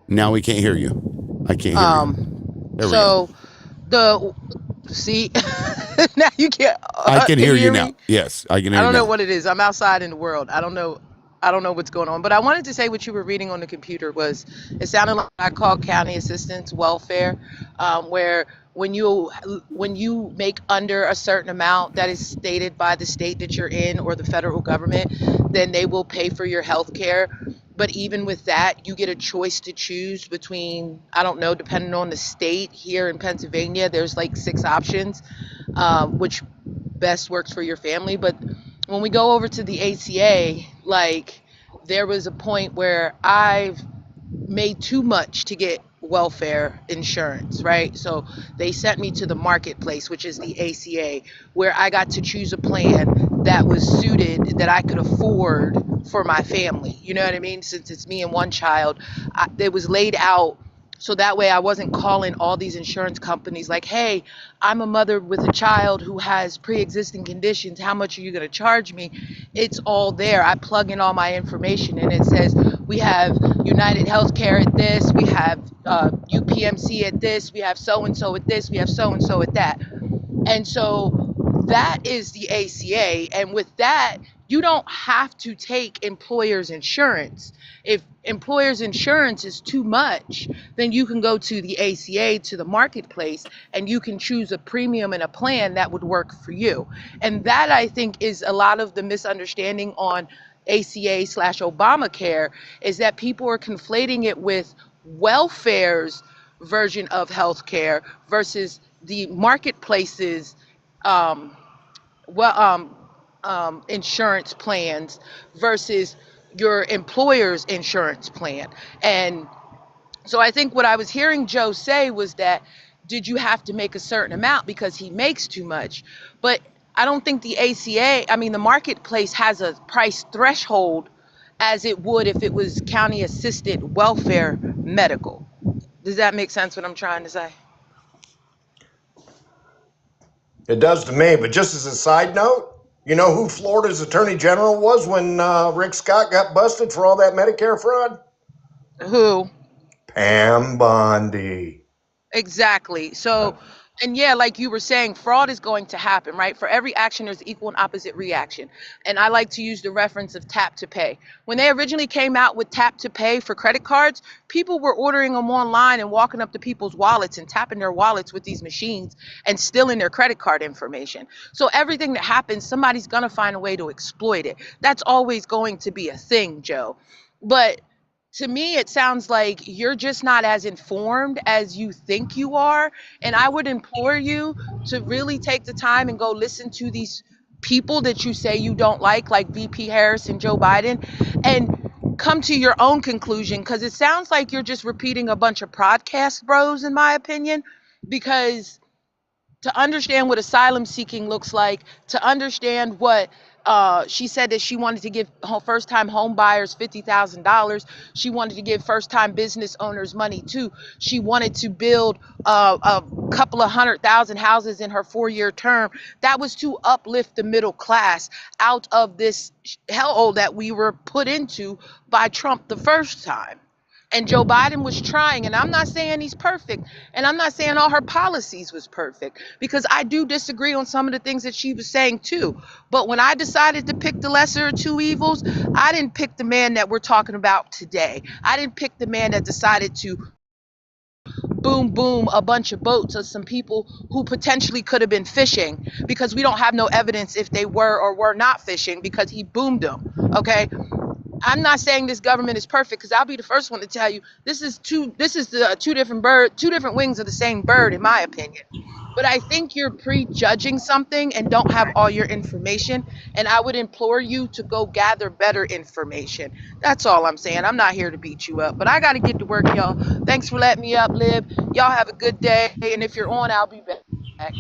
Now we can't hear you. I can't hear you. There we go.
Now you can't.
I can hear you now. Yes, I can hear you.
I don't know what it is. I'm outside in the world. I don't know what's going on. But I wanted to say what you were reading on the computer it sounded like I called county assistance welfare, where when you make under a certain amount that is stated by the state that you're in or the federal government, then they will pay for your health care. But even with that, you get a choice to choose between, I don't know, depending on the state. Here in Pennsylvania, there's 6 options, which best works for your family. But when we go over to the ACA, there was a point where I've made too much to get welfare insurance, right? So they sent me to the marketplace, which is the ACA, where I got to choose a plan that was suited, that I could afford for my family. You know what I mean? Since it's me and one child, it was laid out so that way I wasn't calling all these insurance companies like, hey, I'm a mother with a child who has pre-existing conditions. How much are you going to charge me? It's all there. I plug in all my information and it says we have United Healthcare at this, we have UPMC at this, we have so-and-so at this, we have so-and-so at that. And so that is the ACA. And with that, you don't have to take employer's insurance. If employer's insurance is too much, then you can go to the ACA, to the marketplace, and you can choose a premium and a plan that would work for you. And that, I think, is a lot of the misunderstanding on ACA/Obamacare, is that people are conflating it with welfare's version of healthcare versus the marketplace's um, insurance plans versus your employer's insurance plan. And so I think what I was hearing Joe say was that, did you have to make a certain amount because he makes too much? But I don't think the the marketplace has a price threshold as it would if it was county assisted welfare medical. Does that make sense what I'm trying to say?
It does to me, but just as a side note, you know who Florida's Attorney General was when Rick Scott got busted for all that Medicare fraud?
Who?
Pam Bondi.
Exactly. So, and yeah, like you were saying, fraud is going to happen, right? For every action, there's equal and opposite reaction. And I like to use the reference of tap to pay. When they originally came out with tap to pay for credit cards, people were ordering them online and walking up to people's wallets and tapping their wallets with these machines and stealing their credit card information. So everything that happens, somebody's going to find a way to exploit it. That's always going to be a thing, Joe. But to me, it sounds like you're just not as informed as you think you are. And I would implore you to really take the time and go listen to these people that you say you don't like VP Harris and Joe Biden, and come to your own conclusion. Because it sounds like you're just repeating a bunch of podcast bros, in my opinion, because to understand what asylum seeking looks like, to understand what she said that she wanted to give first-time home buyers $50,000. She wanted to give first-time business owners money too. She wanted to build a couple of 100,000 houses in her 4-year term. That was to uplift the middle class out of this hellhole that we were put into by Trump the first time. And Joe Biden was trying, and I'm not saying he's perfect, and I'm not saying all her policies was perfect, because I do disagree on some of the things that she was saying too. But when I decided to pick the lesser of two evils, I didn't pick the man that we're talking about today. I didn't pick the man that decided to boom a bunch of boats of some people who potentially could have been fishing, because we don't have no evidence if they were or were not fishing, because he boomed them. Okay. I'm not saying this government is perfect, because I'll be the first one to tell you this is the two different wings of the same bird, in my opinion. But I think you're prejudging something and don't have all your information, and I would implore you to go gather better information. That's all I'm saying. I'm not here to beat you up, but I got to get to work, y'all. Thanks for letting me up, Lib. Y'all have a good day, and if you're on, I'll be back.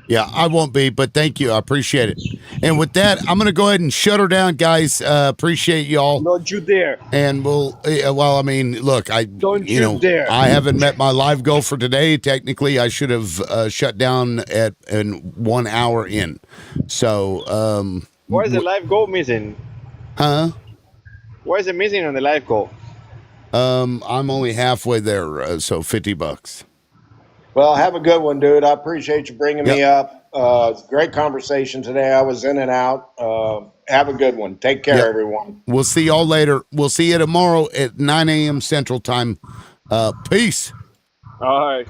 Yeah, I won't be, but thank you. I appreciate it. And with that, I'm going to go ahead and shut her down, guys. Appreciate y'all.
Don't you dare.
And look,
Don't you dare.
I haven't met my live goal for today. Technically, I should have shut down in 1 hour in. So,
why is the live goal missing?
Huh?
Why is it missing on the live goal?
I'm only halfway there, so $50.
Well, have a good one, dude. I appreciate you bringing me up. It's a great conversation today. I was in and out. Have a good one. Take care, everyone.
We'll see y'all later. We'll see you tomorrow at 9 a.m. Central Time. Peace.
All right.